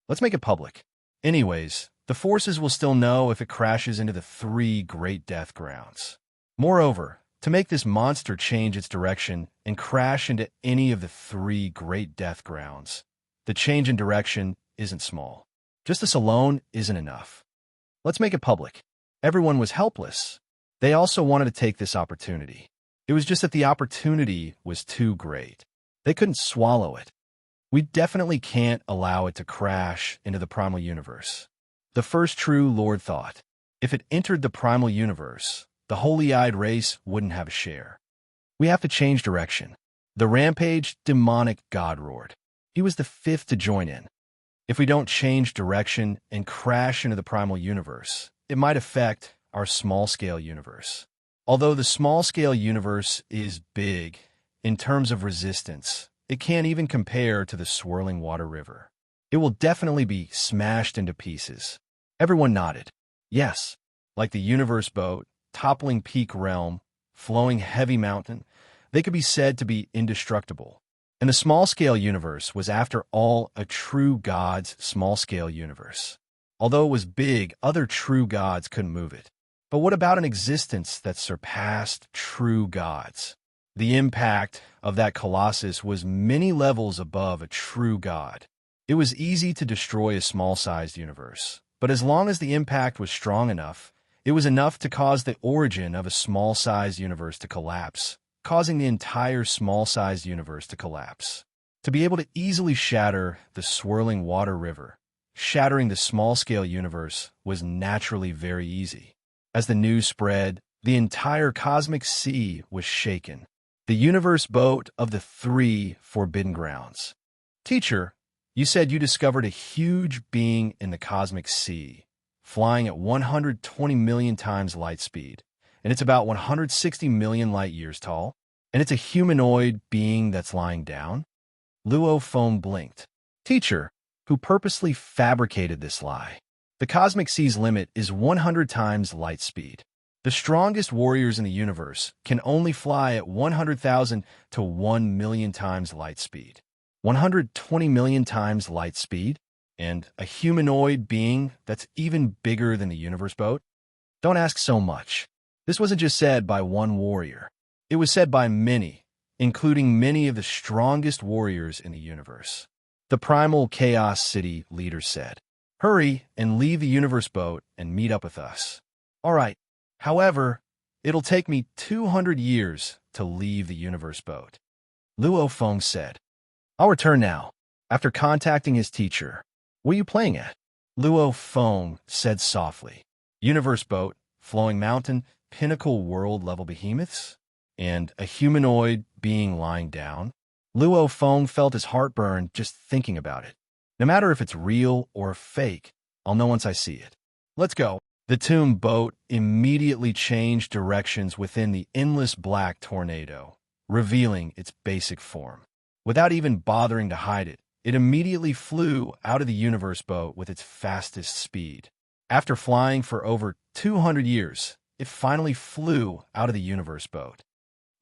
Let's make it public. Anyways, the forces will still know if it crashes into the 3 great death grounds. Moreover, to make this monster change its direction and crash into any of the 3 great death grounds, the change in direction isn't small. Just this alone isn't enough. Let's make it public. Everyone was helpless. They also wanted to take this opportunity. It was just that the opportunity was too great. They couldn't swallow it. We definitely can't allow it to crash into the primal universe. The first true Lord thought, if it entered the primal universe, the holy-eyed race wouldn't have a share. We have to change direction. The rampage demonic god roared. He was the 5th to join in. If we don't change direction and crash into the primal universe, it might affect our small-scale universe. Although the small-scale universe is big in terms of resistance, it can't even compare to the swirling water river. It will definitely be smashed into pieces. Everyone nodded. Yes, like the universe boat, toppling peak realm, flowing heavy mountain, they could be said to be indestructible. And the small-scale universe was, after all, a true god's small-scale universe. Although it was big, other true gods couldn't move it. But what about an existence that surpassed true gods? The impact of that colossus was many levels above a true god. It was easy to destroy a small-sized universe, but as long as the impact was strong enough, it was enough to cause the origin of a small-sized universe to collapse, causing the entire small-sized universe to collapse. To be able to easily shatter the swirling water river, shattering the small-scale universe was naturally very easy. As the news spread, the entire cosmic sea was shaken. The universe boat of the three forbidden grounds. Teacher, you said you discovered a huge being in the cosmic sea, flying at 120 million times light speed, and it's about 160 million light years tall, and it's a humanoid being that's lying down? Luo Feng blinked. Teacher, who purposely fabricated this lie? The cosmic sea's limit is 100 times light speed. The strongest warriors in the universe can only fly at 100,000 to 1 million times light speed. 120 million times light speed? And a humanoid being that's even bigger than the universe boat? Don't ask so much. This wasn't just said by one warrior. It was said by many, including many of the strongest warriors in the universe. The primal Chaos City leader said, "Hurry and leave the universe boat and meet up with us." All right. However, it'll take me 200 years to leave the universe boat. Luo Feng said, "I'll return now." After contacting his teacher, "What are you playing at?" Luo Feng said softly, "Universe boat, flowing mountain, pinnacle world-level behemoths, and a humanoid being lying down." Luo Feng felt his heart burn just thinking about it. No matter if it's real or fake, I'll know once I see it. Let's go. The tomb boat immediately changed directions within the endless black tornado, revealing its basic form. Without even bothering to hide it, it immediately flew out of the universe boat with its fastest speed. After flying for over 200 years, it finally flew out of the universe boat.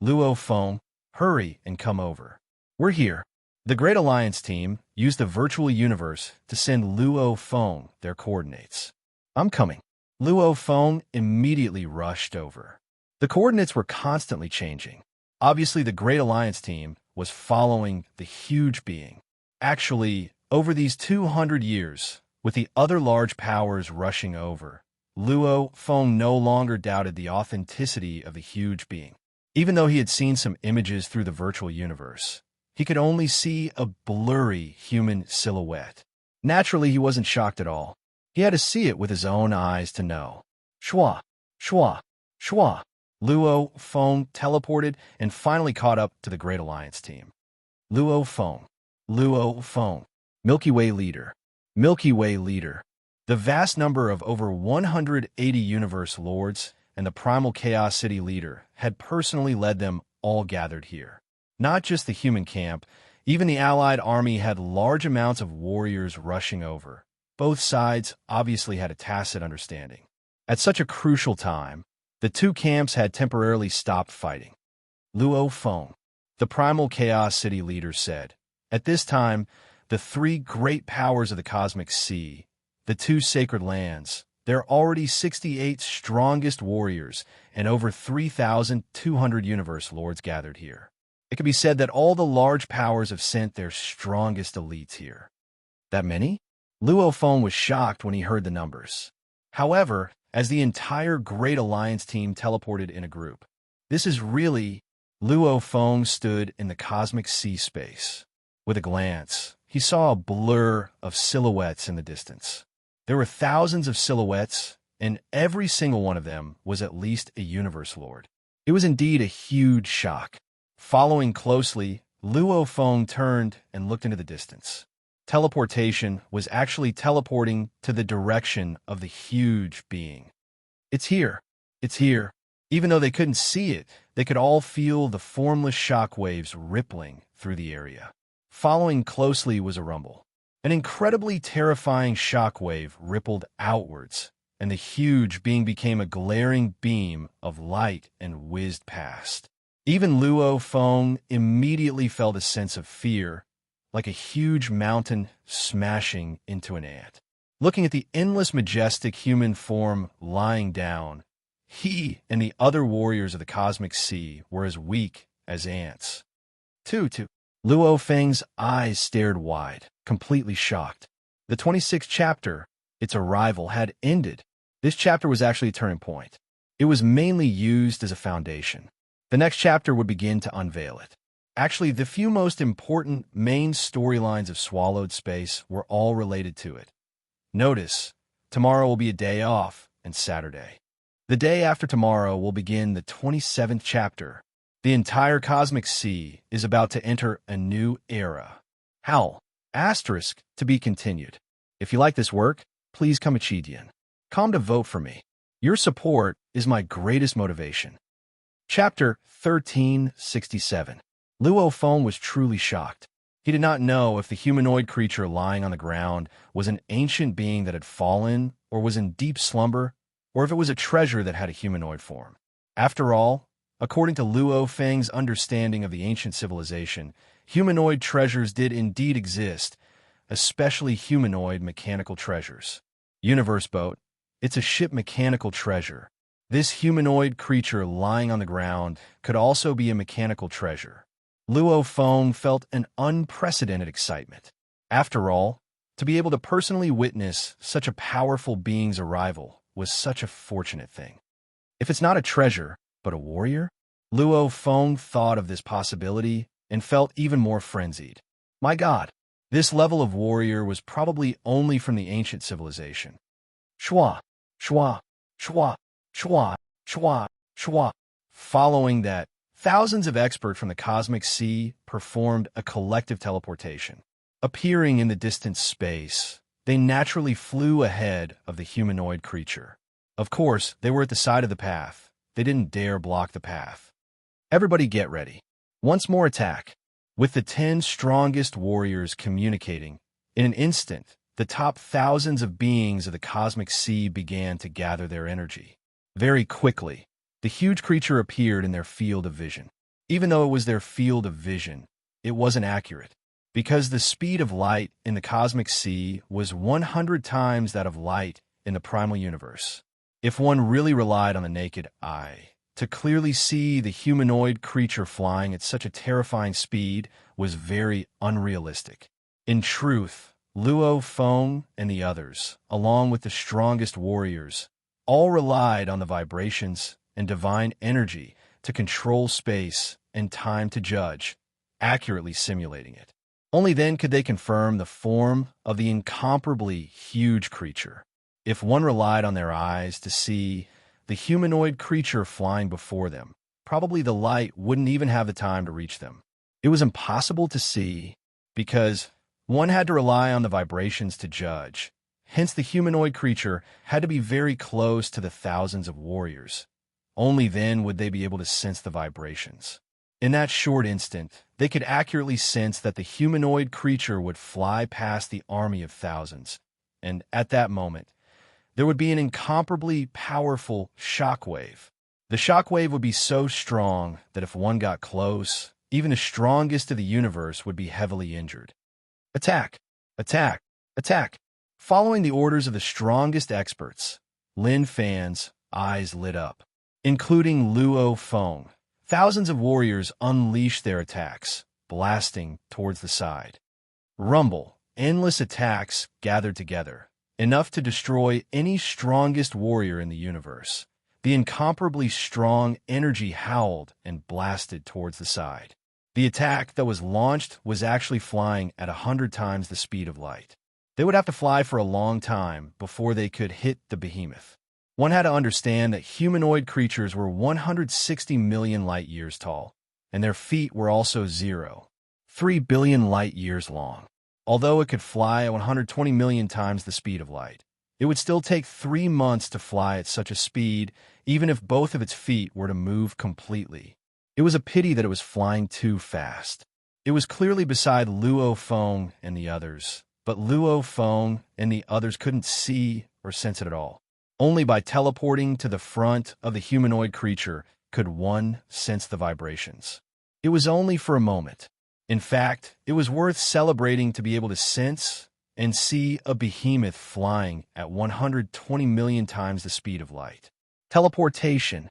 Luo Feng, hurry and come over. We're here. The Great Alliance team used the virtual universe to send Luo Feng their coordinates. I'm coming. Luo Feng immediately rushed over. The coordinates were constantly changing. Obviously, the Great Alliance team was following the huge being. Actually, over these 200 years, with the other large powers rushing over, Luo Feng no longer doubted the authenticity of the huge being. Even though he had seen some images through the virtual universe, he could only see a blurry human silhouette. Naturally, he wasn't shocked at all. He had to see it with his own eyes to know. Shua, shua, shua. Luo Feng teleported and finally caught up to the Great Alliance team. Luo Feng, Luo Feng, Milky Way leader, Milky Way leader. The vast number of over 180 universe lords and the primal Chaos City leader had personally led them all gathered here. Not just the human camp, even the allied army had large amounts of warriors rushing over. Both sides obviously had a tacit understanding. At such a crucial time, the two camps had temporarily stopped fighting. Luo Feng, the primal Chaos City leader, said, "At this time, the three great powers of the cosmic sea, the two sacred lands, there are already 68 strongest warriors and over 3,200 universe lords gathered here. It can be said that all the large powers have sent their strongest elites here." That many? Luo Feng was shocked when he heard the numbers. However, as the entire Great Alliance team teleported in a group, this is really... Luo Feng stood in the cosmic sea space. With a glance, he saw a blur of silhouettes in the distance. There were thousands of silhouettes, and every single one of them was at least a universe lord. It was indeed a huge shock. Following closely, Luo Feng turned and looked into the distance. Teleportation was actually teleporting to the direction of the huge being. It's here. It's here. Even though they couldn't see it, they could all feel the formless shock waves rippling through the area. Following closely was a rumble. An incredibly terrifying shock wave rippled outwards, and the huge being became a glaring beam of light and whizzed past. Even Luo Feng immediately felt a sense of fear, like a huge mountain smashing into an ant. Looking at the endless majestic human form lying down, he and the other warriors of the cosmic sea were as weak as ants. Luo Feng's eyes stared wide, completely shocked. The 26th chapter, its arrival, had ended. This chapter was actually a turning point. It was mainly used as a foundation. The next chapter would begin to unveil it. Actually, the few most important main storylines of Swallowed Space were all related to it. Notice, tomorrow will be a day off and Saturday. The day after tomorrow will begin the 27th chapter, The entire cosmic sea is about to enter a new era. Howl. Asterisk to be continued. If you like this work, please come Chidian. Come to vote for me. Your support is my greatest motivation. Chapter 1367. Luo Feng was truly shocked. He did not know if the humanoid creature lying on the ground was an ancient being that had fallen or was in deep slumber, or if it was a treasure that had a humanoid form. After all, according to Luo Feng's understanding of the ancient civilization, humanoid treasures did indeed exist, especially humanoid mechanical treasures. Universe boat. It's a ship mechanical treasure. This humanoid creature lying on the ground could also be a mechanical treasure. Luo Feng felt an unprecedented excitement. After all, to be able to personally witness such a powerful being's arrival was such a fortunate thing. If it's not a treasure, but a warrior? Luo Feng thought of this possibility and felt even more frenzied. My God, this level of warrior was probably only from the ancient civilization. Shua, shua, shua, shua, shua, shua. Following that, thousands of experts from the cosmic sea performed a collective teleportation. Appearing in the distant space, they naturally flew ahead of the humanoid creature. Of course, they were at the side of the path. They didn't dare block the path. Everybody get ready. Once more attack. With the 10 strongest warriors communicating, in an instant, the top thousands of beings of the cosmic sea began to gather their energy. Very quickly, the huge creature appeared in their field of vision. Even though it was their field of vision, it wasn't accurate, because the speed of light in the cosmic sea was 100 times that of light in the primal universe. If one really relied on the naked eye, to clearly see the humanoid creature flying at such a terrifying speed was very unrealistic. In truth, Luo Feng and the others, along with the strongest warriors, all relied on the vibrations and divine energy to control space and time to judge, accurately simulating it. Only then could they confirm the form of the incomparably huge creature. If one relied on their eyes to see the humanoid creature flying before them, probably the light wouldn't even have the time to reach them. It was impossible to see because one had to rely on the vibrations to judge. Hence, the humanoid creature had to be very close to the thousands of warriors. Only then would they be able to sense the vibrations. In that short instant, they could accurately sense that the humanoid creature would fly past the army of thousands. And at that moment, there would be an incomparably powerful shockwave. The shockwave would be so strong that if one got close, even the strongest of the universe would be heavily injured. Attack! Attack! Attack! Following the orders of the strongest experts, Lin Fan's eyes lit up, including Luo Feng. Thousands of warriors unleashed their attacks, blasting towards the side. Rumble, endless attacks gathered together, enough to destroy any strongest warrior in the universe. The incomparably strong energy howled and blasted towards the side. The attack that was launched was actually flying at 100 times the speed of light. They would have to fly for a long time before they could hit the behemoth. One had to understand that humanoid creatures were 160 million light years tall, and their feet were also 3 billion light years long. Although it could fly at 120 million times the speed of light, it would still take 3 months to fly at such a speed, even if both of its feet were to move completely. It was a pity that it was flying too fast. It was clearly beside Luo Feng and the others, but Luo Feng and the others couldn't see or sense it at all. Only by teleporting to the front of the humanoid creature could one sense the vibrations. It was only for a moment. In fact, it was worth celebrating to be able to sense and see a behemoth flying at 120 million times the speed of light. Teleportation.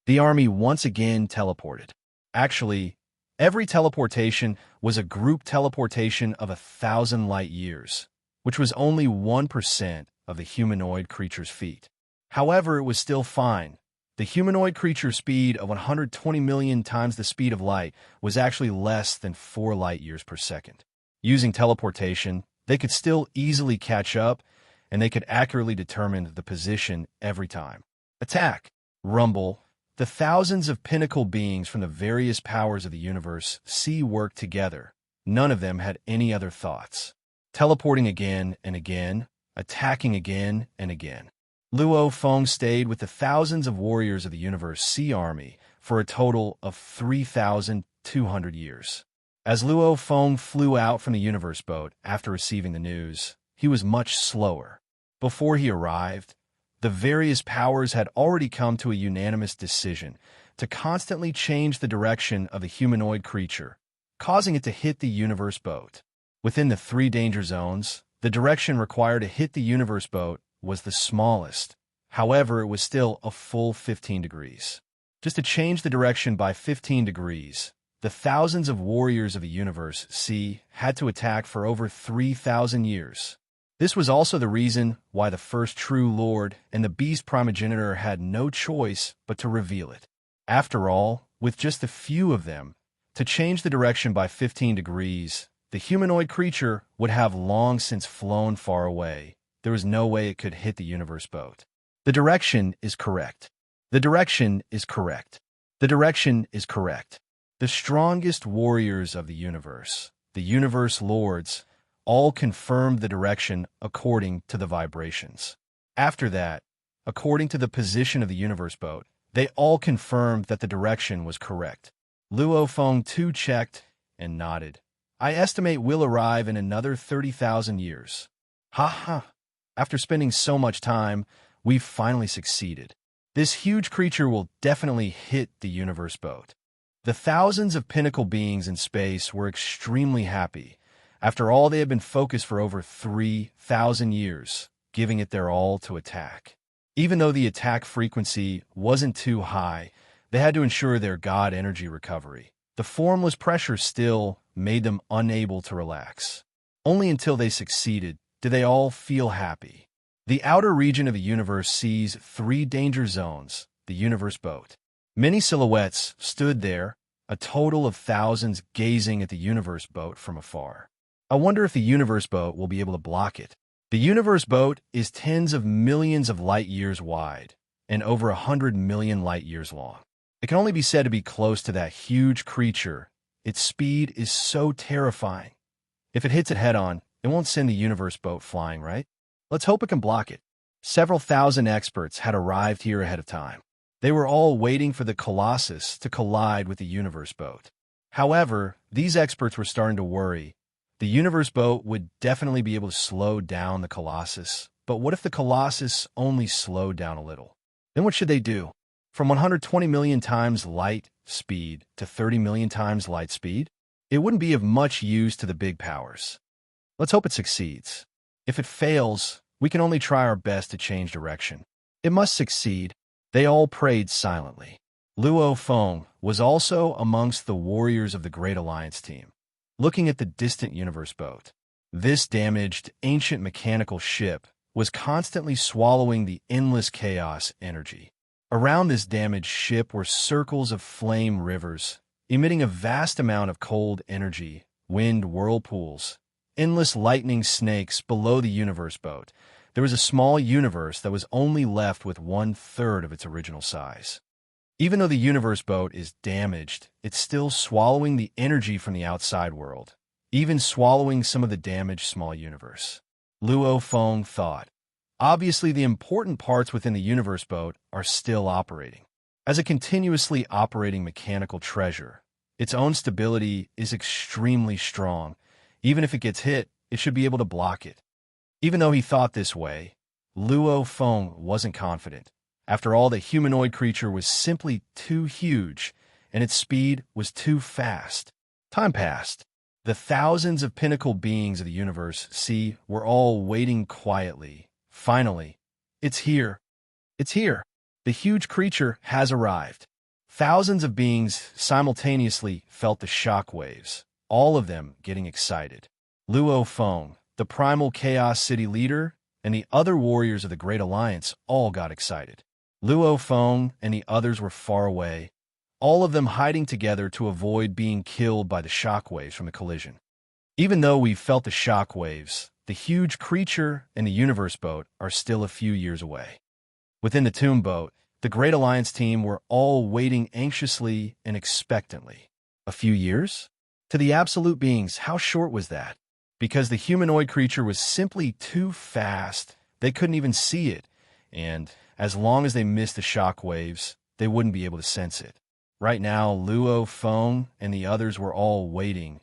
The army once again teleported. Actually, every teleportation was a group teleportation of 1,000 light years, which was only 1% of the humanoid creature's feet. However, it was still fine. The humanoid creature's speed of 120 million times the speed of light was actually less than 4 light years per second. Using teleportation, they could still easily catch up, and they could accurately determine the position every time. Attack! Rumble! The thousands of pinnacle beings from the various powers of the universe see work together. None of them had any other thoughts. Teleporting again and again, attacking again and again. Luo Feng stayed with the thousands of warriors of the universe sea army for a total of 3,200 years. As Luo Feng flew out from the universe boat after receiving the news, he was much slower. Before he arrived, the various powers had already come to a unanimous decision to constantly change the direction of the humanoid creature, causing it to hit the universe boat. Within the 3 danger zones, the direction required to hit the universe boat was the smallest. However, it was still a full 15 degrees. Just to change the direction by 15 degrees, the thousands of warriors of the universe sea had to attack for over 3,000 years. This was also the reason why the first true Lord and the Beast Primogenitor had no choice but to reveal it. After all, with just a few of them, to change the direction by 15 degrees, the humanoid creature would have long since flown far away. There was no way it could hit the universe boat. The direction is correct. The direction is correct. The direction is correct. The strongest warriors of the universe lords, all confirmed the direction according to the vibrations. After that, according to the position of the universe boat, they all confirmed that the direction was correct. Luo Feng too checked and nodded. I estimate we'll arrive in another 30,000 years. Ha ha! After spending so much time, we've finally succeeded. This huge creature will definitely hit the universe boat. The thousands of pinnacle beings in space were extremely happy. After all, they had been focused for over 3,000 years, giving it their all to attack. Even though the attack frequency wasn't too high, they had to ensure their god energy recovery. The formless pressure still made them unable to relax. Only until they succeeded did they all feel happy. The outer region of the universe sees 3 danger zones, the universe boat. Many silhouettes stood there, a total of thousands gazing at the universe boat from afar. I wonder if the universe boat will be able to block it. The universe boat is tens of millions of light years wide and over 100 million light years long. It can only be said to be close to that huge creature. Its speed is so terrifying. If it hits it head-on, it won't send the universe boat flying, right? Let's hope it can block it. Several thousand experts had arrived here ahead of time. They were all waiting for the Colossus to collide with the universe boat. However, these experts were starting to worry. The universe boat would definitely be able to slow down the Colossus, but what if the Colossus only slowed down a little? Then what should they do? From 120 million times light speed to 30 million times light speed? It wouldn't be of much use to the big powers. Let's hope it succeeds. If it fails, we can only try our best to change direction. It must succeed. They all prayed silently. Luo Feng was also amongst the warriors of the Great Alliance team. Looking at the distant universe boat, this damaged, ancient mechanical ship was constantly swallowing the endless chaos energy. Around this damaged ship were circles of flame rivers, emitting a vast amount of cold energy, wind whirlpools, endless lightning snakes below the universe boat. There was a small universe that was only left with 1/3 of its original size. Even though the universe boat is damaged, it's still swallowing the energy from the outside world, even swallowing some of the damaged small universe. Luo Feng thought. Obviously, the important parts within the universe boat are still operating. As a continuously operating mechanical treasure, its own stability is extremely strong. Even if it gets hit, it should be able to block it. Even though he thought this way, Luo Feng wasn't confident. After all, the humanoid creature was simply too huge, and its speed was too fast. Time passed. The thousands of pinnacle beings of the universe sea were all waiting quietly. Finally, it's here. It's here. The huge creature has arrived. Thousands of beings simultaneously felt the shock waves, all of them getting excited. Luo Feng, the primal chaos city leader, and the other warriors of the Great Alliance all got excited. Luo Feng and the others were far away, all of them hiding together to avoid being killed by the shockwaves from the collision. Even though we felt the shockwaves, the huge creature and the universe boat are still a few years away. Within the tomb boat, The Great Alliance team were all waiting anxiously and expectantly. A few years? To the absolute beings, how short was that? Because the humanoid creature was simply too fast. They couldn't even see it, and as long as they missed the shock waves, they wouldn't be able to sense it. Right now, Luo, Feng, and the others were all waiting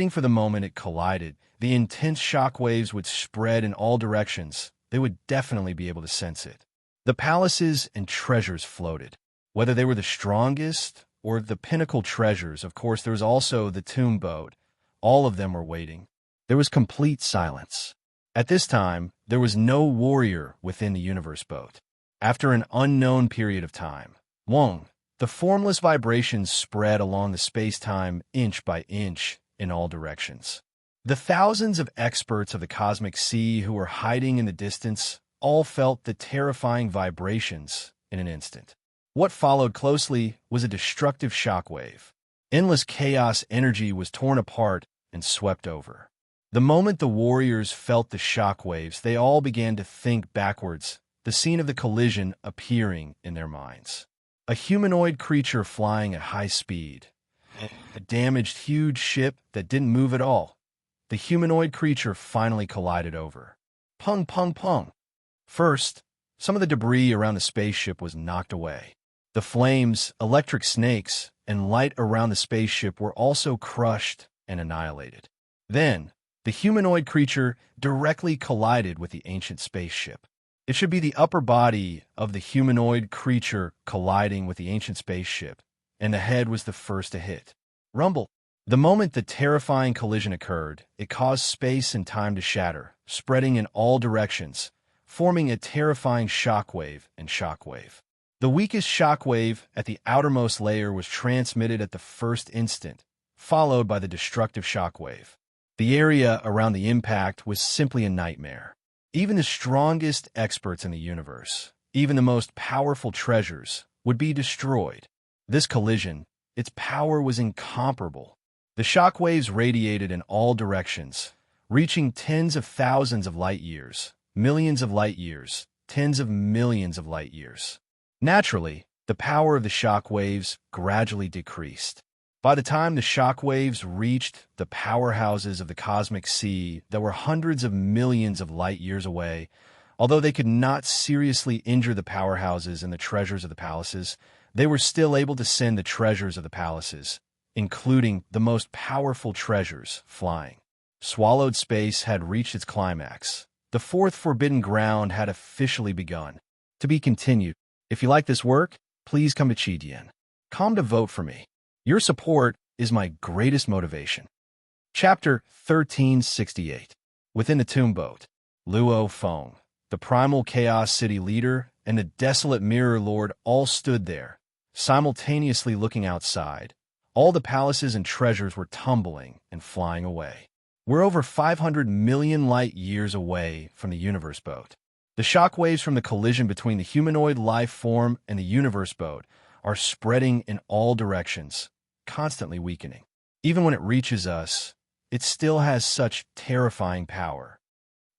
for the moment it collided. The intense shock waves would spread in all directions. They would definitely be able to sense it. The palaces and treasures floated. Whether they were the strongest or the pinnacle treasures, of course, there was also the tomb boat. All of them were waiting. There was complete silence. At this time, there was no warrior within the universe boat. After an unknown period of time, the formless vibrations spread along the space-time inch by inch in all directions. The thousands of experts of the cosmic sea who were hiding in the distance all felt the terrifying vibrations in an instant. What followed closely was a destructive shockwave. Endless chaos energy was torn apart and swept over. The moment the warriors felt the shockwaves, they all began to think backwards, the scene of the collision appearing in their minds. A humanoid creature flying at high speed. A damaged huge ship that didn't move at all. The humanoid creature finally collided over. Pung, pung, pung. First, some of the debris around the spaceship was knocked away. The flames, electric snakes, and light around the spaceship were also crushed and annihilated. Then, the humanoid creature directly collided with the ancient spaceship. It should be the upper body of the humanoid creature colliding with the ancient spaceship, and the head was the first to hit. Rumble. The moment the terrifying collision occurred, it caused space and time to shatter, spreading in all directions, forming a terrifying shockwave and shockwave. The weakest shockwave at the outermost layer was transmitted at the first instant, followed by the destructive shockwave. The area around the impact was simply a nightmare. Even the strongest experts in the universe, even the most powerful treasures, would be destroyed. This collision, its power was incomparable. The shockwaves radiated in all directions, reaching tens of thousands of light years, millions of light years, tens of millions of light years. Naturally, the power of the shockwaves gradually decreased. By the time the shockwaves reached the powerhouses of the cosmic sea that were hundreds of millions of light years away, although they could not seriously injure the powerhouses and the treasures of the palaces, they were still able to send the treasures of the palaces, including the most powerful treasures, flying. Swallowed space had reached its climax. The fourth forbidden ground had officially begun. To be continued. If you like this work, please come to Chidian. Come to vote for me. Your support is my greatest motivation. Chapter 1368. Within the tomb boat, Luo Feng, the primal chaos city leader, and the desolate mirror lord all stood there, simultaneously looking outside. All the palaces and treasures were tumbling and flying away. We're over 500 million light years away from the universe boat. The shockwaves from the collision between the humanoid life form and the universe boat are spreading in all directions, constantly weakening. Even when it reaches us, it still has such terrifying power.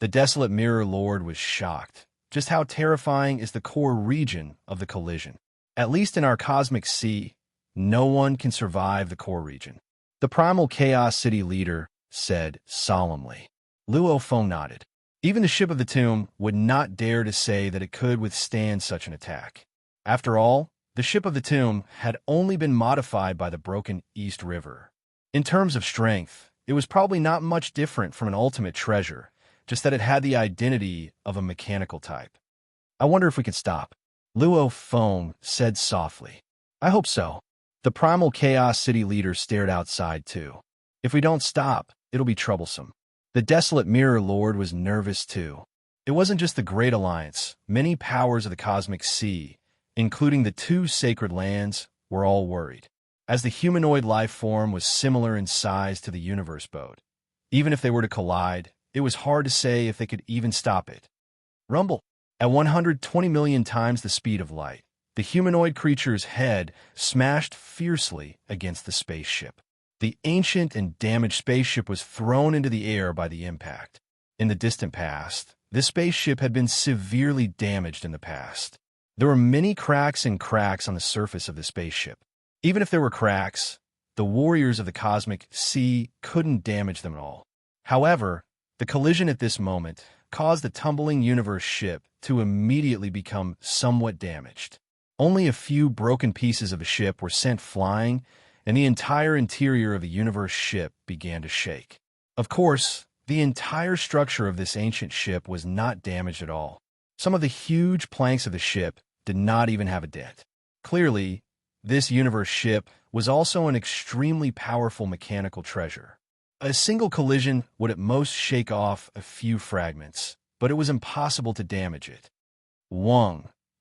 The desolate mirror lord was shocked. Just how terrifying is the core region of the collision? At least in our cosmic sea, no one can survive the core region. The primal chaos city leader said solemnly. Luo Feng nodded. Even the ship of the tomb would not dare to say that it could withstand such an attack. After all, the ship of the tomb had only been modified by the broken East River. In terms of strength, it was probably not much different from an ultimate treasure, just that it had the identity of a mechanical type. I wonder if we can stop. Luo Feng said softly. I hope so. The primal chaos city leader stared outside too. If we don't stop, it'll be troublesome. The desolate mirror lord was nervous too. It wasn't just the Great Alliance. Many powers of the cosmic sea, including the two sacred lands, were all worried. As the humanoid life form was similar in size to the universe boat. Even if they were to collide, it was hard to say if they could even stop it. Rumble. At 120 million times the speed of light, the humanoid creature's head smashed fiercely against the spaceship. The ancient and damaged spaceship was thrown into the air by the impact. In the distant past, this spaceship had been severely damaged in the past. There were many cracks and cracks on the surface of the spaceship. Even if there were cracks, the warriors of the cosmic sea couldn't damage them at all. However, the collision at this moment caused the tumbling universe ship to immediately become somewhat damaged. Only a few broken pieces of the ship were sent flying, and the entire interior of the universe ship began to shake. Of course, the entire structure of this ancient ship was not damaged at all. Some of the huge planks of the ship did not even have a dent. Clearly, this universe ship was also an extremely powerful mechanical treasure. A single collision would at most shake off a few fragments, but it was impossible to damage it.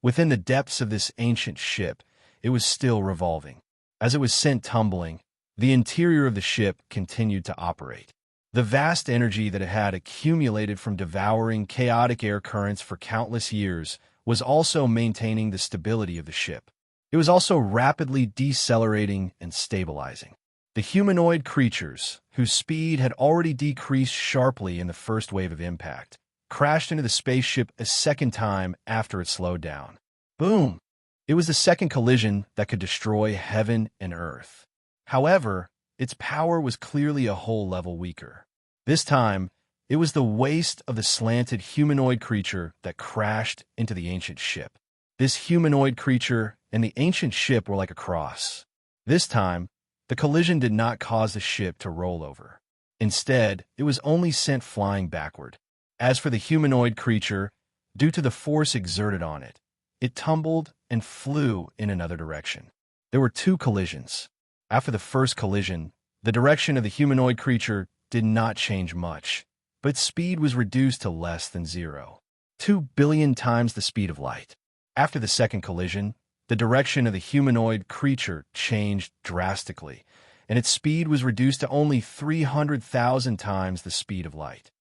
Within the depths of this ancient ship, it was still revolving. As it was sent tumbling, the interior of the ship continued to operate. The vast energy that it had accumulated from devouring chaotic air currents for countless years was also maintaining the stability of the ship. It was also rapidly decelerating and stabilizing. The humanoid creatures, whose speed had already decreased sharply in the first wave of impact, crashed into the spaceship a second time after it slowed down. Boom! It was the second collision that could destroy heaven and earth. However, its power was clearly a whole level weaker. This time, it was the waist of the slanted humanoid creature that crashed into the ancient ship. This humanoid creature and the ancient ship were like a cross. This time, the collision did not cause the ship to roll over. Instead, it was only sent flying backward. As for the humanoid creature, due to the force exerted on it, it tumbled and flew in another direction. There were two collisions. After the first collision, the direction of the humanoid creature did not change much, but its speed was reduced to less than 2 billion times the speed of light. After the second collision, the direction of the humanoid creature changed drastically, and its speed was reduced to only 300,000 times the speed of light.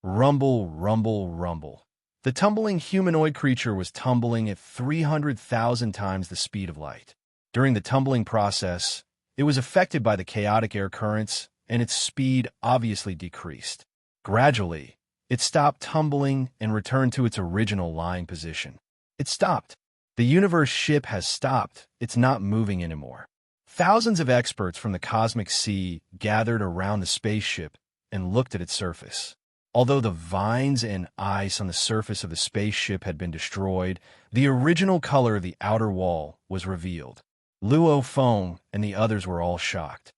Rumble, rumble, rumble. The tumbling humanoid creature was tumbling at 300,000 times the speed of light. During the tumbling process, it was affected by the chaotic air currents, and its speed obviously decreased. Gradually, it stopped tumbling and returned to its original lying position. It stopped. The universe ship has stopped. It's not moving anymore. Thousands of experts from the cosmic sea gathered around the spaceship and looked at its surface. Although the vines and ice on the surface of the spaceship had been destroyed, the original color of the outer wall was revealed. Luo Feng and the others were all shocked.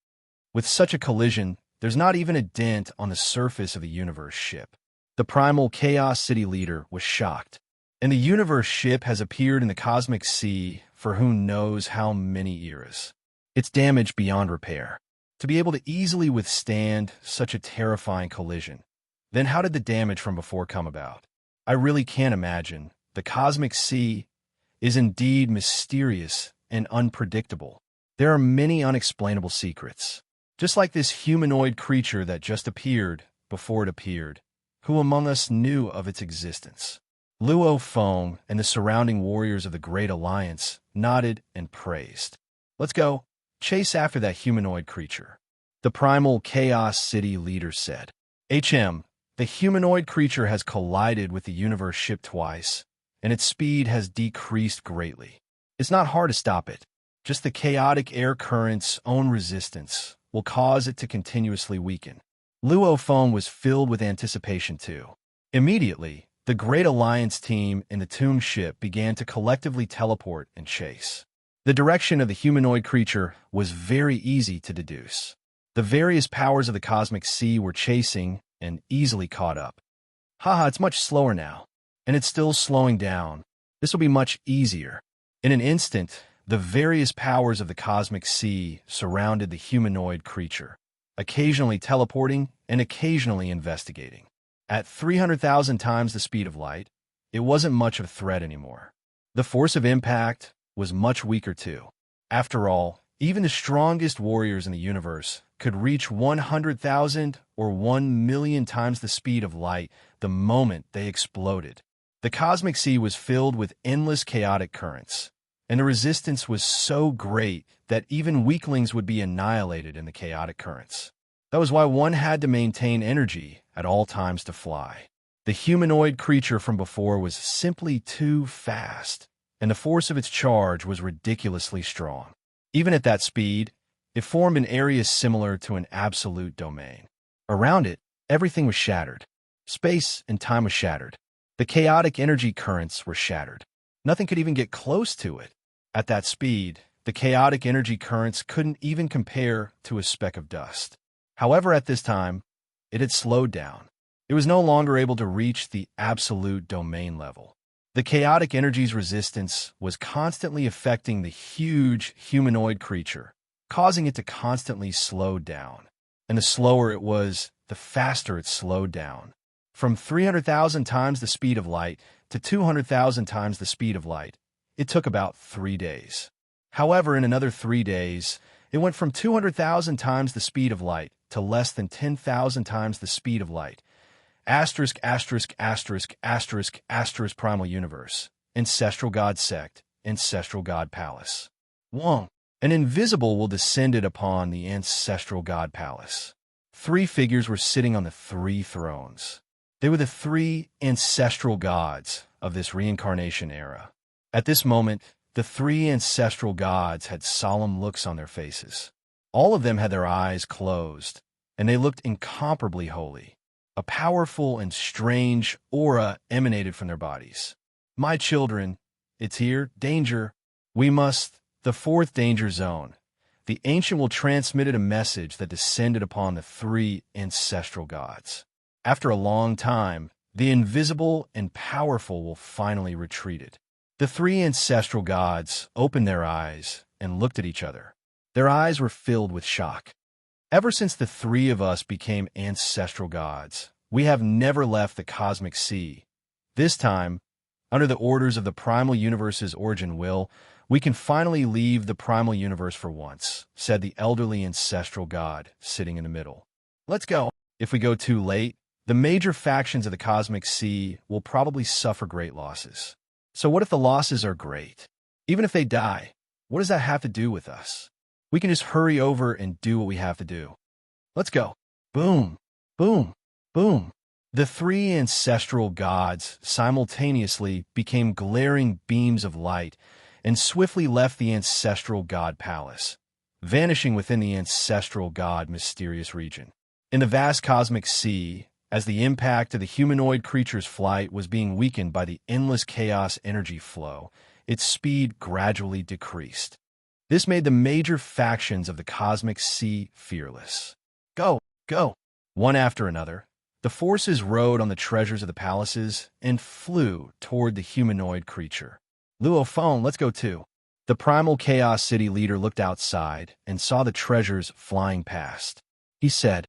With such a collision, there's not even a dent on the surface of the universe ship. The primal Chaos City leader was shocked. And the universe ship has appeared in the cosmic sea for who knows how many eras. It's damaged beyond repair. To be able to easily withstand such a terrifying collision, then how did the damage from before come about? I really can't imagine. The cosmic sea is indeed mysterious and unpredictable. There are many unexplainable secrets. Just like this humanoid creature that just appeared before it appeared, who among us knew of its existence? Luo Feng and the surrounding warriors of the Great Alliance nodded and praised. Let's go. Chase after that humanoid creature. The primal Chaos City leader said. The humanoid creature has collided with the universe ship twice, and its speed has decreased greatly. It's not hard to stop it. Just the chaotic air current's own resistance will cause it to continuously weaken. Luo Feng was filled with anticipation too. Immediately, the Great Alliance team and the Tomb ship began to collectively teleport and chase. The direction of the humanoid creature was very easy to deduce. The various powers of the cosmic sea were chasing and easily caught up. Haha, it's much slower now. And it's still slowing down. This will be much easier. In an instant, the various powers of the cosmic sea surrounded the humanoid creature, occasionally teleporting and occasionally investigating. At 300,000 times the speed of light, it wasn't much of a threat anymore. The force of impact was much weaker too. After all, even the strongest warriors in the universe could reach 100,000 or 1,000,000 times the speed of light the moment they exploded. The cosmic sea was filled with endless chaotic currents, and the resistance was so great that even weaklings would be annihilated in the chaotic currents. That was why one had to maintain energy at all times to fly. The humanoid creature from before was simply too fast, and the force of its charge was ridiculously strong. Even at that speed, it formed an area similar to an absolute domain. Around it, everything was shattered. Space and time was shattered. The chaotic energy currents were shattered. Nothing could even get close to it. At that speed, the chaotic energy currents couldn't even compare to a speck of dust. However, at this time, it had slowed down. It was no longer able to reach the absolute domain level. The chaotic energy's resistance was constantly affecting the huge humanoid creature, causing it to constantly slow down. And the slower it was, the faster it slowed down. From 300,000 times the speed of light to 200,000 times the speed of light, it took about 3 days. However, in another 3 days, it went from 200,000 times the speed of light to less than 10,000 times the speed of light. Asterisk, asterisk, asterisk, asterisk, asterisk, primal universe. Ancestral God sect. Ancestral God palace. 1. An invisible will descended upon the ancestral God palace. 3 figures were sitting on the 3 thrones. They were the 3 ancestral gods of this reincarnation era. At this moment, the 3 ancestral gods had solemn looks on their faces. All of them had their eyes closed, and they looked incomparably holy. A powerful and strange aura emanated from their bodies. My children, it's here, danger. We must, the 4th danger zone. The ancient will transmitted a message that descended upon the 3 ancestral gods. After a long time, the invisible and powerful will finally retreated. The 3 ancestral gods opened their eyes and looked at each other. Their eyes were filled with shock. Ever since the 3 of us became ancestral gods, we have never left the cosmic sea. This time, under the orders of the primal universe's origin will, we can finally leave the primal universe for once, said the elderly ancestral god sitting in the middle. Let's go. If we go too late, the major factions of the cosmic sea will probably suffer great losses. So what if the losses are great? Even if they die, what does that have to do with us? We can just hurry over and do what we have to do. Let's go. Boom, boom, boom. The 3 ancestral gods simultaneously became glaring beams of light and swiftly left the ancestral god palace, vanishing within the ancestral god mysterious region. In the vast cosmic sea, as the impact of the humanoid creature's flight was being weakened by the endless chaos energy flow, its speed gradually decreased. This made the major factions of the cosmic sea fearless. Go, go! One after another, the forces rode on the treasures of the palaces and flew toward the humanoid creature. Luophone, let's go too. The primal chaos city leader looked outside and saw the treasures flying past. He said,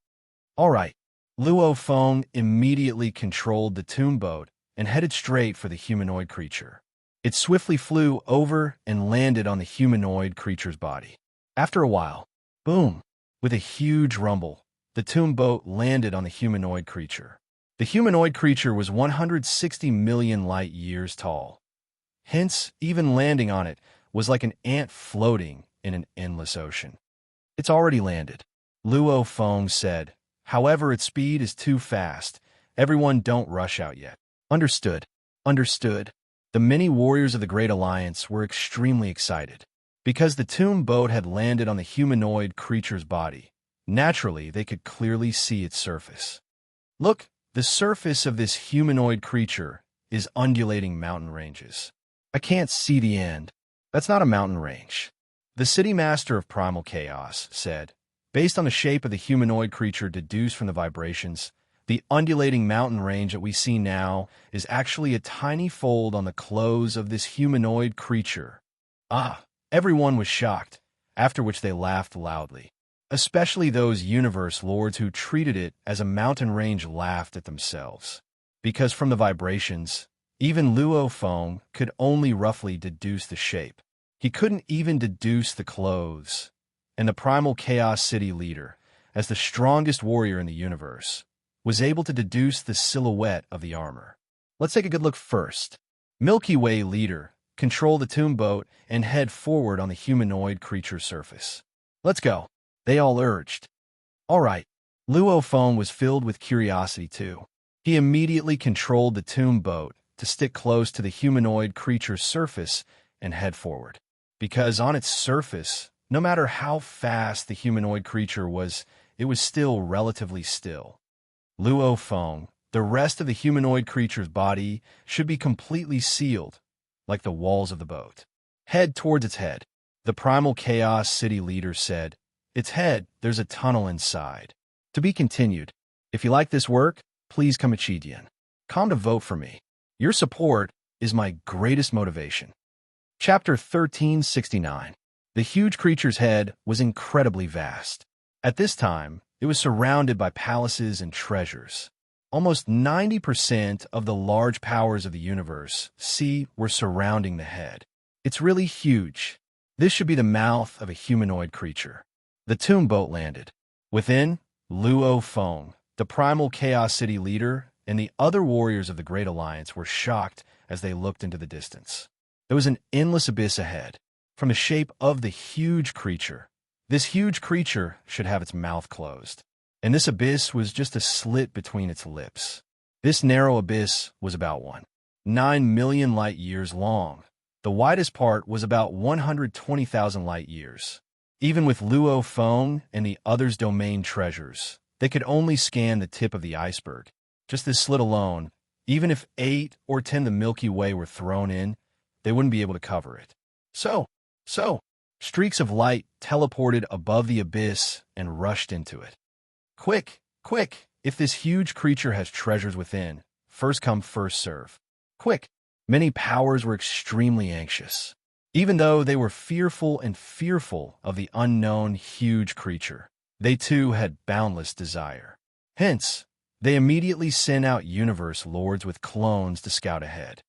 "All right." Luophone immediately controlled the tomb boat and headed straight for the humanoid creature. It swiftly flew over and landed on the humanoid creature's body. After a while, boom, with a huge rumble, the tomb boat landed on the humanoid creature. The humanoid creature was 160 million light years tall. Hence, even landing on it was like an ant floating in an endless ocean. It's already landed, Luophone said. However, its speed is too fast. Everyone don't rush out yet. Understood. Understood. The many warriors of the Great Alliance were extremely excited. Because the tomb boat had landed on the humanoid creature's body, naturally they could clearly see its surface. Look, the surface of this humanoid creature is undulating mountain ranges. I can't see the end. That's not a mountain range. The city master of Primal Chaos said, based on the shape of the humanoid creature deduced from the vibrations, the undulating mountain range that we see now is actually a tiny fold on the clothes of this humanoid creature. Ah, everyone was shocked, after which they laughed loudly. Especially those universe lords who treated it as a mountain range laughed at themselves. Because from the vibrations, even Luophone could only roughly deduce the shape. He couldn't even deduce the clothes. And the Primal Chaos City leader, as the strongest warrior in the universe, was able to deduce the silhouette of the armor. Let's take a good look first. Milky Way leader, control the tomb boat and head forward on the humanoid creature's surface. Let's go, they all urged. All right. Luophone was filled with curiosity too. He immediately controlled the tomb boat to stick close to the humanoid creature's surface and head forward. Because on its surface, no matter how fast the humanoid creature was, it was still relatively still. Luo Feng, the rest of the humanoid creature's body should be completely sealed, like the walls of the boat. Head towards its head. The primal chaos city leader said, "Its head, there's a tunnel inside." To be continued. If you like this work, please come Chidian. Come to vote for me. Your support is my greatest motivation. Chapter 1369. The huge creature's head was incredibly vast. At this time, it was surrounded by palaces and treasures. Almost 90% of the large powers of the universe, were surrounding the head. It's really huge. This should be the mouth of a humanoid creature. The tomb boat landed. Within, Luo Feng, the primal Chaos City leader, and the other warriors of the Great Alliance were shocked as they looked into the distance. There was an endless abyss ahead. From the shape of the huge creature, this huge creature should have its mouth closed. And this abyss was just a slit between its lips. This narrow abyss was about 1.9 million light years long. The widest part was about 120,000 light years. Even with Luo Feng and the others' domain treasures, they could only scan the tip of the iceberg. Just this slit alone, even if 8 or 10 the Milky Way were thrown in, they wouldn't be able to cover it. So, streaks of light teleported above the abyss and rushed into it. Quick! If this huge creature has treasures within, first come, first serve. Quick! Many powers were extremely anxious. Even though they were fearful of the unknown huge creature, they too had boundless desire. Hence, they immediately sent out universe lords with clones to scout ahead.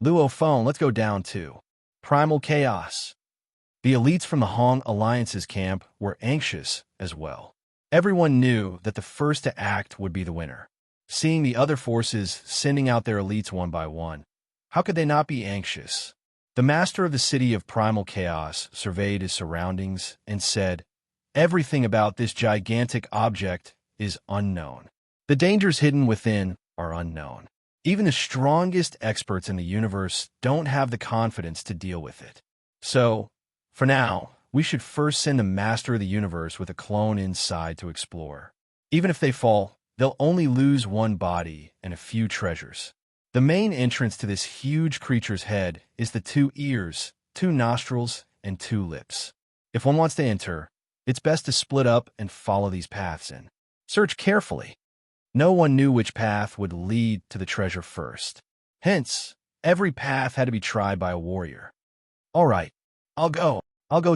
Luo Feng, let's go down too. Primal chaos. The elites from the Hong Alliance's camp were anxious as well. Everyone knew that the first to act would be the winner. Seeing the other forces sending out their elites one by one, how could they not be anxious? The master of the city of primal chaos surveyed his surroundings and said, "Everything about this gigantic object is unknown. The dangers hidden within are unknown. Even the strongest experts in the universe don't have the confidence to deal with it. So, for now, we should first send the master of the universe with a clone inside to explore. Even if they fall, they'll only lose one body and a few treasures." The main entrance to this huge creature's head is the 2 ears, 2 nostrils, and 2 lips. If one wants to enter, it's best to split up and follow these paths in. Search carefully. No one knew which path would lead to the treasure first. Hence, every path had to be tried by a warrior. "All right, I'll go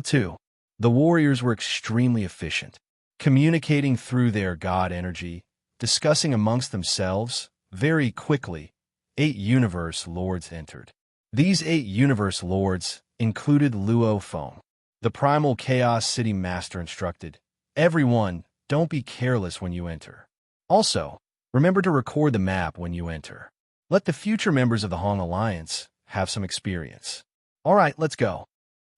too." The warriors were extremely efficient, communicating through their god energy, discussing amongst themselves. Very quickly, 8 universe lords entered. These 8 universe lords included Luo Feng. The primal chaos city master instructed, "Everyone, don't be careless when you enter. Also, remember to record the map when you enter. Let the future members of the Hong Alliance have some experience." "All right, let's go.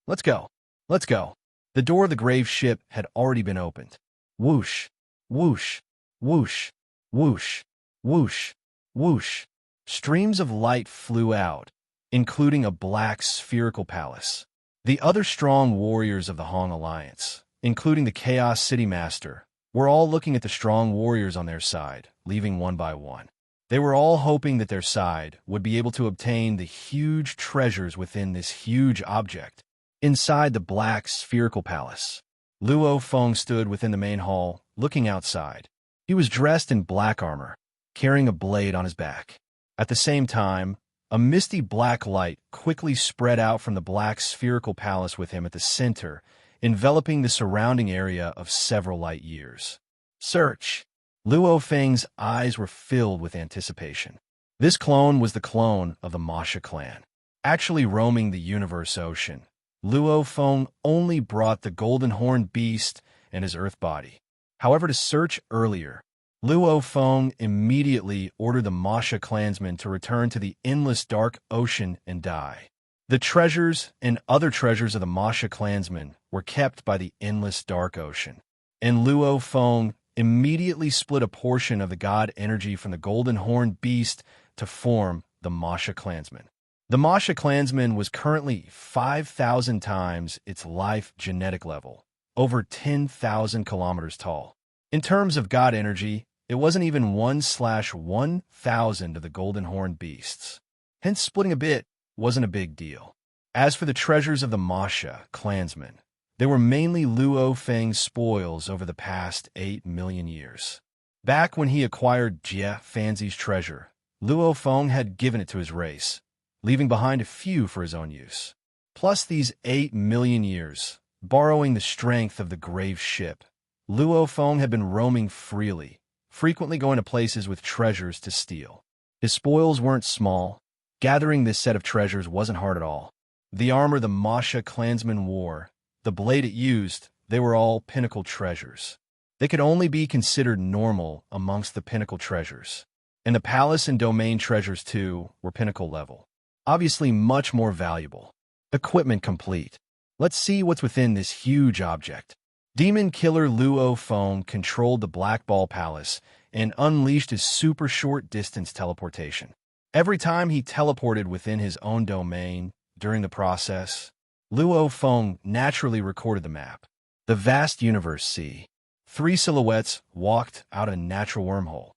The door of the grave ship had already been opened. Whoosh, whoosh, whoosh, whoosh, whoosh, whoosh. Streams of light flew out, including a black spherical palace. The other strong warriors of the Hong Alliance, including the Chaos City Master, were all looking at the strong warriors on their side, leaving one by one. They were all hoping that their side would be able to obtain the huge treasures within this huge object. Inside the black spherical palace, Luo Feng stood within the main hall, looking outside. He was dressed in black armor, carrying a blade on his back. At the same time, a misty black light quickly spread out from the black spherical palace with him at the center, enveloping the surrounding area of several light years. Search! Luo Feng's eyes were filled with anticipation. This clone was the clone of the Masha clan. Actually roaming the universe ocean, Luo Feng only brought the golden horned beast and his earth body. However, to search earlier, Luo Feng immediately ordered the Masha clansmen to return to the endless dark ocean and die. The treasures and other treasures of the Masha clansmen were kept by the endless dark ocean, and Luo Feng immediately split a portion of the god energy from the golden horned beast to form the Masha clansmen. The Masha clansman was currently 5,000 times its life genetic level, over 10,000 kilometers tall. In terms of god energy, it wasn't even 1/1,000 of the golden horned beasts. Hence, splitting a bit wasn't a big deal. As for the treasures of the Masha clansmen, they were mainly Luo Feng's spoils over the past 8 million years. Back when he acquired Jie Fanzi's treasure, Luo Feng had given it to his race, leaving behind a few for his own use. Plus these 8 million years, borrowing the strength of the grave ship, Luo Feng had been roaming freely, frequently going to places with treasures to steal. His spoils weren't small. Gathering this set of treasures wasn't hard at all. The armor the Masha clansman wore, the blade it used, they were all pinnacle treasures. They could only be considered normal amongst the pinnacle treasures. And the palace and domain treasures, too, were pinnacle level. Obviously much more valuable. Equipment complete. Let's see what's within this huge object. Demon killer Luo Feng controlled the Black Ball Palace and unleashed his super short distance teleportation. Every time he teleported within his own domain during the process, Luo Feng naturally recorded the map. The vast universe see. 3 silhouettes walked out a natural wormhole.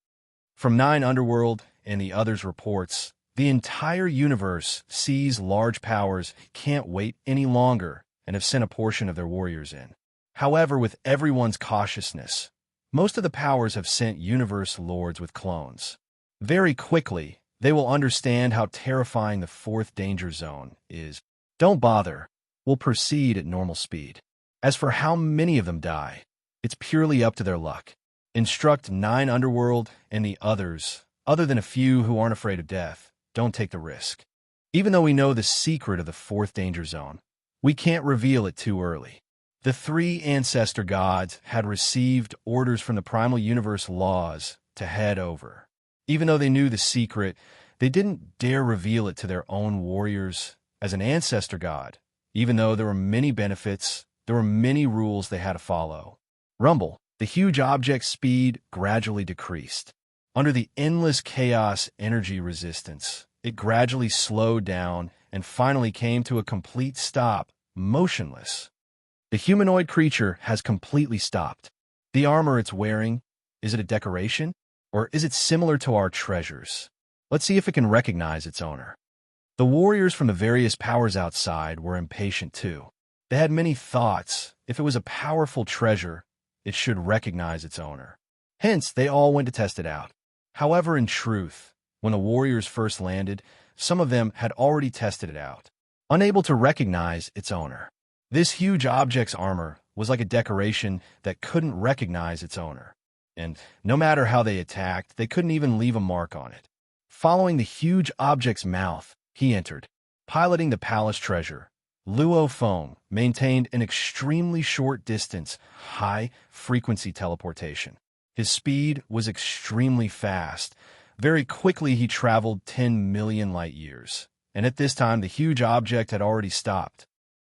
From 9 underworld and the others reports, the entire universe sees large powers can't wait any longer and have sent a portion of their warriors in. However, with everyone's cautiousness, most of the powers have sent universe lords with clones. Very quickly, they will understand how terrifying the 4th danger zone is. Don't bother. We'll proceed at normal speed. As for how many of them die, it's purely up to their luck. Instruct 9 underworld and the others, other than a few who aren't afraid of death, don't take the risk. Even though we know the secret of the 4th danger zone, we can't reveal it too early. The 3 ancestor gods had received orders from the primal universe laws to head over. Even though they knew the secret, they didn't dare reveal it to their own warriors. As an ancestor god, even though there were many benefits, there were many rules they had to follow. Rumble, the huge object's speed gradually decreased. Under the endless chaos energy resistance, it gradually slowed down and finally came to a complete stop, motionless. The humanoid creature has completely stopped. The armor it's wearing, is it a decoration? Or is it similar to our treasures? Let's see if it can recognize its owner. The warriors from the various powers outside were impatient too. They had many thoughts. If it was a powerful treasure, it should recognize its owner. Hence, they all went to test it out. However, in truth, when the warriors first landed, some of them had already tested it out, unable to recognize its owner. This huge object's armor was like a decoration that couldn't recognize its owner. And no matter how they attacked, they couldn't even leave a mark on it. Following the huge object's mouth, he entered. Piloting the palace treasure, Luo Feng maintained an extremely short distance, high-frequency teleportation. His speed was extremely fast. Very quickly he traveled 10 million light years. And at this time, the huge object had already stopped.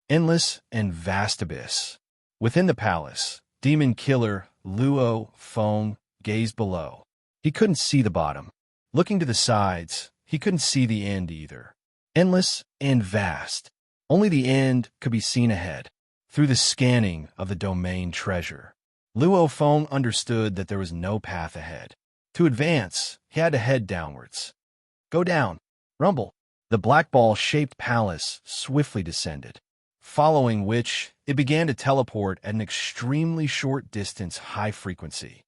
Endless and vast abyss. Within the palace, demon killer Luo Feng gazed below. He couldn't see the bottom. Looking to the sides, he couldn't see the end either. Endless and vast. Only the end could be seen ahead. Through the scanning of the domain treasure, Luo Feng understood that there was no path ahead. To advance, he had to head downwards. Go down. Rumble. The black ball-shaped palace swiftly descended, following which it began to teleport at an extremely short distance, high frequency.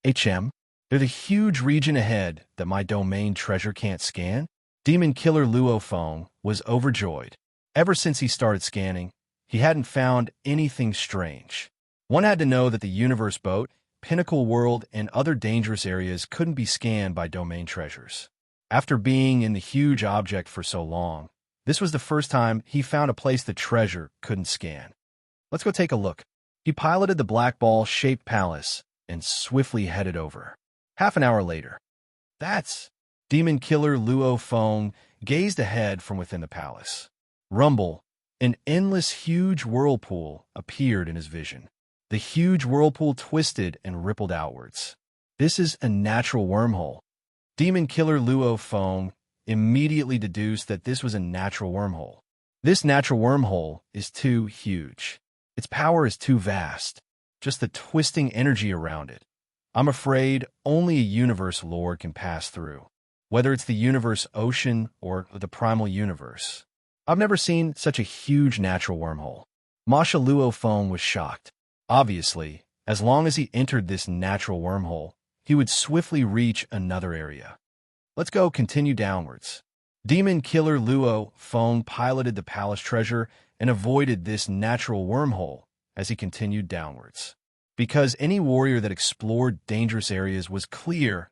There's a huge region ahead that my domain treasure can't scan? Demon killer Luo Feng was overjoyed. Ever since he started scanning, he hadn't found anything strange. One had to know that the universe boat, Pinnacle World, and other dangerous areas couldn't be scanned by domain treasures. After being in the huge object for so long, this was the first time he found a place the treasure couldn't scan. Let's go take a look. He piloted the black ball-shaped palace and swiftly headed over. Half an hour later. That's demon killer Luo Feng gazed ahead from within the palace. Rumble, an endless huge whirlpool appeared in his vision. The huge whirlpool twisted and rippled outwards. This is a natural wormhole. Demon killer Luo Feng immediately deduced that this was a natural wormhole. This natural wormhole is too huge. Its power is too vast. Just the twisting energy around it. I'm afraid only a universe lord can pass through. Whether it's the universe ocean or the primal universe. I've never seen such a huge natural wormhole. Masha Luophone was shocked. Obviously, as long as he entered this natural wormhole, he would swiftly reach another area. Let's go continue downwards. Demon Killer Luophone piloted the palace treasure and avoided this natural wormhole as he continued downwards. Because any warrior that explored dangerous areas was clear,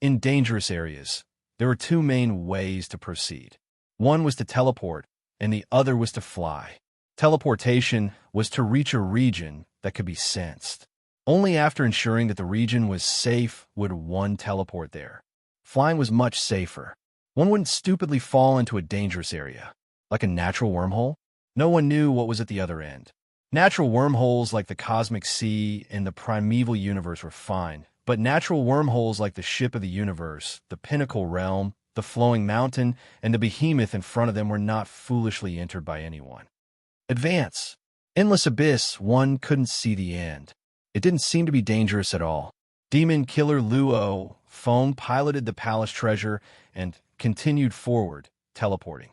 in dangerous areas, there were two main ways to proceed. One was to teleport, and the other was to fly. Teleportation was to reach a region that could be sensed. Only after ensuring that the region was safe would one teleport there. Flying was much safer. One wouldn't stupidly fall into a dangerous area. Like a natural wormhole? No one knew what was at the other end. Natural wormholes like the cosmic sea and the primeval universe were fine, but natural wormholes like the ship of the universe, the pinnacle realm, the flowing mountain, and the behemoth in front of them were not foolishly entered by anyone. Advance. Endless abyss, one couldn't see the end. It didn't seem to be dangerous at all. Demon Killer Luophone piloted the palace treasure and continued forward, teleporting.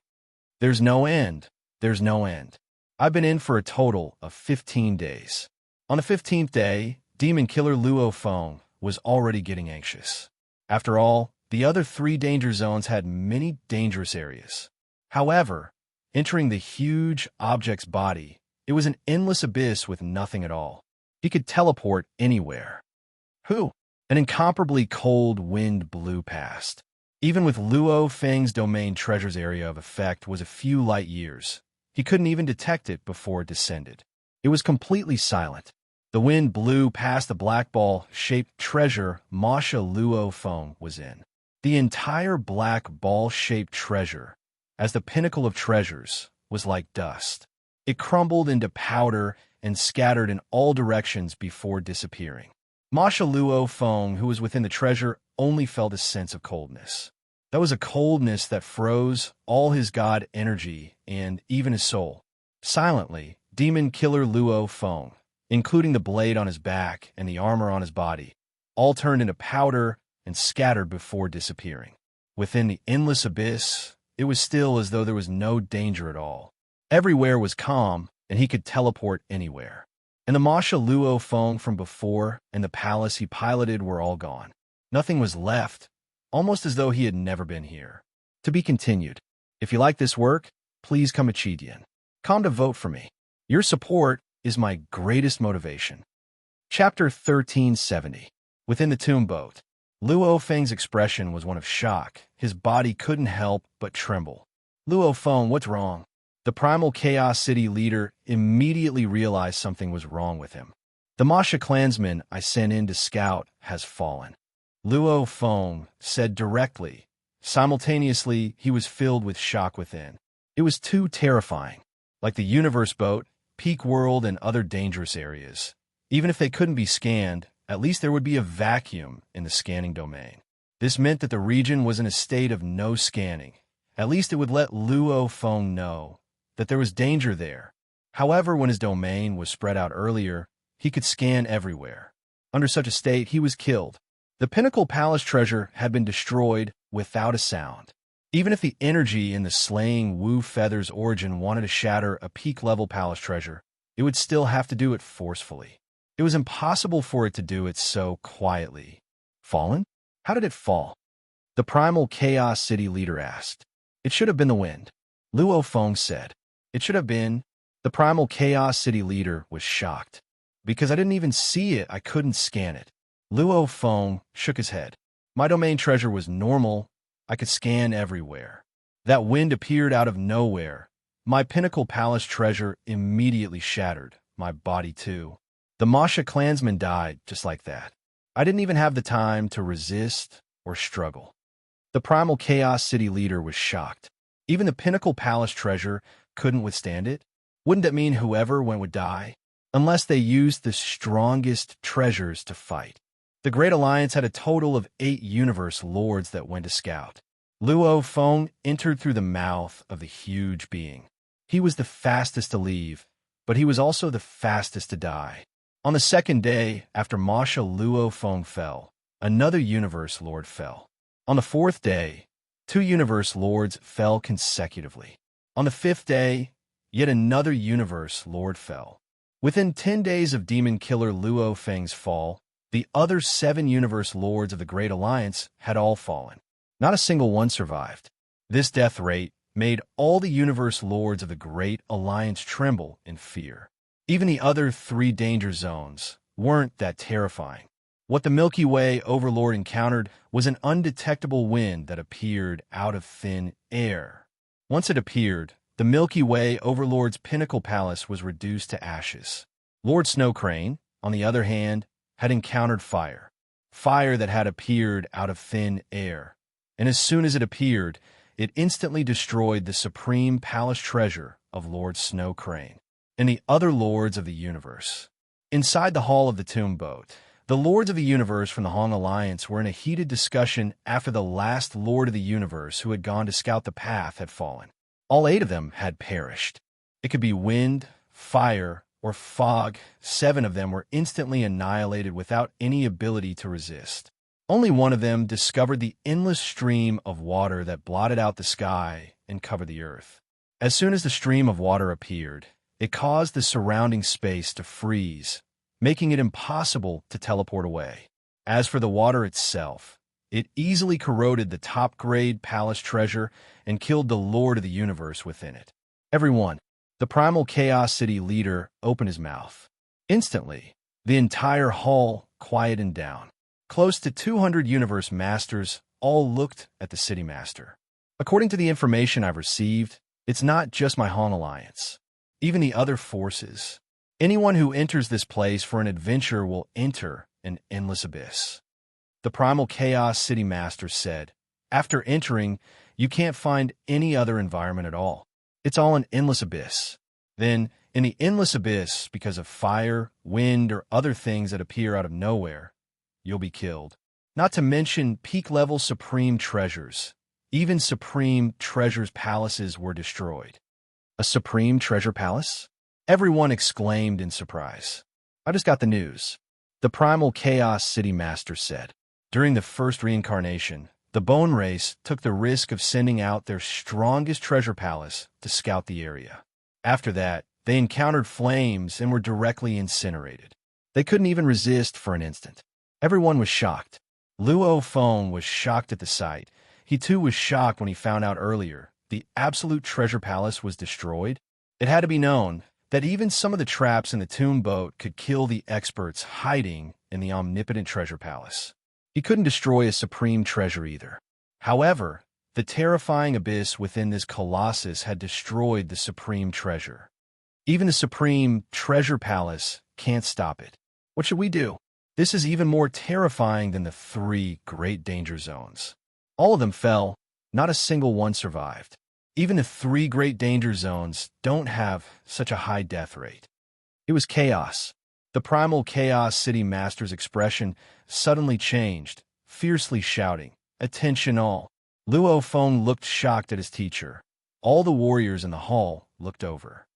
There's no end. There's no end. I've been in for a total of 15 days. On the 15th day, Demon Killer Luophone was already getting anxious. After all, the other 3 danger zones had many dangerous areas. However, entering the huge object's body, it was an endless abyss with nothing at all. He could teleport anywhere. Who? An incomparably cold wind blew past. Even with Luo Feng's domain treasure's area of effect was a few light years. He couldn't even detect it before it descended. It was completely silent. The wind blew past the black ball-shaped treasure Masha Luophone was in. The entire black ball-shaped treasure, as the pinnacle of treasures, was like dust. It crumbled into powder and scattered in all directions before disappearing. Masha Luophone, who was within the treasure, only felt a sense of coldness. That was a coldness that froze all his god energy and even his soul. Silently, Demon Killer Luophone, including the blade on his back and the armor on his body, all turned into powder and scattered before disappearing. Within the endless abyss, it was still as though there was no danger at all. Everywhere was calm, and he could teleport anywhere. And the Masha Luophone from before and the palace he piloted were all gone. Nothing was left, almost as though he had never been here. To be continued. If you like this work, please come Chidian. Come to vote for me. Your support is my greatest motivation. Chapter 1370. Within the tomb boat. Luo Feng's expression was one of shock. His body couldn't help but tremble. Luophone, what's wrong? The primal Chaos City leader immediately realized something was wrong with him. The Masha clansman I sent in to scout has fallen. Luophone said directly. Simultaneously, he was filled with shock within. It was too terrifying. Like the universe boat, Peak World, and other dangerous areas. Even if they couldn't be scanned, at least there would be a vacuum in the scanning domain. This meant that the region was in a state of no scanning. At least it would let Luophone know that there was danger there. However, when his domain was spread out earlier, he could scan everywhere. Under such a state, he was killed. The Pinnacle Palace treasure had been destroyed without a sound. Even if the energy in the slaying Wu Feather's origin wanted to shatter a peak-level palace treasure, it would still have to do it forcefully. It was impossible for it to do it so quietly. Fallen? How did it fall? The primal Chaos City leader asked. It should have been the wind. Luophone said. It should have been. The primal Chaos City leader was shocked. Because I didn't even see it, I couldn't scan it. Luophone shook his head. My domain treasure was normal. I could scan everywhere. That wind appeared out of nowhere. My Pinnacle Palace treasure immediately shattered. My body too. The Masha clansman died just like that. I didn't even have the time to resist or struggle. The primal Chaos City leader was shocked. Even the Pinnacle Palace treasure couldn't withstand it? Wouldn't that mean whoever went would die? Unless they used the strongest treasures to fight. The Great Alliance had a total of 8 universe lords that went to scout. Luo Feng entered through the mouth of the huge being. He was the fastest to leave, but he was also the fastest to die. On the second day, after Masha Luo Feng fell, another universe lord fell. On the fourth day, two universe lords fell consecutively. On the fifth day, yet another universe lord fell. Within 10 days of demon killer Luo Feng's fall, the other 7 universe lords of the Great Alliance had all fallen. Not a single one survived. This death rate made all the universe lords of the Great Alliance tremble in fear. Even the other 3 danger zones weren't that terrifying. What the Milky Way Overlord encountered was an undetectable wind that appeared out of thin air. Once it appeared, the Milky Way Overlord's pinnacle palace was reduced to ashes. Lord Snow Crane, on the other hand, had encountered fire. Fire that had appeared out of thin air. And as soon as it appeared, it instantly destroyed the supreme palace treasure of Lord Snow Crane and the other lords of the universe. Inside the hall of the tomb boat, the lords of the universe from the Hong Alliance were in a heated discussion after the last lord of the universe who had gone to scout the path had fallen. All 8 of them had perished. It could be wind, fire, or fog. 7 of them were instantly annihilated without any ability to resist. Only one of them discovered the endless stream of water that blotted out the sky and covered the earth. As soon as the stream of water appeared, it caused the surrounding space to freeze, making it impossible to teleport away. As for the water itself, it easily corroded the top-grade palace treasure and killed the Lord of the Universe within it. Everyone, the Primal Chaos City leader, opened his mouth. Instantly, the entire hall quieted down. Close to 200 Universe Masters all looked at the City Master. According to the information I've received, it's not just my Hong Alliance. Even the other forces. Anyone who enters this place for an adventure will enter an endless abyss. The Primal Chaos City Master said, after entering, you can't find any other environment at all. It's all an endless abyss. Then, in the endless abyss, because of fire, wind, or other things that appear out of nowhere, you'll be killed. Not to mention peak-level supreme treasures. Even supreme treasures' palaces were destroyed. A supreme treasure palace? Everyone exclaimed in surprise. I just got the news. The Primal Chaos City Master said. During the first reincarnation, the Bone Race took the risk of sending out their strongest treasure palace to scout the area. After that, they encountered flames and were directly incinerated. They couldn't even resist for an instant. Everyone was shocked. Luo Feng was shocked at the sight. He too was shocked when he found out earlier the absolute treasure palace was destroyed. It had to be known that even some of the traps in the tomb boat could kill the experts hiding in the omnipotent treasure palace. He couldn't destroy a supreme treasure either. However, the terrifying abyss within this colossus had destroyed the supreme treasure. Even the supreme treasure palace can't stop it. What should we do? This is even more terrifying than the 3 great danger zones. All of them fell. Not a single one survived. Even the 3 great danger zones don't have such a high death rate. It was chaos. The Primal Chaos City Master's expression suddenly changed, fiercely shouting, "Attention all!" Luo Feng looked shocked at his teacher. All the warriors in the hall looked over.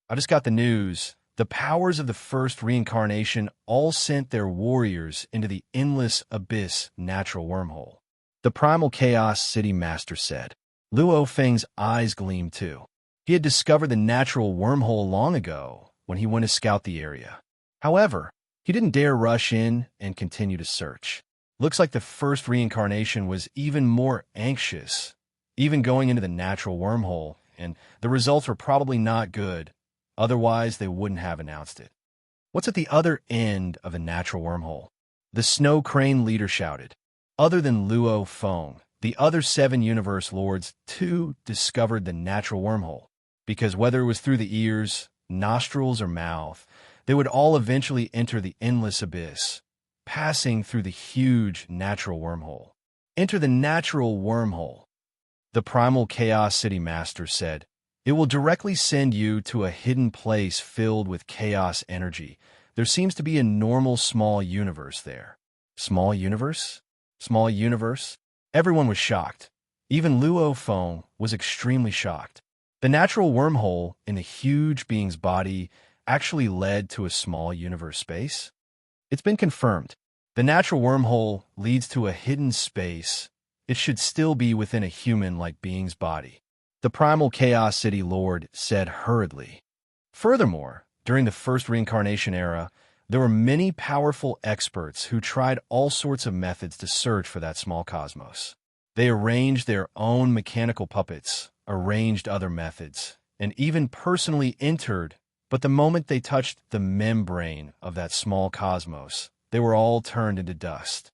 I just got the news. The powers of the first reincarnation all sent their warriors into the endless abyss natural wormhole. The Primal Chaos City Master said. Luo Feng's eyes gleamed too. He had discovered the natural wormhole long ago when he went to scout the area. However, he didn't dare rush in and continue to search. Looks like the first reincarnation was even more anxious, even going into the natural wormhole, and the results were probably not good. Otherwise, they wouldn't have announced it. What's at the other end of the natural wormhole? The Snow Crane leader shouted. Other than Luo Feng, the other 7 universe lords too discovered the natural wormhole, because whether it was through the ears, nostrils, or mouth, they would all eventually enter the endless abyss, passing through the huge natural wormhole. Enter the natural wormhole. The Primal Chaos City Master said, it will directly send you to a hidden place filled with chaos energy. There seems to be a normal small universe there. Small universe? Small universe? Everyone was shocked. Even Luo Feng was extremely shocked. The natural wormhole in the huge being's body actually led to a small universe space? It's been confirmed. The natural wormhole leads to a hidden space. It should still be within a human-like being's body, the primal Chaos City Lord said hurriedly. Furthermore, during the first reincarnation era, there were many powerful experts who tried all sorts of methods to search for that small cosmos. They arranged their own mechanical puppets, arranged other methods, and even personally entered, but the moment they touched the membrane of that small cosmos, they were all turned into dust.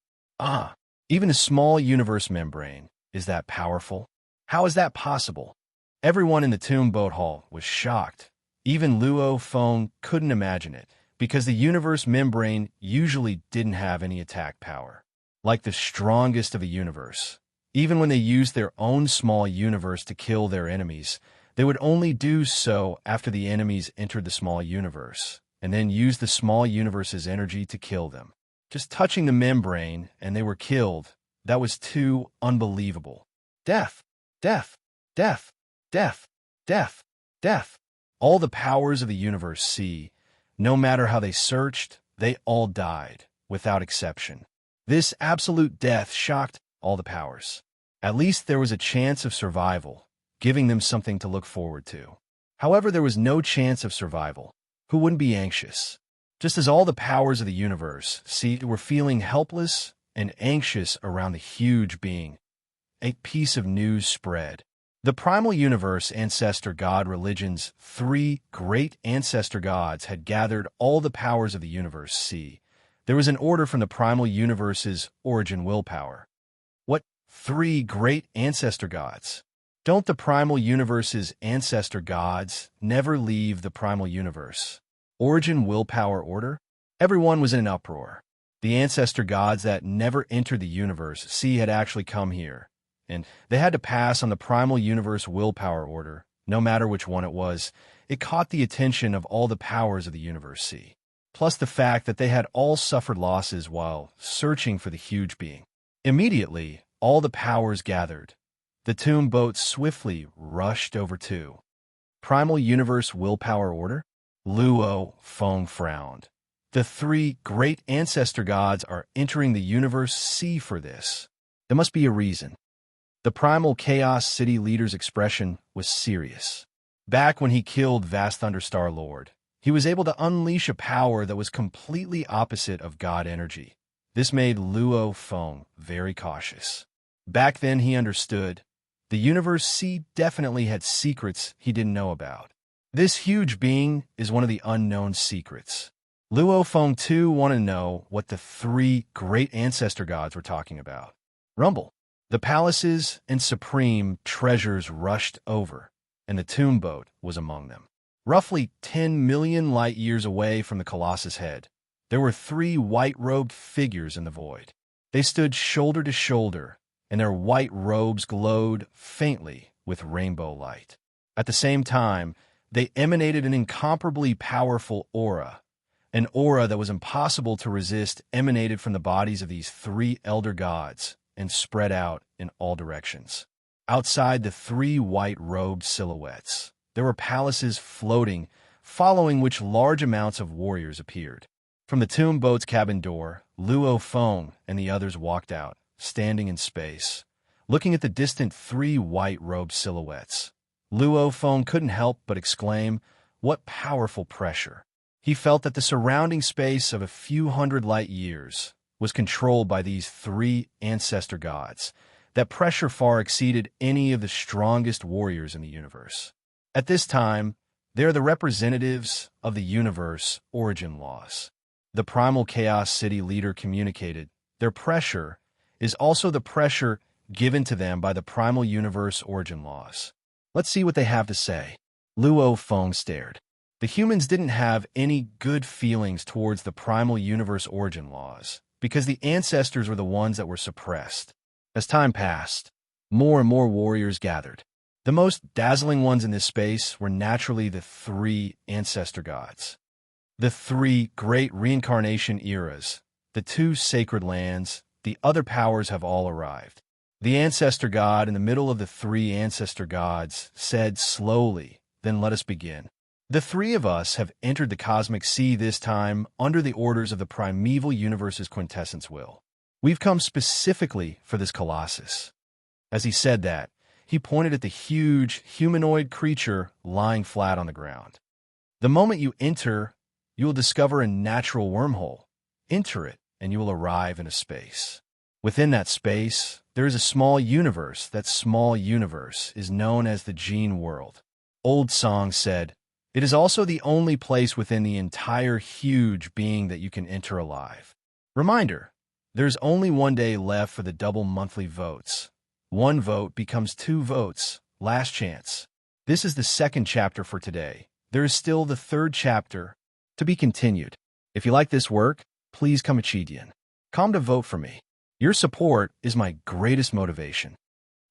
Even a small universe membrane is that powerful? How is that possible? Everyone in the tomb boat hall was shocked. Even Luo Feng couldn't imagine it, because the universe membrane usually didn't have any attack power. Like the strongest of the universe, even when they used their own small universe to kill their enemies, they would only do so after the enemies entered the small universe, and then use the small universe's energy to kill them. Just touching the membrane, and they were killed. That was too unbelievable. Death, death, death, death, death, death. All the powers of the universe see, no matter how they searched, they all died, without exception. This absolute death shocked all the powers. At least there was a chance of survival, giving them something to look forward to. However, there was no chance of survival. Who wouldn't be anxious? Just as all the powers of the universe were feeling helpless and anxious around the huge being, a piece of news spread. The primal universe ancestor god religion's 3 great ancestor gods had gathered all the powers of the universe. There was an order from the primal universe's origin willpower. What 3 great ancestor gods? Don't the primal universe's ancestor gods never leave the primal universe? Origin willpower order? Everyone was in an uproar. The ancestor gods that never entered the universe had actually come here, and they had to pass on the primal universe willpower order, no matter which one it was. It caught the attention of all the powers of the universe, plus the fact that they had all suffered losses while searching for the huge being. Immediately, all the powers gathered. The tomb boat swiftly rushed over to primal universe willpower order. Luo Feng frowned. The 3 great ancestor gods are entering the universe for this. There must be a reason. The primal Chaos City leader's expression was serious. Back when he killed Vast Thunderstar Lord, he was able to unleash a power that was completely opposite of God energy. This made Luo Feng very cautious. Back then he understood. The universe definitely had secrets he didn't know about. This huge being is one of the unknown secrets. Luo Feng too wanted to know what the 3 great ancestor gods were talking about. Rumble. The palaces and supreme treasures rushed over, and the tomb boat was among them. Roughly 10 million light-years away from the Colossus head, there were 3 white-robed figures in the void. They stood shoulder to shoulder, and their white robes glowed faintly with rainbow light. At the same time, they emanated an incomparably powerful aura. An aura that was impossible to resist emanated from the bodies of these 3 elder gods and spread out in all directions. Outside the 3 white-robed silhouettes, there were palaces floating, following which large amounts of warriors appeared. From the tomb boat's cabin door, Luo Feng and the others walked out, standing in space, looking at the distant 3 white-robed silhouettes. Luo Feng couldn't help but exclaim, "What powerful pressure!" He felt that the surrounding space of a few hundred light years was controlled by these 3 ancestor gods. That pressure far exceeded any of the strongest warriors in the universe. At this time, they are the representatives of the universe origin laws. The primal Chaos City leader communicated, their pressure is also the pressure given to them by the primal universe origin laws. Let's see what they have to say. Luo Feng stared. The humans didn't have any good feelings towards the primal universe origin laws, because the ancestors were the ones that were suppressed. As time passed, more and more warriors gathered. The most dazzling ones in this space were naturally the 3 ancestor gods. The 3 great reincarnation eras, the 2 sacred lands, the other powers have all arrived. The ancestor god in the middle of the three ancestor gods said slowly, "Then let us begin. The three of us have entered the cosmic sea this time under the orders of the primeval universe's quintessence will. We've come specifically for this colossus." As he said that, he pointed at the huge, humanoid creature lying flat on the ground. "The moment you enter, you will discover a natural wormhole. Enter it, and you will arrive in a space. Within that space, there is a small universe. That small universe is known as the gene world." Old song said, "It is also the only place within the entire huge being that you can enter alive." Reminder, there's only 1 day left for the double monthly votes. 1 vote becomes 2 votes. Last chance. This is the 2nd chapter for today. There is still the 3rd chapter to be continued. If you like this work, please come Chidian. Come to vote for me. Your support is my greatest motivation.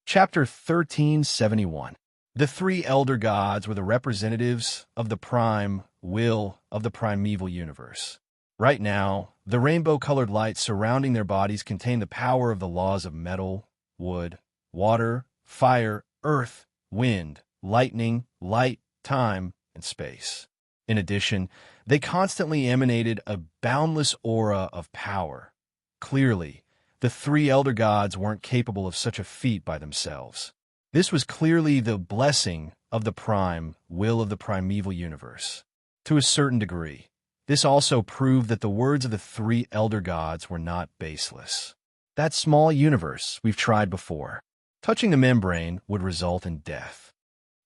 Chapter 1371. The three elder gods were the representatives of the prime will of the primeval universe. Right now, the rainbow-colored light surrounding their bodies contain the power of the laws of metal, wood, water, fire, earth, wind, lightning, light, time, and space. In addition, they constantly emanated a boundless aura of power. Clearly, the three elder gods weren't capable of such a feat by themselves. This was clearly the blessing of the prime will of the primeval universe. To a certain degree, this also proved that the words of the three elder gods were not baseless. That small universe we've tried before. Touching the membrane would result in death.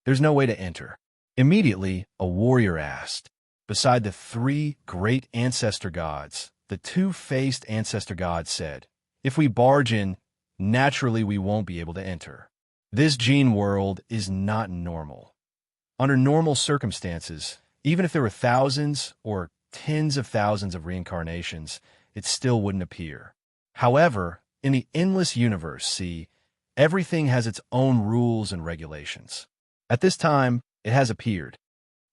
There's no way to enter. Immediately, a warrior asked. Beside the three great ancestor gods, the two-faced ancestor god said, "If we barge in, naturally we won't be able to enter. This gene world is not normal. Under normal circumstances, even if there were thousands or tens of thousands of reincarnations, it still wouldn't appear. However, in the endless universe, see, everything has its own rules and regulations. At this time, it has appeared.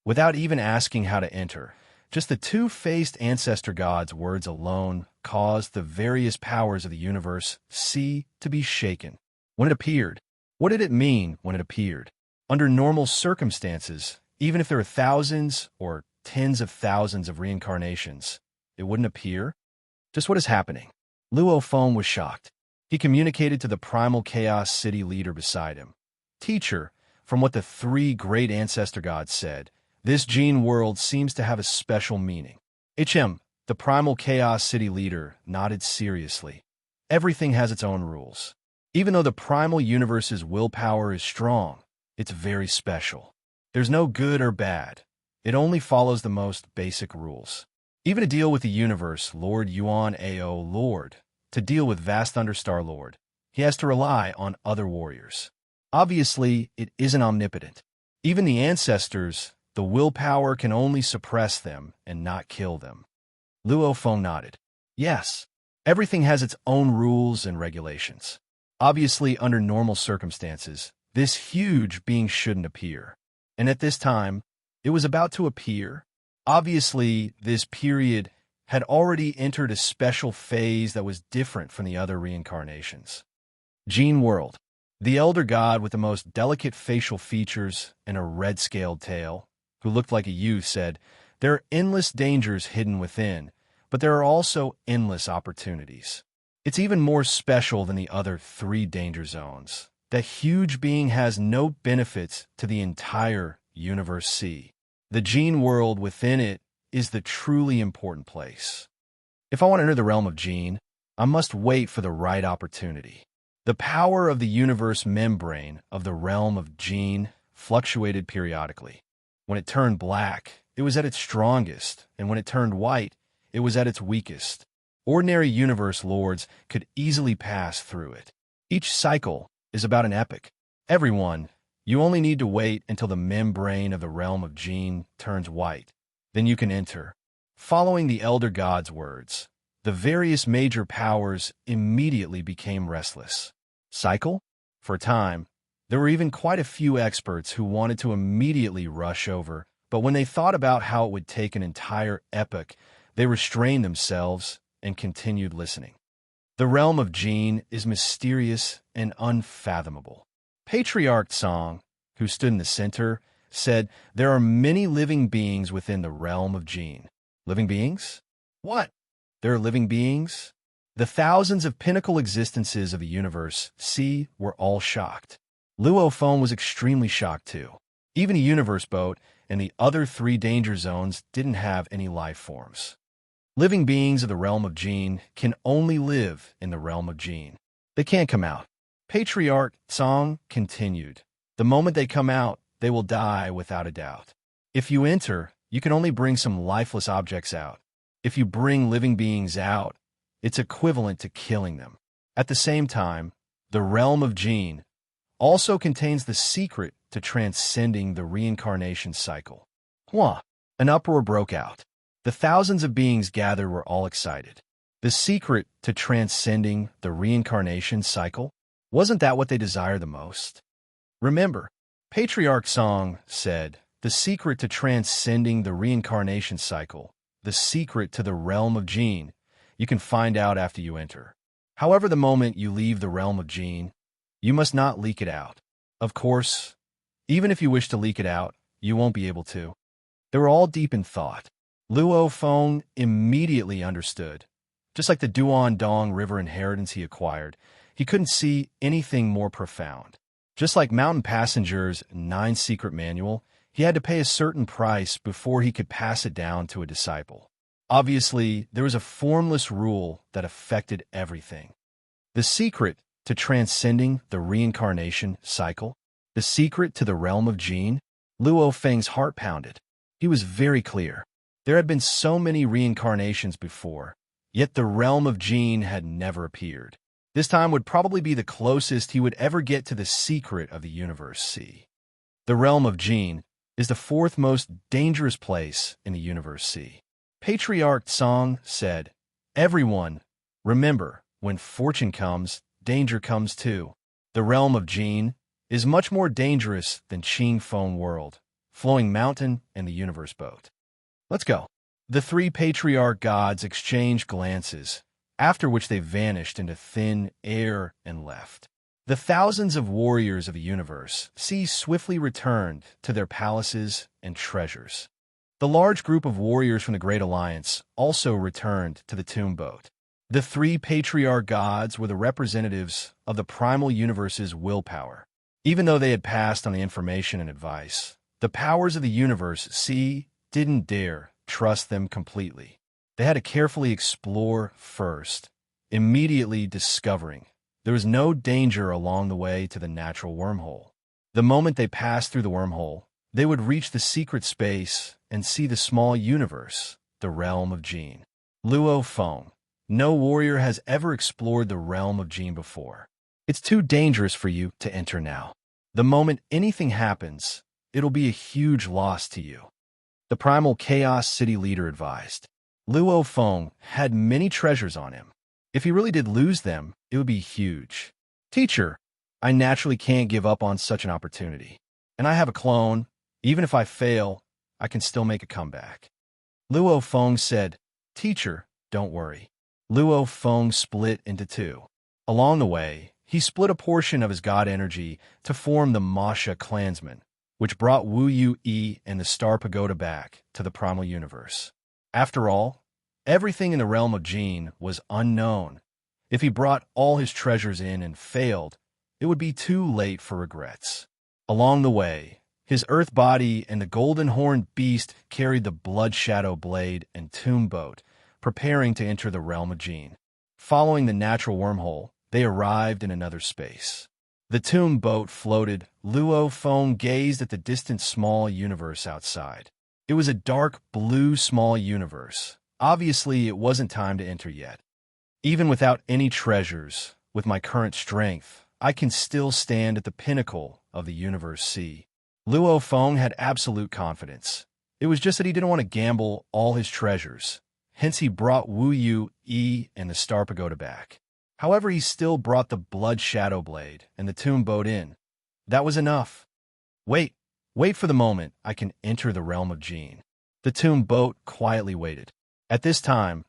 Without even asking how to enter, just the two-faced ancestor god's words alone caused the various powers of the universe, see, to be shaken. When it appeared, what did it mean when it appeared? Under normal circumstances, even if there are thousands or tens of thousands of reincarnations, it wouldn't appear? Just what is happening? Luo Feng was shocked. He communicated to the primal chaos city leader beside him. Teacher, from what the three great ancestor gods said, this gene world seems to have a special meaning. HM, the primal chaos city leader, nodded seriously. Everything has its own rules. Even though the primal universe's willpower is strong, it's very special. There's no good or bad. It only follows the most basic rules. Even to deal with the universe, Lord Yuan Ao Lord, to deal with Vast Thunderstar Lord, he has to rely on other warriors. Obviously, it isn't omnipotent. Even the ancestors, the willpower can only suppress them and not kill them. Luo Feng nodded. Yes, everything has its own rules and regulations. Obviously, under normal circumstances, this huge being shouldn't appear. And at this time, it was about to appear. Obviously, this period had already entered a special phase that was different from the other reincarnations. Gene World. The elder god with the most delicate facial features and a red-scaled tail, who looked like a youth, said, "There are endless dangers hidden within, but there are also endless opportunities. It's even more special than the other three danger zones. That huge being has no benefits to the entire universe C. The gene world within it is the truly important place. If I want to enter the realm of gene, I must wait for the right opportunity." The power of the universe membrane of the realm of gene fluctuated periodically. When it turned black, it was at its strongest, and when it turned white, it was at its weakest. Ordinary universe lords could easily pass through it. Each cycle is about an epoch. Everyone, you only need to wait until the membrane of the realm of gene turns white. Then you can enter. Following the elder god's words, the various major powers immediately became restless. Cycle? For a time, there were even quite a few experts who wanted to immediately rush over, but when they thought about how it would take an entire epoch, they restrained themselves and continued listening. The realm of Jin is mysterious and unfathomable. Patriarch Song, who stood in the center, said, "There are many living beings within the realm of Jin." Living beings? What? There are living beings? The thousands of pinnacle existences of the universe, see, were all shocked. Luo Feng was extremely shocked too. Even a universe boat and the other 3 danger zones didn't have any life forms. Living beings of the realm of Jin can only live in the realm of Jin. They can't come out. Patriarch Song continued, "The moment they come out, they will die without a doubt. If you enter, you can only bring some lifeless objects out. If you bring living beings out, it's equivalent to killing them. At the same time, the realm of Jin also contains the secret to transcending the reincarnation cycle." Hua! An uproar broke out. The thousands of beings gathered were all excited. The secret to transcending the reincarnation cycle? Wasn't that what they desired the most? Remember, Patriarch Song said, "The secret to transcending the reincarnation cycle, the secret to the realm of Jin, you can find out after you enter. However, the moment you leave the realm of Jin, you must not leak it out. Of course, even if you wish to leak it out, you won't be able to." They were all deep in thought. Luo Feng immediately understood. Just like the Duan Dong River inheritance he acquired, he couldn't see anything more profound. Just like Mountain Passenger's 9 secret manual, he had to pay a certain price before he could pass it down to a disciple. Obviously, there was a formless rule that affected everything. The secret to transcending the reincarnation cycle, the secret to the realm of Jin, Luo Feng's heart pounded. He was very clear. There had been so many reincarnations before, yet the realm of Jin had never appeared. This time would probably be the closest he would ever get to the secret of the universe. See, the realm of Jin is the 4th most dangerous place in the universe. See, Patriarch Song said, "Everyone, remember, when fortune comes, danger comes too. The realm of Jin is much more dangerous than Qing Feng World, Flowing Mountain, and the universe boat. Let's go." The 3 patriarch gods exchanged glances, after which they vanished into thin air and left. The thousands of warriors of the universe swiftly returned to their palaces and treasures. The large group of warriors from the Great Alliance also returned to the tomb boat. The 3 patriarch gods were the representatives of the primal universe's willpower. Even though they had passed on the information and advice, the powers of the universe didn't dare trust them completely. They had to carefully explore first, immediately discovering there was no danger along the way to the natural wormhole. The moment they passed through the wormhole, they would reach the secret space and see the small universe, the realm of Jin. Luo Feng, no warrior has ever explored the realm of Jin before. It's too dangerous for you to enter now. The moment anything happens, it'll be a huge loss to you. The primal Chaos City leader advised. Luo Feng had many treasures on him. If he really did lose them, it would be huge. "Teacher, I naturally can't give up on such an opportunity. And I have a clone. Even if I fail, I can still make a comeback." Luo Feng said, "Teacher, don't worry." Luo Feng split into 2. Along the way, he split a portion of his god energy to form the Masha clansman, which brought Wu Yu-E and the Star Pagoda back to the primal universe. After all, everything in the realm of Jin was unknown. If he brought all his treasures in and failed, it would be too late for regrets. Along the way, his earth body and the golden horned beast carried the blood shadow blade and tomb boat, preparing to enter the realm of Jin. Following the natural wormhole, they arrived in another space. The tomb boat floated. Luo Feng gazed at the distant small universe outside. It was a dark blue small universe. Obviously, it wasn't time to enter yet. Even without any treasures, with my current strength, I can still stand at the pinnacle of the universe. See, Luo Feng had absolute confidence. It was just that he didn't want to gamble all his treasures. Hence, he brought Wu Yu-E and the Star Pagoda back. However, he still brought the Blood Shadow Blade and the tomb boat in. That was enough. Wait for the moment I can enter the realm of Jin. The tomb boat quietly waited. At this time,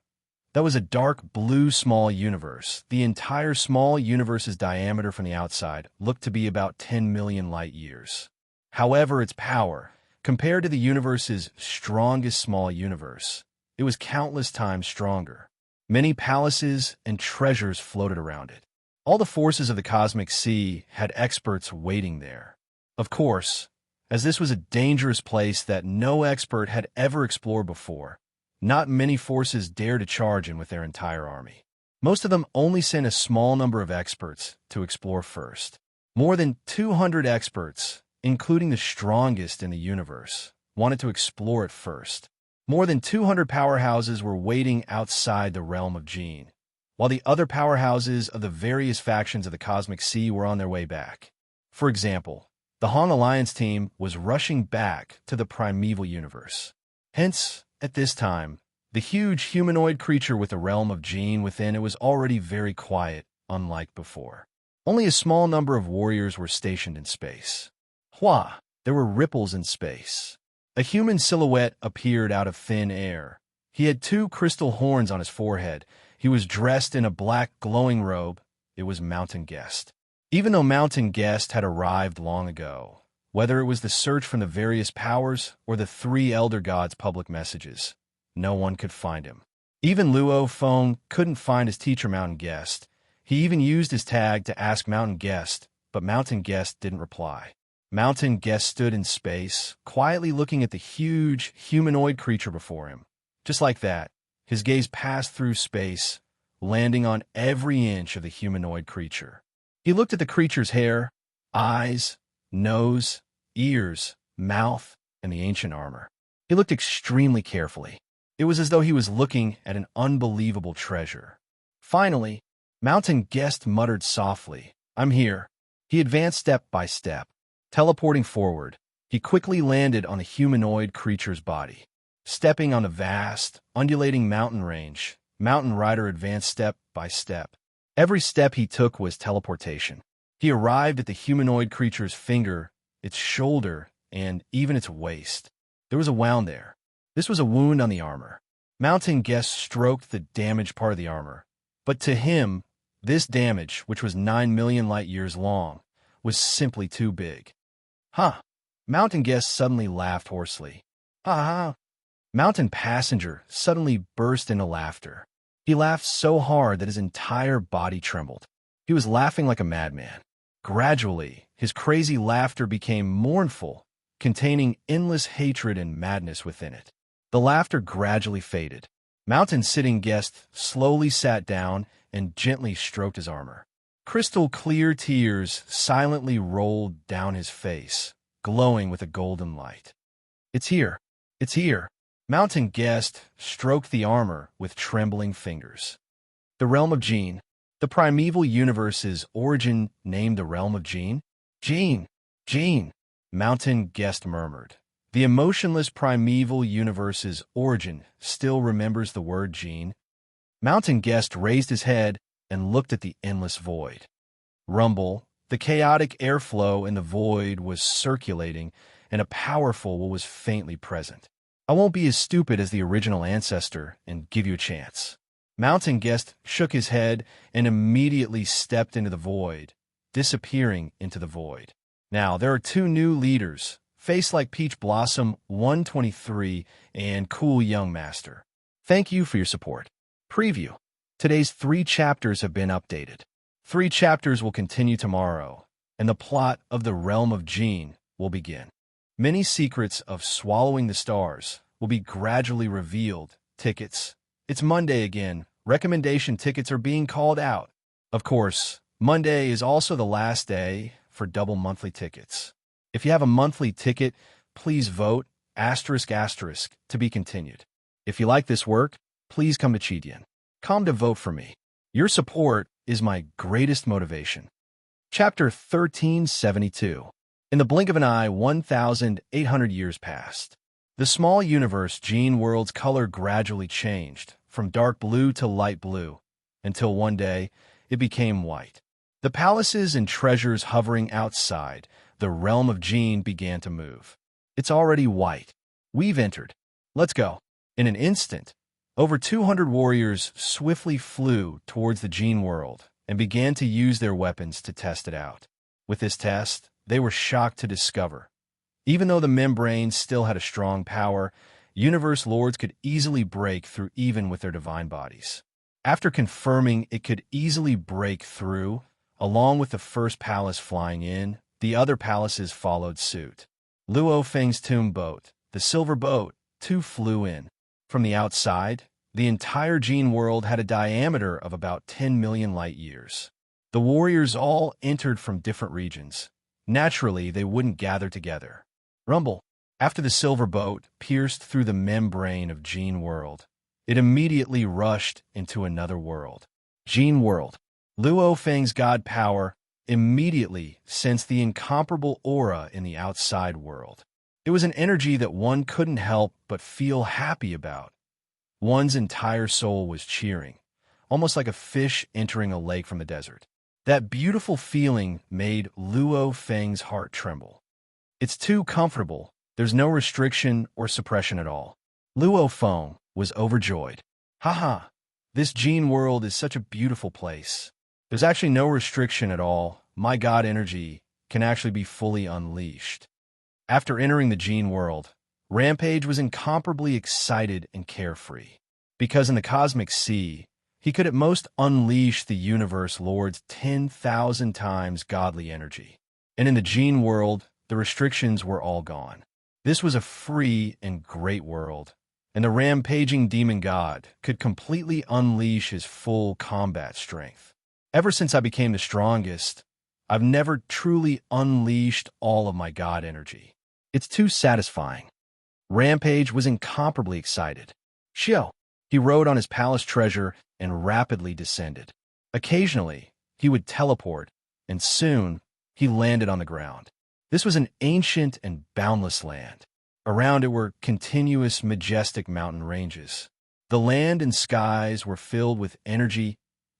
That was a dark blue small universe. The entire small universe's diameter from the outside looked to be about 10 million light years. However, its power, compared to the universe's strongest small universe, it was countless times stronger. Many palaces and treasures floated around it. All the forces of the cosmic sea had experts waiting there. Of course, as this was a dangerous place that no expert had ever explored before, not many forces dared to charge in with their entire army. Most of them only sent a small number of experts to explore first. More than 200 experts, including the strongest in the universe, wanted to explore it first. More than 200 powerhouses were waiting outside the realm of Gene, while the other powerhouses of the various factions of the Cosmic Sea were on their way back. For example, the Hong Alliance team was rushing back to the primeval universe. Hence, at this time, the huge humanoid creature with the realm of Gene within it was already very quiet, unlike before. Only a small number of warriors were stationed in space. Hua! There were ripples in space. A human silhouette appeared out of thin air. He had 2 crystal horns on his forehead. He was dressed in a black glowing robe. It was Mountain Guest. Even though Mountain Guest had arrived long ago, whether it was the search from the various powers or the 3 elder gods' public messages, no one could find him. Even Luo Feng couldn't find his teacher Mountain Guest. He even used his tag to ask Mountain Guest, but Mountain Guest didn't reply. Mountain Guest stood in space, quietly looking at the huge humanoid creature before him. Just like that, his gaze passed through space, landing on every inch of the humanoid creature. He looked at the creature's hair, eyes, nose, ears, mouth, and the ancient armor. He looked extremely carefully. It was as though he was looking at an unbelievable treasure. Finally, Mountain Guest muttered softly, "I'm here." He advanced step by step. Teleporting forward, he quickly landed on the humanoid creature's body. Stepping on the vast, undulating mountain range, Mountain Rider advanced step by step. Every step he took was teleportation. He arrived at the humanoid creature's finger, its shoulder, and even its waist. There was a wound there. This was a wound on the armor. Mountain Guest stroked the damaged part of the armor. But to him, this damage, which was 9 million light years long, was simply too big. "Huh." Mountain Guest suddenly laughed hoarsely. "Ha ha." Mountain Passenger suddenly burst into laughter. He laughed so hard that his entire body trembled. He was laughing like a madman. Gradually, his crazy laughter became mournful, containing endless hatred and madness within it. The laughter gradually faded. Mountain Sitting Guest slowly sat down and gently stroked his armor. Crystal clear tears silently rolled down his face, glowing with a golden light. "It's here. It's here." Mountain Guest stroked the armor with trembling fingers. The realm of Gene. The primeval universe's origin named the realm of Gene? Gene! Gene! Mountain Guest murmured. The emotionless primeval universe's origin still remembers the word Gene. Mountain Guest raised his head and looked at the endless void. Rumble, the chaotic airflow in the void was circulating, and a powerful what was faintly present. "I won't be as stupid as the original ancestor and give you a chance." Mountain Guest shook his head and immediately stepped into the void, disappearing into the void. Now, there are 2 new leaders, Face Like Peach Blossom 123 and Cool Young Master. Thank you for your support. Preview. Today's 3 chapters have been updated. 3 chapters will continue tomorrow, and the plot of the Realm of Gene will begin. Many secrets of swallowing the stars will be gradually revealed. Tickets. It's Monday again. Recommendation tickets are being called out. Of course, Monday is also the last day for double monthly tickets. If you have a monthly ticket, please vote *** to be continued. If you like this work, please come to Chidian. Come to vote for me. Your support is my greatest motivation. Chapter 1372. In the blink of an eye, 1,800 years passed. The small universe Gene World's color gradually changed, from dark blue to light blue, until one day it became white. The palaces and treasures hovering outside the realm of Gene began to move. "It's already white. We've entered. Let's go." In an instant, Over 200 warriors swiftly flew towards the gene world and began to use their weapons to test it out. With this test, they were shocked to discover, even though the membrane still had a strong power, universe lords could easily break through even with their divine bodies. After confirming it could easily break through, along with the first palace flying in, the other palaces followed suit. Luo Feng's tomb boat, the silver boat, too flew in. From the outside, the entire gene world had a diameter of about 10 million light years. The warriors all entered from different regions. Naturally, they wouldn't gather together. Rumble. After the silver boat pierced through the membrane of Gene World, it immediately rushed into another world. Gene World. Luo Feng's god power immediately sensed the incomparable aura in the outside world. It was an energy that one couldn't help but feel happy about. One's entire soul was cheering, almost like a fish entering a lake from the desert. That beautiful feeling made Luo Feng's heart tremble. It's too comfortable. There's no restriction or suppression at all. Luo Feng was overjoyed. Haha, this gene world is such a beautiful place. There's actually no restriction at all. My god energy can actually be fully unleashed. After entering the gene world, Rampage was incomparably excited and carefree. Because in the cosmic sea, he could at most unleash the universe lord's 10,000 times godly energy. And in the gene world, the restrictions were all gone. This was a free and great world, and the rampaging demon god could completely unleash his full combat strength. Ever since I became the strongest, I've never truly unleashed all of my god energy. It's too satisfying. Rampage was incomparably excited. Xiao. He rode on his palace treasure and rapidly descended. Occasionally, he would teleport, and soon he landed on the ground. This was an ancient and boundless land. Around it were continuous, majestic mountain ranges. The land and skies were filled with energy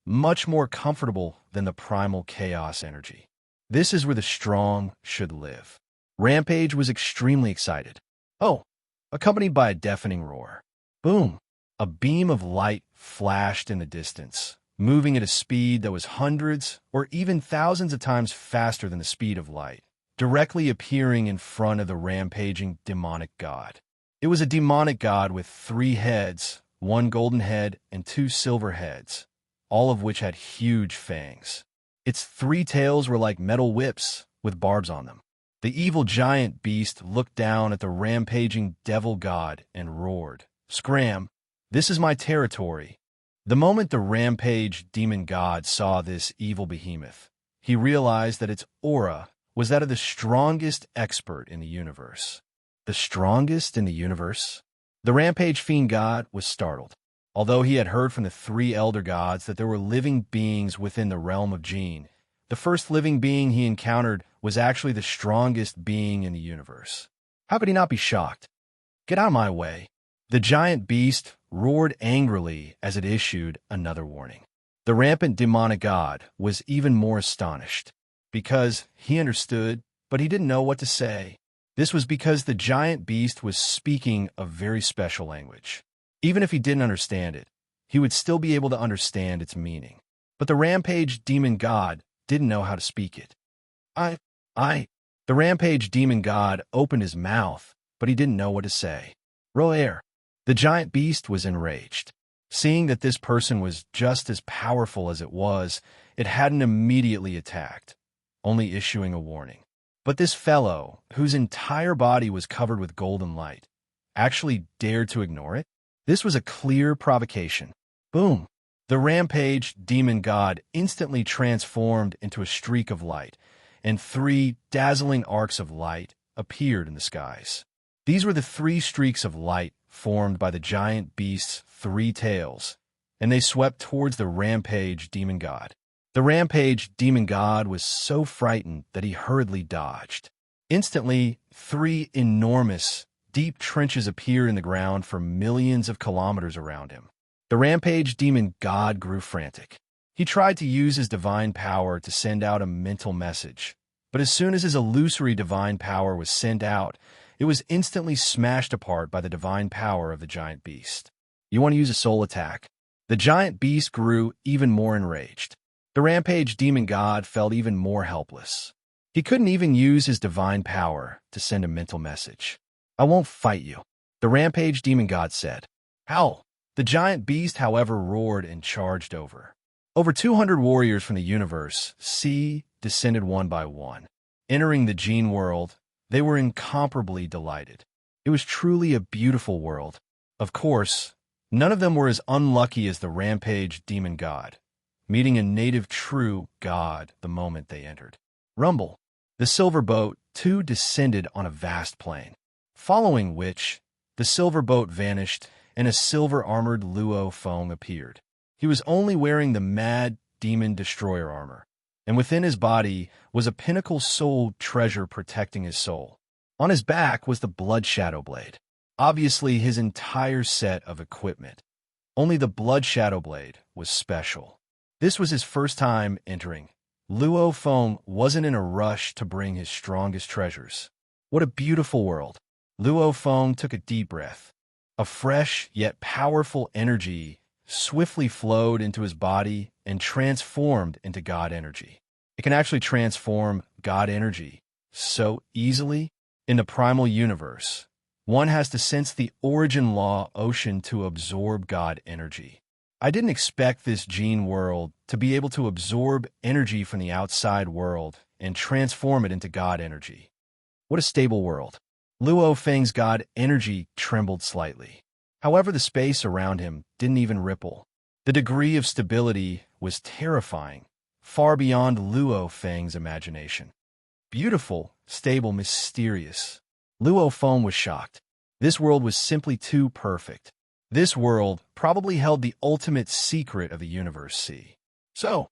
much more comfortable than the primal chaos energy. This is where the strong should live. Rampage was extremely excited. Oh, accompanied by a deafening roar. Boom! A beam of light flashed in the distance, moving at a speed that was hundreds or even thousands of times faster than the speed of light, directly appearing in front of the rampaging demonic god. It was a demonic god with 3 heads, 1 golden head and 2 silver heads, all of which had huge fangs. Its 3 tails were like metal whips with barbs on them. The evil giant beast looked down at the rampaging devil god and roared, "Scram! This is my territory." The moment the rampage demon god saw this evil behemoth, he realized that its aura was that of the strongest expert in the universe. The strongest in the universe? The rampage fiend god was startled. Although he had heard from the 3 elder gods that there were living beings within the realm of Gene, the first living being he encountered was actually the strongest being in the universe. How could he not be shocked? "Get out of my way." The giant beast roared angrily as it issued another warning. The rampant demonic god was even more astonished, because he understood, but he didn't know what to say. This was because the giant beast was speaking a very special language. Even if he didn't understand it, he would still be able to understand its meaning. But the rampage demon god didn't know how to speak it. The rampage demon god opened his mouth, but he didn't know what to say. Roer. The giant beast was enraged. Seeing that this person was just as powerful as it was, it hadn't immediately attacked, only issuing a warning. But this fellow, whose entire body was covered with golden light, actually dared to ignore it? This was a clear provocation. Boom! The rampage demon god instantly transformed into a streak of light, and 3 dazzling arcs of light appeared in the skies. These were the 3 streaks of light formed by the giant beast's 3 tails, and they swept towards the rampage demon god. The rampage demon god was so frightened that he hurriedly dodged. Instantly, 3 enormous, deep trenches appeared in the ground for millions of kilometers around him. The rampage demon god grew frantic. He tried to use his divine power to send out a mental message, but as soon as his illusory divine power was sent out, it was instantly smashed apart by the divine power of the giant beast. You want to use a soul attack? The giant beast grew even more enraged. The rampage demon god felt even more helpless. He couldn't even use his divine power to send a mental message. I won't fight you, the rampage demon god said. Howl! The giant beast, however, roared and charged over. Over 200 warriors from the universe, C, descended one by one. Entering the Gene world, they were incomparably delighted. It was truly a beautiful world. Of course, none of them were as unlucky as the rampage demon god, meeting a native true god the moment they entered. Rumble. The silver boat, too, descended on a vast plain, following which the silver boat vanished and a silver-armored Luo Feng appeared. He was only wearing the mad demon destroyer armor, and within his body was a pinnacle soul treasure protecting his soul. On his back was the blood shadow blade, obviously his entire set of equipment. Only the blood shadow blade was special. This was his first time entering. Luo Feng wasn't in a rush to bring his strongest treasures. What a beautiful world. Luo Feng took a deep breath. A fresh yet powerful energy swiftly flowed into his body and transformed into God energy. It can actually transform God energy so easily. In the primal universe, one has to sense the origin law ocean to absorb God energy. I didn't expect this Gene world to be able to absorb energy from the outside world and transform it into God energy. What a stable world. Luo Feng's God energy trembled slightly. However, the space around him didn't even ripple. The degree of stability was terrifying, far beyond Luo Feng's imagination. Beautiful, stable, mysterious. Luo Feng was shocked. This world was simply too perfect. This world probably held the ultimate secret of the universe. See. So.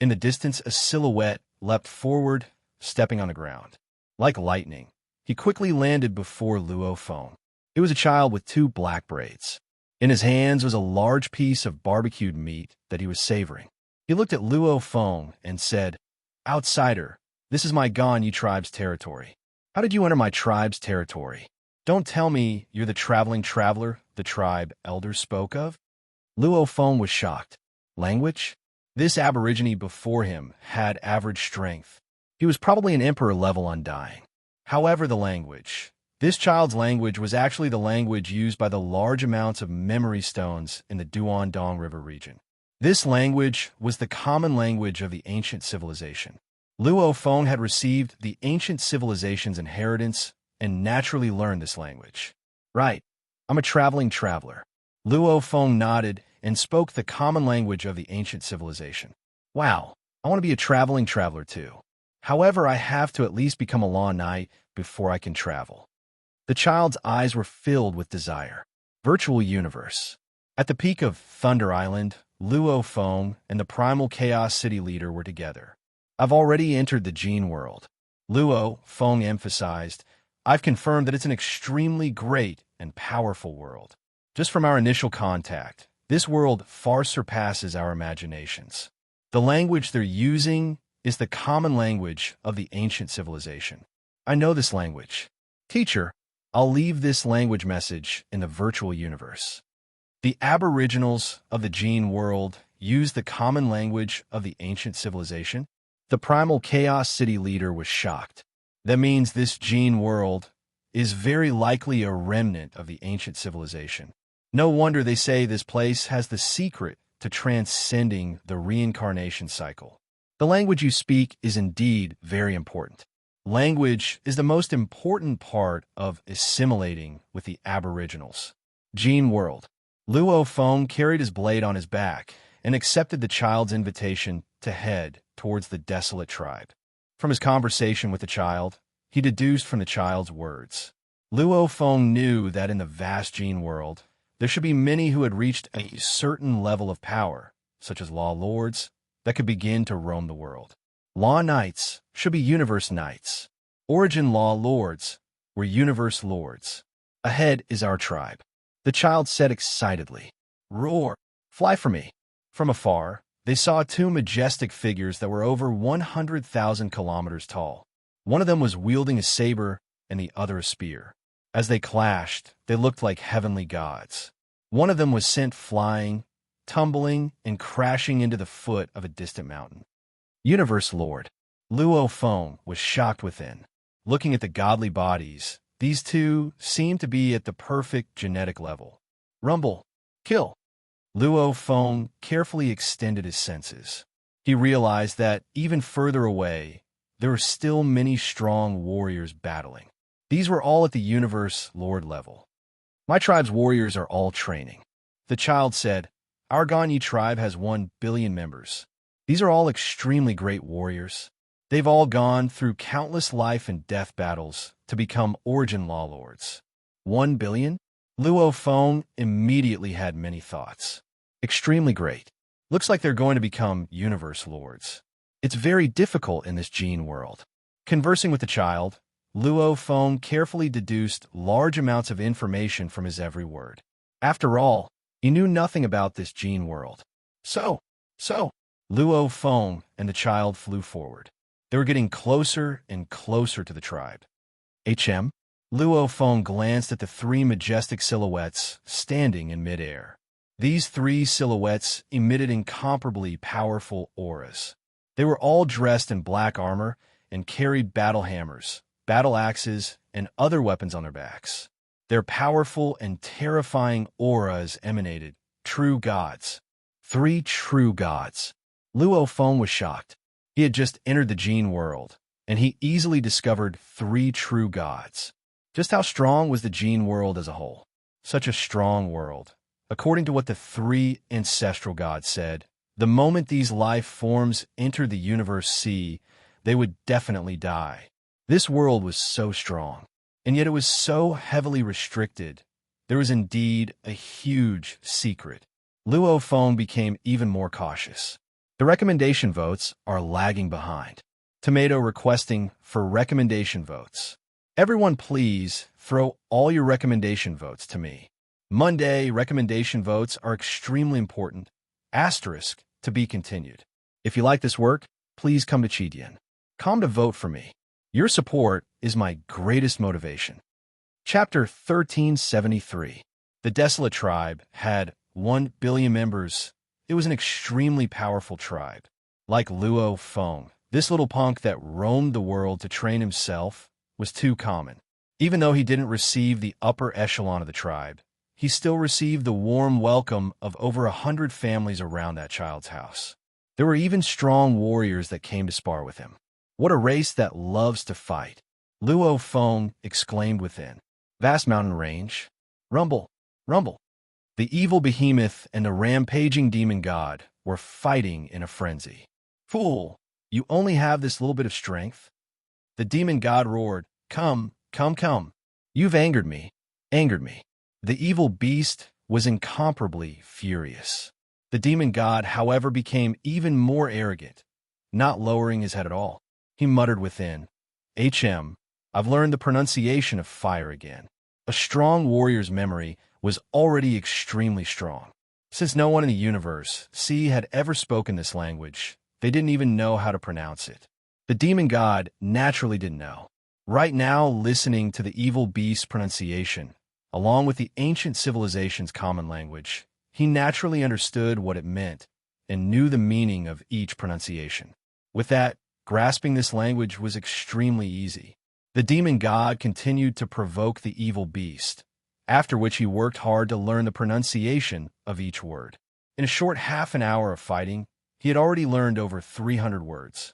In the distance, a silhouette leapt forward, stepping on the ground. Like lightning, he quickly landed before Luo Feng. It was a child with 2 black braids. In his hands was a large piece of barbecued meat that he was savoring. He looked at Luo Feng and said, "Outsider, this is my Ganyu tribe's territory. How did you enter my tribe's territory? Don't tell me you're the traveling traveler the tribe elders spoke of?" Luo Feng was shocked. Language? This aborigine before him had average strength. He was probably an emperor level undying. However, the language. This child's language was actually the language used by the large amounts of memory stones in the Duandong River region. This language was the common language of the ancient civilization. Luo Feng had received the ancient civilization's inheritance and naturally learned this language. Right, I'm a traveling traveler. Luo Feng nodded and spoke the common language of the ancient civilization. Wow, I want to be a traveling traveler too. However, I have to at least become a law knight before I can travel. The child's eyes were filled with desire. Virtual universe. At the peak of Thunder Island, Luo Feng and the primal Chaos City leader were together. I've already entered the Gene world. Luo Feng emphasized, I've confirmed that it's an extremely great and powerful world. Just from our initial contact, this world far surpasses our imaginations. The language they're using is the common language of the ancient civilization. I know this language. Teacher, I'll leave this language message in the virtual universe. The aboriginals of the Gene world use the common language of the ancient civilization. The primal Chaos City leader was shocked. That means this Gene world is very likely a remnant of the ancient civilization. No wonder they say this place has the secret to transcending the reincarnation cycle. The language you speak is indeed very important. Language is the most important part of assimilating with the aboriginals. Gene world. Luo Feng carried his blade on his back and accepted the child's invitation to head towards the desolate tribe. From his conversation with the child, he deduced from the child's words. Luo Feng knew that in the vast Gene world, there should be many who had reached a certain level of power, such as law lords, that could begin to roam the world. Law knights should be universe knights. Origin law lords were universe lords. Ahead is our tribe. The child said excitedly, "Roar, fly for me." From afar, they saw 2 majestic figures that were over 100,000 kilometers tall. One of them was wielding a saber and the other a spear. As they clashed, they looked like heavenly gods. One of them was sent flying, tumbling, and crashing into the foot of a distant mountain. Universe Lord. Luo Feng was shocked within. Looking at the godly bodies, these two seemed to be at the perfect genetic level. Rumble. Kill. Luo Feng carefully extended his senses. He realized that, even further away, there were still many strong warriors battling. These were all at the Universe Lord level. My tribe's warriors are all training. The child said, Our Ganyi tribe has 1 billion members. These are all extremely great warriors. They've all gone through countless life and death battles to become Origin Law Lords. 1 billion? Luo Feng immediately had many thoughts. Extremely great. Looks like they're going to become Universe Lords. It's very difficult in this gene world. Conversing with the child, Luo Feng carefully deduced large amounts of information from his every word. After all, he knew nothing about this gene world. So, Luo Feng and the child flew forward. They were getting closer and closer to the tribe. HM? Luo Feng glanced at the 3 majestic silhouettes standing in midair. These 3 silhouettes emitted incomparably powerful auras. They were all dressed in black armor and carried battle hammers, battle axes, and other weapons on their backs. Their powerful and terrifying auras emanated true gods. 3 true gods. Luo Feng was shocked. He had just entered the gene world, and he easily discovered 3 true gods. Just how strong was the gene world as a whole? Such a strong world. According to what the 3 ancestral gods said, the moment these life forms entered the universe sea, they would definitely die. This world was so strong, and yet it was so heavily restricted. There was indeed a huge secret. Luo Feng became even more cautious. The recommendation votes are lagging behind. Tomato requesting for recommendation votes. Everyone please throw all your recommendation votes to me. Monday recommendation votes are extremely important. Asterisk to be continued. If you like this work, please come to Chidian. Come to vote for me. Your support is my greatest motivation. Chapter 1373. The Desolate Tribe had 1 billion members. It was an extremely powerful tribe. Like Luo Feng, this little punk that roamed the world to train himself was too common. Even though he didn't receive the upper echelon of the tribe, he still received the warm welcome of over 100 families around that child's house. There were even strong warriors that came to spar with him. What a race that loves to fight! Luo Feng exclaimed within. Vast mountain range. Rumble, rumble. The evil behemoth and the rampaging demon god were fighting in a frenzy. Fool, you only have this little bit of strength? The demon god roared, Come, come, come. You've angered me. The evil beast was incomparably furious. The demon god, however, became even more arrogant, not lowering his head at all. He muttered within, I've learned the pronunciation of fire again. A strong warrior's memory was already extremely strong. Since no one in the universe, C, had ever spoken this language, they didn't even know how to pronounce it. The demon god naturally didn't know. Right now, listening to the evil beast's pronunciation, along with the ancient civilization's common language, he naturally understood what it meant and knew the meaning of each pronunciation. With that, grasping this language was extremely easy. The demon god continued to provoke the evil beast, after which he worked hard to learn the pronunciation of each word. In a short half an hour of fighting, he had already learned over 300 words.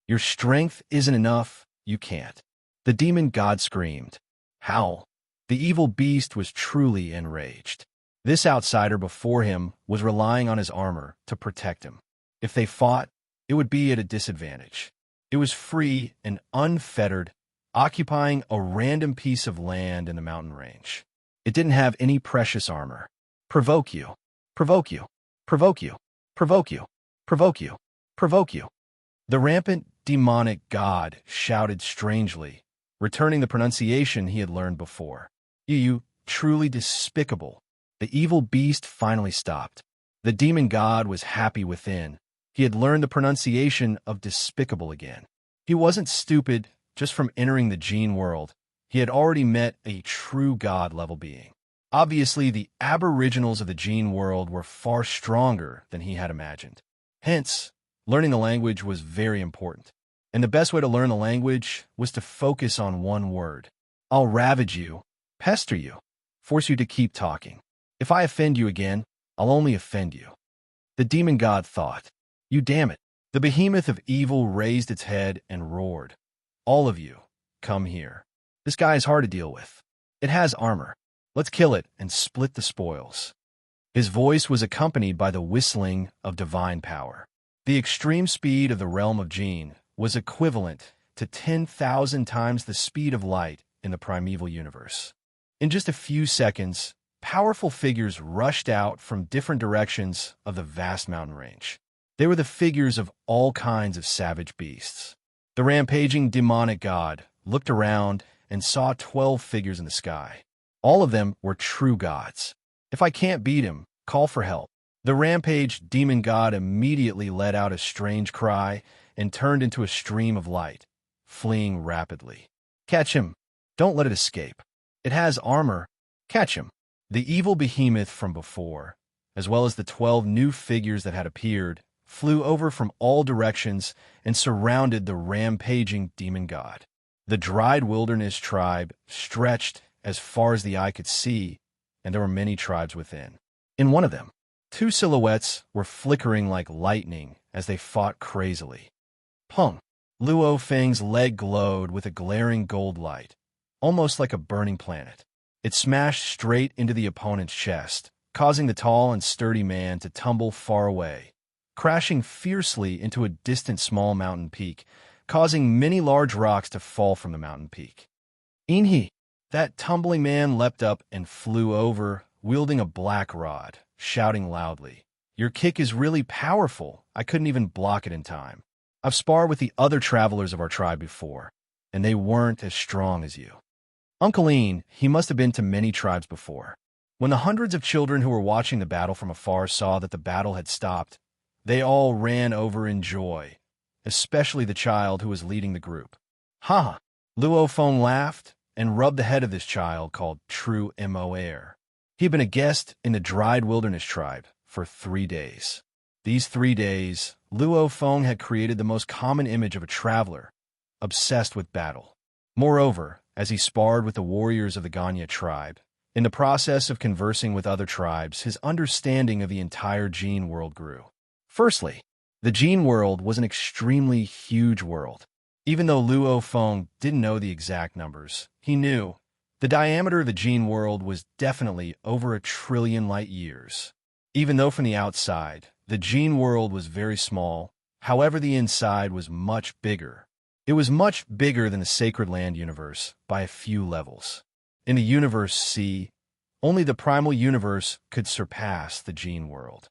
Your strength isn't enough, you can't. The demon god screamed. Howl. The evil beast was truly enraged. This outsider before him was relying on his armor to protect him. If they fought, it would be at a disadvantage. It was free and unfettered, occupying a random piece of land in the mountain range. It didn't have any precious armor. Provoke you. Provoke you. Provoke you. Provoke you. Provoke you. Provoke you. The rampant demonic god shouted strangely, returning the pronunciation he had learned before. You truly despicable. The evil beast finally stopped. The demon god was happy within. He had learned the pronunciation of despicable again. He wasn't stupid just from entering the gene world. he had already met a true god-level being. Obviously, the aboriginals of the gene world were far stronger than he had imagined. Hence, learning the language was very important. And the best way to learn the language was to focus on one word. I'll ravage you, pester you, force you to keep talking. If I offend you again, I'll only offend you. The demon god thought, you damn it. The behemoth of evil raised its head and roared. All of you, come here. This guy is hard to deal with. It has armor. Let's kill it and split the spoils. His voice was accompanied by the whistling of divine power. The extreme speed of the realm of Gene was equivalent to 10,000 times the speed of light in the primeval universe. In just a few seconds, powerful figures rushed out from different directions of the vast mountain range. They were the figures of all kinds of savage beasts. The rampaging demonic god looked around and saw 12 figures in the sky. All of them were true gods. If I can't beat him, call for help. The rampage demon god immediately let out a strange cry and turned into a stream of light, fleeing rapidly. Catch him. Don't let it escape. It has armor. Catch him. The evil behemoth from before, as well as the 12 new figures that had appeared, flew over from all directions and surrounded the rampaging demon god. The dried wilderness tribe stretched as far as the eye could see, and there were many tribes within. In one of them, 2 silhouettes were flickering like lightning as they fought crazily. Pung! Luo Feng's leg glowed with a glaring gold light, almost like a burning planet. It smashed straight into the opponent's chest, causing the tall and sturdy man to tumble far away, crashing fiercely into a distant small mountain peak, causing many large rocks to fall from the mountain peak. Inhi! That tumbling man leapt up and flew over, wielding a black rod, shouting loudly, "Your kick is really powerful. I couldn't even block it in time. I've sparred with the other travelers of our tribe before, and they weren't as strong as you." Uncle Ian, he must have been to many tribes before. When the hundreds of children who were watching the battle from afar saw that the battle had stopped, they all ran over in joy, especially the child who was leading the group. Ha ha! Luo Feng laughed and rubbed the head of this child called True Moer. He had been a guest in the dried wilderness tribe for 3 days. These 3 days, Luo Feng had created the most common image of a traveler, obsessed with battle. Moreover, as he sparred with the warriors of the Ganya tribe, in the process of conversing with other tribes, his understanding of the entire Gene world grew. Firstly, the Gene world was an extremely huge world. Even though Luo Feng didn't know the exact numbers, he knew the diameter of the Gene world was definitely over 1 trillion light years. Even though from the outside, the Gene world was very small, however the inside was much bigger. It was much bigger than the Sacred Land universe by a few levels. In the universe C, only the primal universe could surpass the Gene world.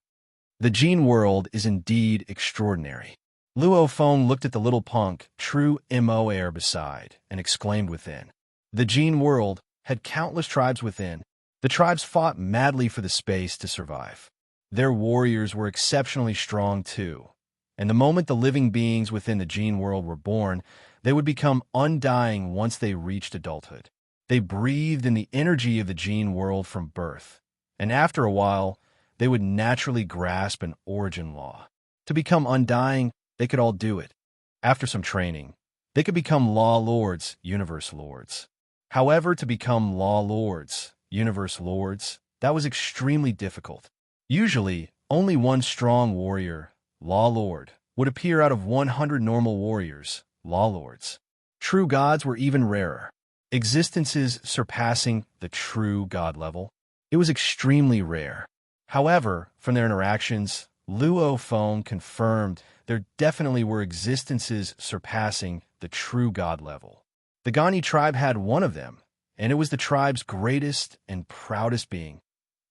The Gene world is indeed extraordinary. Luo Feng looked at the little punk, True Moer, beside, and exclaimed within. The Gene world had countless tribes within. The tribes fought madly for the space to survive. Their warriors were exceptionally strong too, and the moment the living beings within the Gene world were born, they would become undying once they reached adulthood. They breathed in the energy of the Gene world from birth, and after a while, they would naturally grasp an origin law. To become undying, they could all do it. After some training, they could become law lords, universe lords. However, to become law lords, universe lords, that was extremely difficult. Usually, only one strong warrior, law lord, would appear out of 100 normal warriors, law lords. True gods were even rarer. Existences surpassing the true god level. It was extremely rare. However, from their interactions, Luo Feng confirmed there definitely were existences surpassing the true god level. The Gani tribe had one of them, and it was the tribe's greatest and proudest being,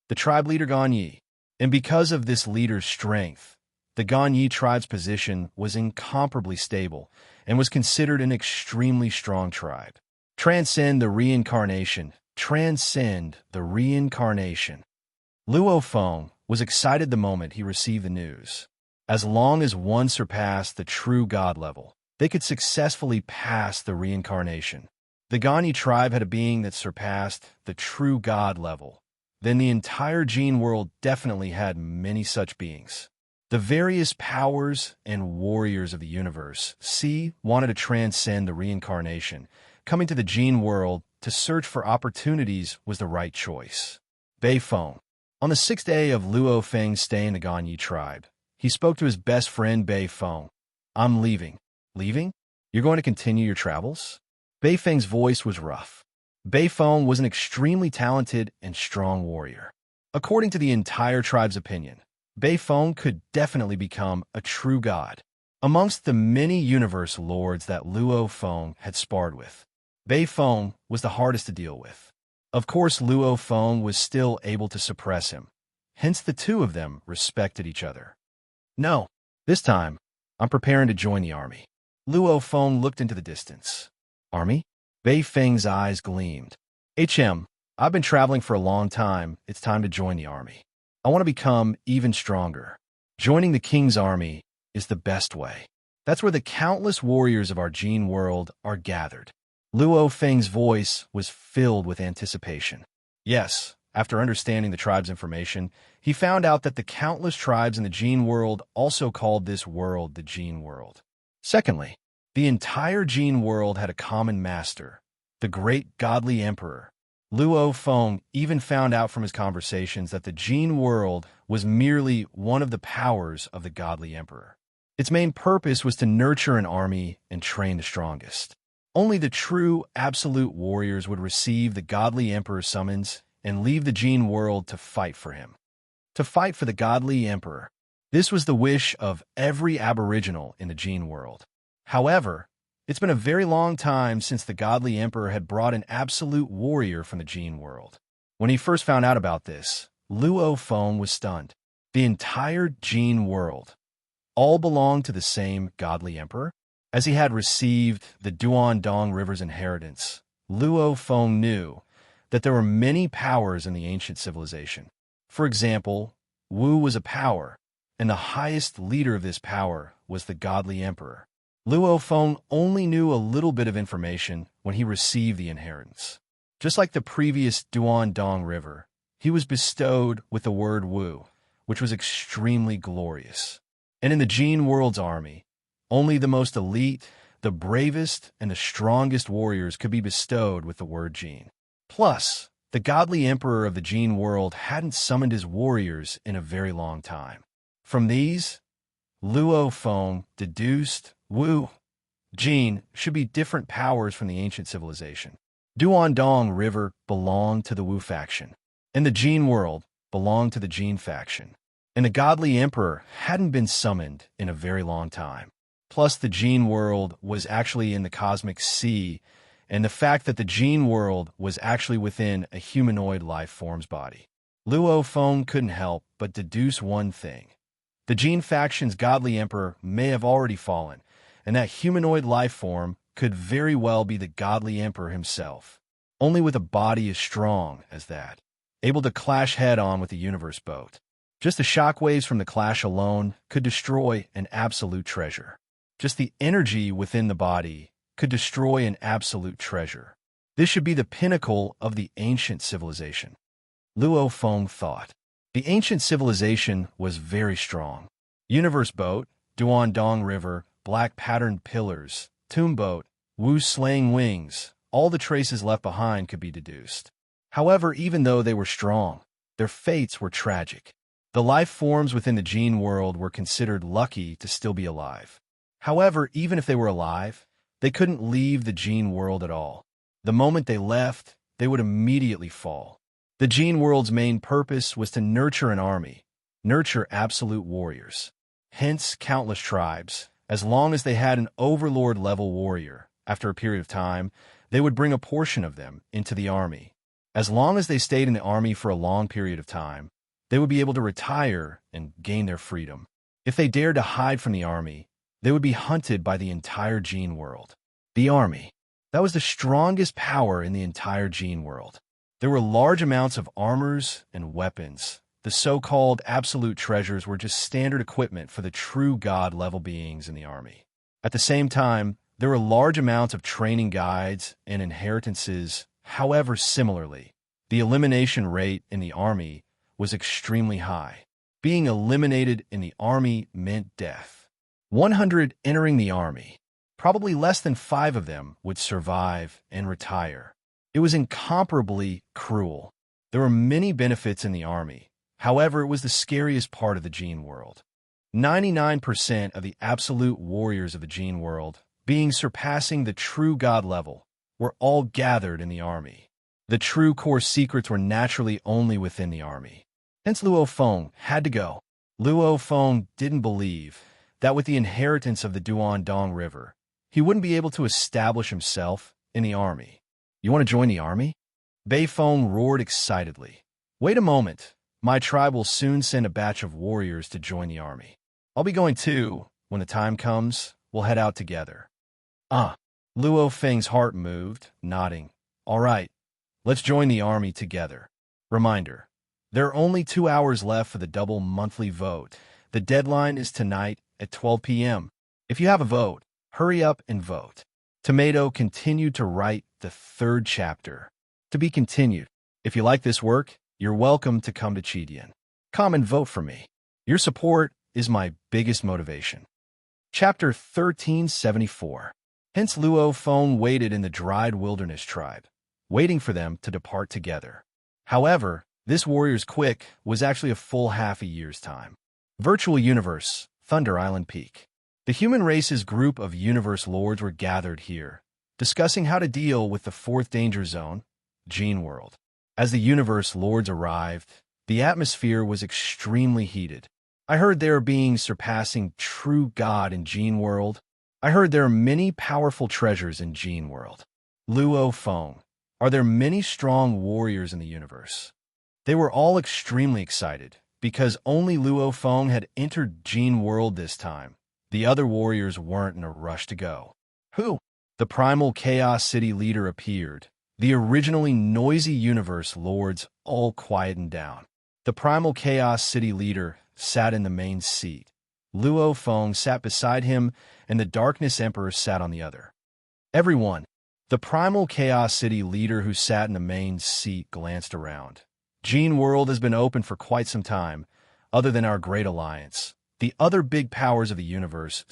the tribe leader Ganyi. And because of this leader's strength, the Ganyi tribe's position was incomparably stable and was considered an extremely strong tribe. Transcend the reincarnation. Transcend the reincarnation. Luo Feng was excited the moment he received the news. As long as one surpassed the true god level, they could successfully pass the reincarnation. The Ganyi tribe had a being that surpassed the true god level. Then the entire gene world definitely had many such beings. The various powers and warriors of the universe, wanted to transcend the reincarnation. Coming to the gene world to search for opportunities was the right choice. Bei Feng. On the 6th day of Luo Feng's stay in the Ganyi tribe, he spoke to his best friend Bei Feng. I'm leaving. Leaving? You're going to continue your travels? Bei Feng's voice was rough. Bei Feng was an extremely talented and strong warrior. According to the entire tribe's opinion, Bei Feng could definitely become a true god. Amongst the many universe lords that Luo Feng had sparred with, Bei Feng was the hardest to deal with. Of course, Luo Feng was still able to suppress him. Hence, the two of them respected each other. No, this time, I'm preparing to join the army. Luo Feng looked into the distance. Army? Bei Feng's eyes gleamed. I've been traveling for a long time. It's time to join the army. I want to become even stronger. Joining the king's army is the best way. That's where the countless warriors of our gene world are gathered. Luo Feng's voice was filled with anticipation. Yes, after understanding the tribe's information, he found out that the countless tribes in the gene world also called this world the gene world. Secondly, the entire gene world had a common master, the great godly emperor. Luo Feng even found out from his conversations that the gene world was merely one of the powers of the godly emperor. Its main purpose was to nurture an army and train the strongest. Only the true, absolute warriors would receive the godly emperor's summons and leave the gene world to fight for him. To fight for the godly emperor. This was the wish of every aboriginal in the gene world. However, it's been a very long time since the godly emperor had brought an absolute warrior from the gene world. When he first found out about this, Luo Feng was stunned. The entire gene world all belonged to the same godly emperor? As he had received the Duandong River's inheritance, Luo Feng knew that there were many powers in the ancient civilization. For example, Wu was a power, and the highest leader of this power was the godly emperor. Luo Feng only knew a little bit of information when he received the inheritance. Just like the previous Duandong River, he was bestowed with the word Wu, which was extremely glorious. And in the gene world's army, only the most elite, the bravest, and the strongest warriors could be bestowed with the word gene. Plus, the godly emperor of the gene world hadn't summoned his warriors in a very long time. From these, Luo Feng deduced Wu, Gene should be different powers from the ancient civilization. Duandong River belonged to the Wu faction, and the Gene world belonged to the Gene faction. And the godly emperor hadn't been summoned in a very long time. Plus, the Gene world was actually in the cosmic sea, and the fact that the Gene world was actually within a humanoid life form's body. Luo Feng couldn't help but deduce one thing. The Gene faction's godly emperor may have already fallen, and that humanoid life form could very well be the godly emperor himself, only with a body as strong as that, able to clash head-on with the universe boat. Just the shockwaves from the clash alone could destroy an absolute treasure. Just the energy within the body could destroy an absolute treasure. This should be the pinnacle of the ancient civilization. Luo Feng thought. The ancient civilization was very strong. Universe boat, Duandong River, black patterned pillars, tomb boat, Wu's slaying wings, all the traces left behind could be deduced. However, even though they were strong, their fates were tragic. The life forms within the Gene world were considered lucky to still be alive. However, even if they were alive, they couldn't leave the Gene world at all. The moment they left, they would immediately fall. The Gene world's main purpose was to nurture an army, nurture absolute warriors. Hence, countless tribes, as long as they had an overlord-level warrior, after a period of time, they would bring a portion of them into the army. As long as they stayed in the army for a long period of time, they would be able to retire and gain their freedom. If they dared to hide from the army, they would be hunted by the entire Gene world. The army. That was the strongest power in the entire Gene world. There were large amounts of armors and weapons. The so-called absolute treasures were just standard equipment for the true god-level beings in the army. At the same time, There were large amounts of training guides and inheritances. However, similarly, the elimination rate in the army was extremely high. Being eliminated in the army meant death. 100 entering the army. Probably less than 5 of them would survive and retire. It was incomparably cruel. There were many benefits in the army. However, it was the scariest part of the Gene world. 99% of the absolute warriors of the Gene world, being surpassing the true god level, were all gathered in the army. The true core secrets were naturally only within the army. Hence Luo Feng had to go. Luo Feng didn't believe that with the inheritance of the Duandong River, he wouldn't be able to establish himself in the army. You want to join the army? Bei Feng roared excitedly. Wait a moment. My tribe will soon send a batch of warriors to join the army. I'll be going too. When the time comes, we'll head out together. Luo Feng's heart moved, nodding. All right, let's join the army together. Reminder, there are only 2 hours left for the double monthly vote. The deadline is tonight at 12 p.m. If you have a vote, hurry up and vote. Tomato continued to write the 3rd chapter. To be continued. If you like this work, you're welcome to come to Chidian. Come and vote for me. Your support is my biggest motivation. Chapter 1374. Hence Luo Feng waited in the dried wilderness tribe, waiting for them to depart together. However, this warrior's quick was actually a full half a year's time. Virtual Universe, Thunder Island Peak. The human race's group of universe lords were gathered here, discussing how to deal with the 4th danger zone, Gene World. As the universe lords arrived, the atmosphere was extremely heated. I heard there are beings surpassing true God in Gene World. I heard there are many powerful treasures in Gene World. Luo Feng, are there many strong warriors in the universe? They were all extremely excited, because only Luo Feng had entered Gene World this time. The other warriors weren't in a rush to go. Who? The primal Chaos City leader appeared. The originally noisy universe lords all quietened down. The primal Chaos City leader sat in the main seat. Luo Feng sat beside him, and the Darkness Emperor sat on the other. Everyone, the primal Chaos City leader who sat in the main seat glanced around. Gene World has been open for quite some time, other than our Great Alliance. The other big powers of the universe,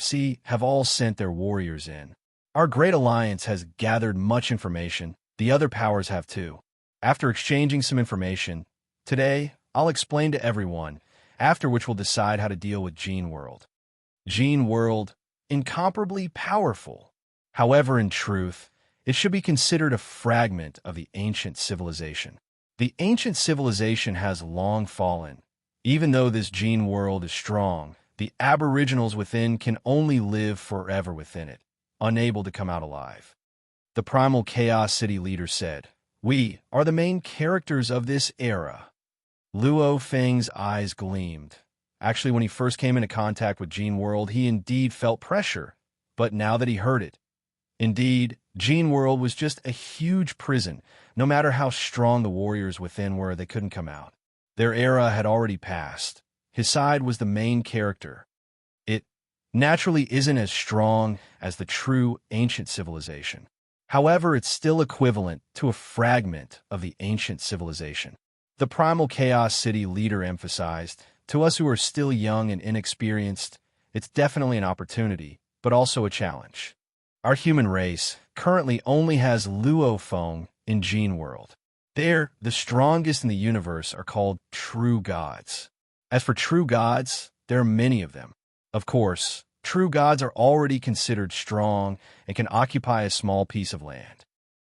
have all sent their warriors in. Our Great Alliance has gathered much information. The other powers have too. After exchanging some information, today I'll explain to everyone, after which we'll decide how to deal with Gene World. Gene World, incomparably powerful. However, in truth, it should be considered a fragment of the ancient civilization. The ancient civilization has long fallen. Even though this Gene World is strong, the aboriginals within can only live forever within it, unable to come out alive. The primal Chaos City leader said, "We are the main characters of this era." Luo Feng's eyes gleamed. Actually, when he first came into contact with Gene World, he indeed felt pressure. But now that he heard it, indeed, Gene World was just a huge prison. No matter how strong the warriors within were, they couldn't come out. Their era had already passed. His side was the main character. It naturally isn't as strong as the true ancient civilization. However, it's still equivalent to a fragment of the ancient civilization. The primal Chaos City leader emphasized, to us who are still young and inexperienced, it's definitely an opportunity, but also a challenge. Our human race currently only has Luo Feng in Gene World. They're the strongest in the universe are called true gods. As for true gods, there are many of them. Of course, true gods are already considered strong and can occupy a small piece of land.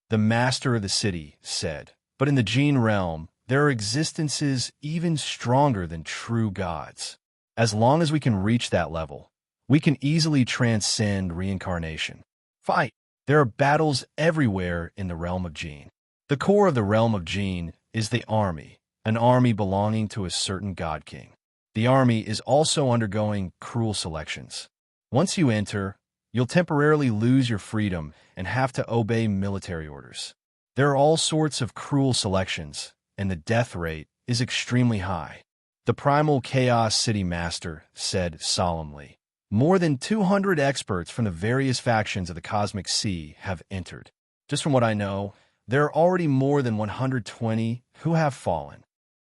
The master of the city said, but in the Gene realm, there are existences even stronger than true gods. As long as we can reach that level, we can easily transcend reincarnation. Fight! There are battles everywhere in the realm of Gene. The core of the realm of Gene is the army, an army belonging to a certain god king. The army is also undergoing cruel selections. Once you enter, you'll temporarily lose your freedom and have to obey military orders. There are all sorts of cruel selections, and the death rate is extremely high. The primal Chaos City Master said solemnly, More than 200 experts from the various factions of the Cosmic Sea have entered. Just from what I know, there are already more than 120 who have fallen.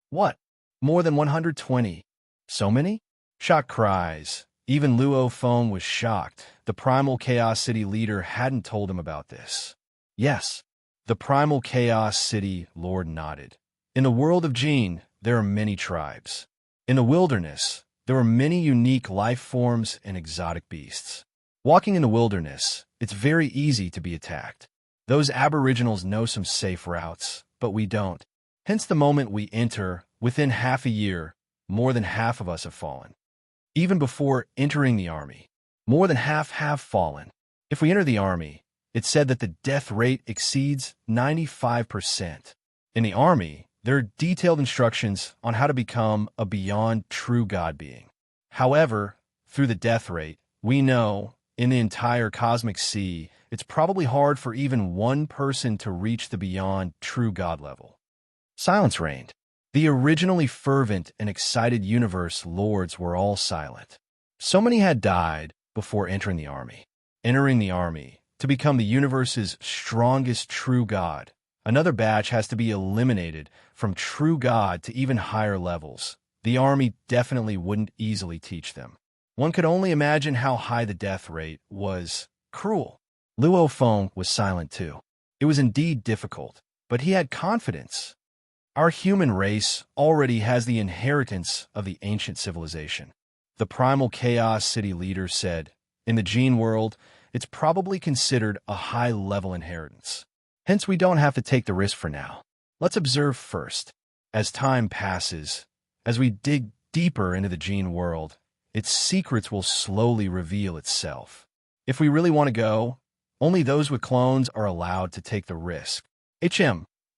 What? More than 120? So many? Shocked cries. Even Luo Feng was shocked. The Primal Chaos City leader hadn't told him about this. Yes, the Primal Chaos City Lord nodded. In the world of Jin, there are many tribes. In the wilderness, there are many unique life forms and exotic beasts. Walking in the wilderness, it's very easy to be attacked. Those aboriginals know some safe routes, but we don't. Hence the moment we enter, within half a year, more than half of us have fallen. Even before entering the army, more than half have fallen. If we enter the army, it's said that the death rate exceeds 95%. In the army, there are detailed instructions on how to become a beyond true God being. However, through the death rate, we know, in the entire cosmic sea, it's probably hard for even one person to reach the beyond true God level. Silence reigned. The originally fervent and excited universe lords were all silent. So many had died before entering the army. Entering the army, to become the universe's strongest true God, another batch has to be eliminated from true God to even higher levels. The army definitely wouldn't easily teach them. One could only imagine how high the death rate was. Cruel. Luo Feng was silent too. It was indeed difficult, but he had confidence. Our human race already has the inheritance of the ancient civilization. The Primal Chaos City leader said, in the Jin world, it's probably considered a high-level inheritance. Hence, we don't have to take the risk for now. Let's observe first. As time passes, as we dig deeper into the Jin world, its secrets will slowly reveal itself. If we really want to go, only those with clones are allowed to take the risk.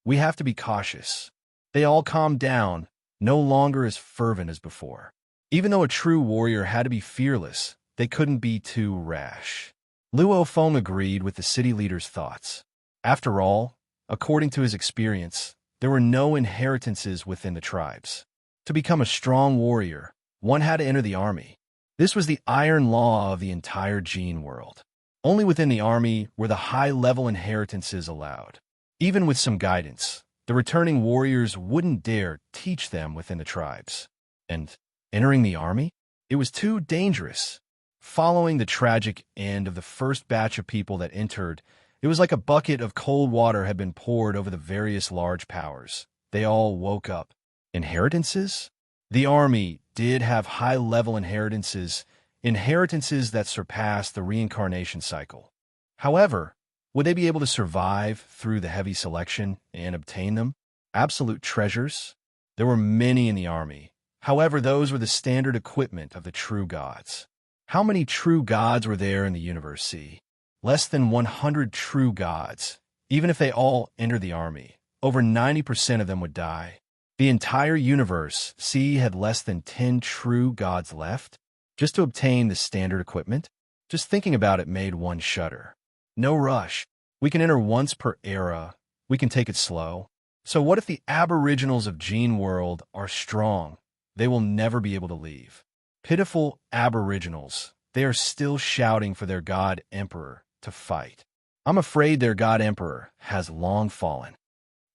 We have to be cautious. They all calmed down, no longer as fervent as before. Even though a true warrior had to be fearless, they couldn't be too rash. Luo Feng agreed with the city leader's thoughts. After all, according to his experience, there were no inheritances within the tribes. To become a strong warrior, one had to enter the army. This was the iron law of the entire Jin world. Only within the army were the high-level inheritances allowed. Even with some guidance, the returning warriors wouldn't dare teach them within the tribes. And entering the army? It was too dangerous. Following the tragic end of the first batch of people that entered, it was like a bucket of cold water had been poured over the various large powers. They all woke up. Inheritances? The army did have high-level inheritances that surpassed the reincarnation cycle. However, would they be able to survive through the heavy selection and obtain them? Absolute treasures? There were many in the army. However, those were the standard equipment of the true gods. How many true gods were there in the universe sea? Less than 100 true gods. Even if they all entered the army, over 90% of them would die. The entire universe sea had less than 10 true gods left, just to obtain the standard equipment? Just thinking about it made one shudder. No rush. We can enter once per era. We can take it slow. So what if the aboriginals of Jin world are strong? They will never be able to leave. Pitiful aboriginals. They are still shouting for their god emperor to fight. I'm afraid their god emperor has long fallen.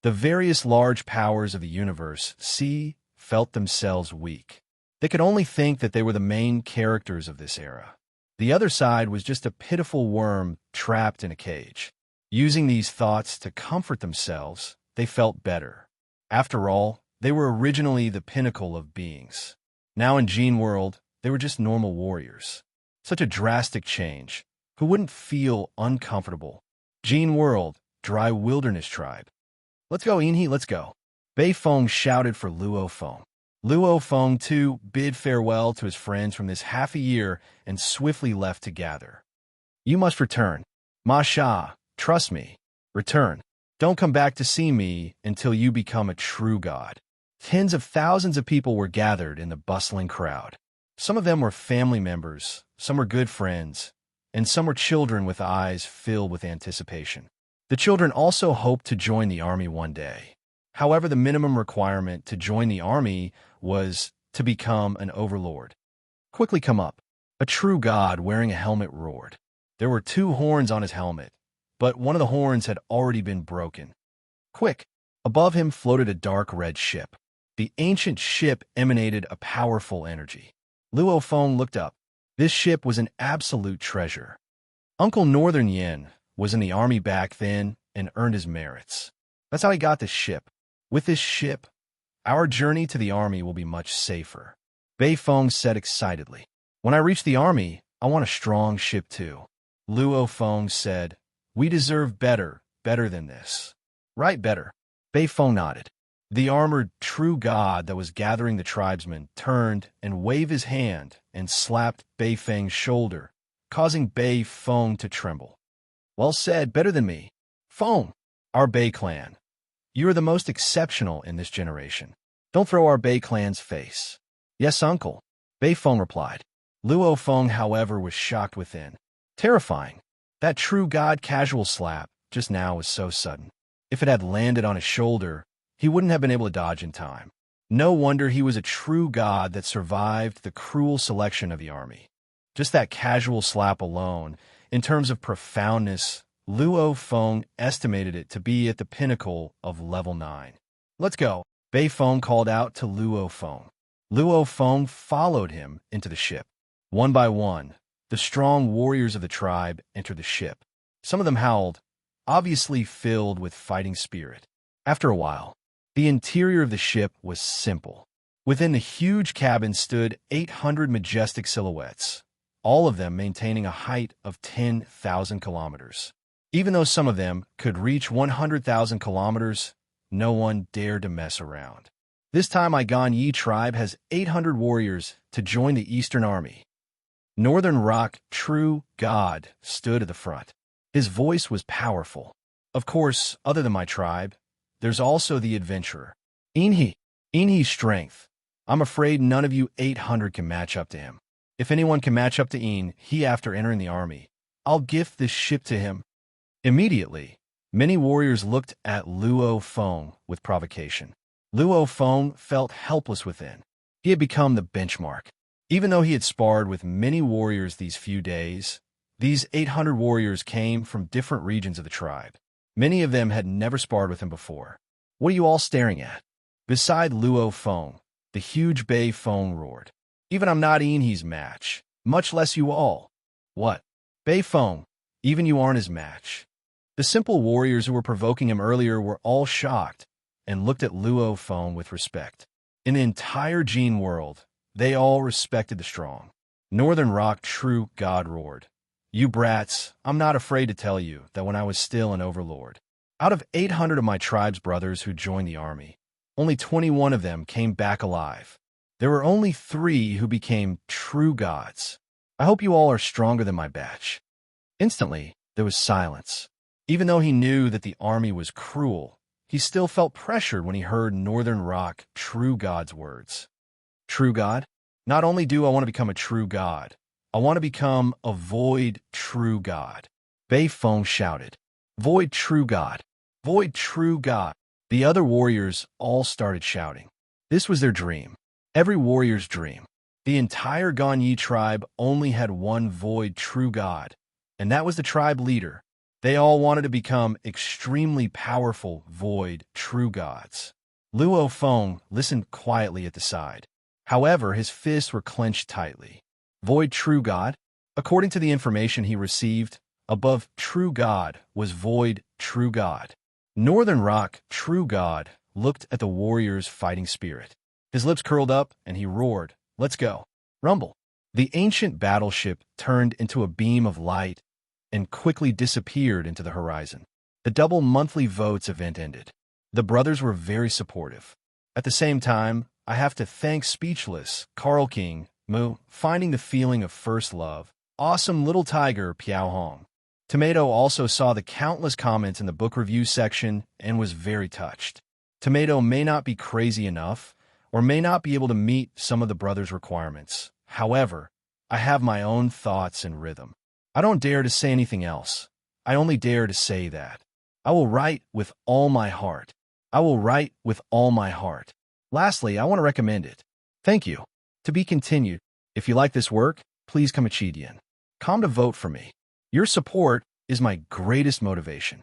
The various large powers of the universe felt themselves weak. They could only think that they were the main characters of this era. The other side was just a pitiful worm trapped in a cage. Using these thoughts to comfort themselves, they felt better. After all, they were originally the pinnacle of beings. Now in Jin world, they were just normal warriors. Such a drastic change. Who wouldn't feel uncomfortable? Jin world, dry wilderness tribe. Let's go, Inhi, let's go. Bei Feng shouted for Luo Feng. Luo Feng, too, bid farewell to his friends from this half a year and swiftly left to gather. You must return. Ma Sha, trust me. Return. Don't come back to see me until you become a true god. Tens of thousands of people were gathered in the bustling crowd. Some of them were family members, some were good friends, and some were children with eyes filled with anticipation. The children also hoped to join the army one day. However, the minimum requirement to join the army was to become an overlord. Quickly come up. A true god wearing a helmet roared. There were 2 horns on his helmet, but one of the horns had already been broken. Quick! Above him floated a dark red ship. The ancient ship emanated a powerful energy. Luo Feng looked up. This ship was an absolute treasure. Uncle Northern Yin was in the army back then and earned his merits. That's how he got this ship. With this ship, our journey to the army will be much safer. Bei Feng said excitedly. When I reach the army, I want a strong ship too. Luo Feng said, we deserve better than this. Right, better. Bei Feng nodded. The armored true god that was gathering the tribesmen turned and waved his hand and slapped Bei Feng's shoulder, causing Bei Feng to tremble. Well said, better than me. Feng, our Bei clan. You are the most exceptional in this generation. Don't throw our Bei clan's face. Yes, uncle, Bei Feng replied. Luo Feng, however, was shocked within. Terrifying. That true god casual slap just now was so sudden. If it had landed on his shoulder, he wouldn't have been able to dodge in time. No wonder he was a true god that survived the cruel selection of the army. Just that casual slap alone, in terms of profoundness, Luo Feng estimated it to be at the pinnacle of level 9. Let's go, Bei Feng called out to Luo Feng. Luo Feng followed him into the ship. One by one, the strong warriors of the tribe entered the ship. Some of them howled, obviously filled with fighting spirit. After a while, the interior of the ship was simple. Within the huge cabin stood 800 majestic silhouettes, all of them maintaining a height of 10,000 kilometers. Even though some of them could reach 100,000 kilometers, no one dared to mess around. This time, Gan Yi tribe has 800 warriors to join the Eastern Army. Northern Rock, true god, stood at the front. His voice was powerful. Of course, other than my tribe, there's also the adventurer. Inhi's strength. I'm afraid none of you 800 can match up to him. If anyone can match up to he after entering the army, I'll gift this ship to him. Immediately, many warriors looked at Luo Feng with provocation. Luo Feng felt helpless within. He had become the benchmark. Even though he had sparred with many warriors these few days, these 800 warriors came from different regions of the tribe. Many of them had never sparred with him before. What are you all staring at? Beside Luo Feng, the huge Bei Feng roared. Even I'm not Inhi's match, much less you all. What? Bei Feng, even you aren't his match. The simple warriors who were provoking him earlier were all shocked and looked at Luo Feng with respect. In the entire Gene world, they all respected the strong. Northern Rock true god roared. You brats, I'm not afraid to tell you that when I was still an overlord, out of 800 of my tribe's brothers who joined the army, only 21 of them came back alive. There were only 3 who became true gods. I hope you all are stronger than my batch. Instantly, there was silence. Even though he knew that the army was cruel, he still felt pressured when he heard Northern Rock true god's words. True god? Not only do I want to become a true god, I want to become a void true god. Bei Feng shouted. Void true god. Void true god. The other warriors all started shouting. This was their dream. Every warrior's dream. The entire Gan Yi tribe only had one void true god, and that was the tribe leader. They all wanted to become extremely powerful void true gods. Luo Feng listened quietly at the side. However, his fists were clenched tightly. Void true god? According to the information he received, above true god was void true god. Northern Rock true god looked at the warrior's fighting spirit. His lips curled up and he roared, "Let's go." Rumble. The ancient battleship turned into a beam of light and quickly disappeared into the horizon. The double monthly votes event ended. The brothers were very supportive. At the same time, I have to thank Speechless, Carl King, Mu, finding the feeling of first love, awesome little tiger Piao Hong. Tomato also saw the countless comments in the book review section and was very touched. Tomato may not be crazy enough, or may not be able to meet some of the brothers' requirements. However, I have my own thoughts and rhythm. I don't dare to say anything else. I only dare to say that. I will write with all my heart. I will write with all my heart. Lastly, I want to recommend it. Thank you. To be continued. If you like this work, please come a cheat yen. Come to vote for me. Your support is my greatest motivation.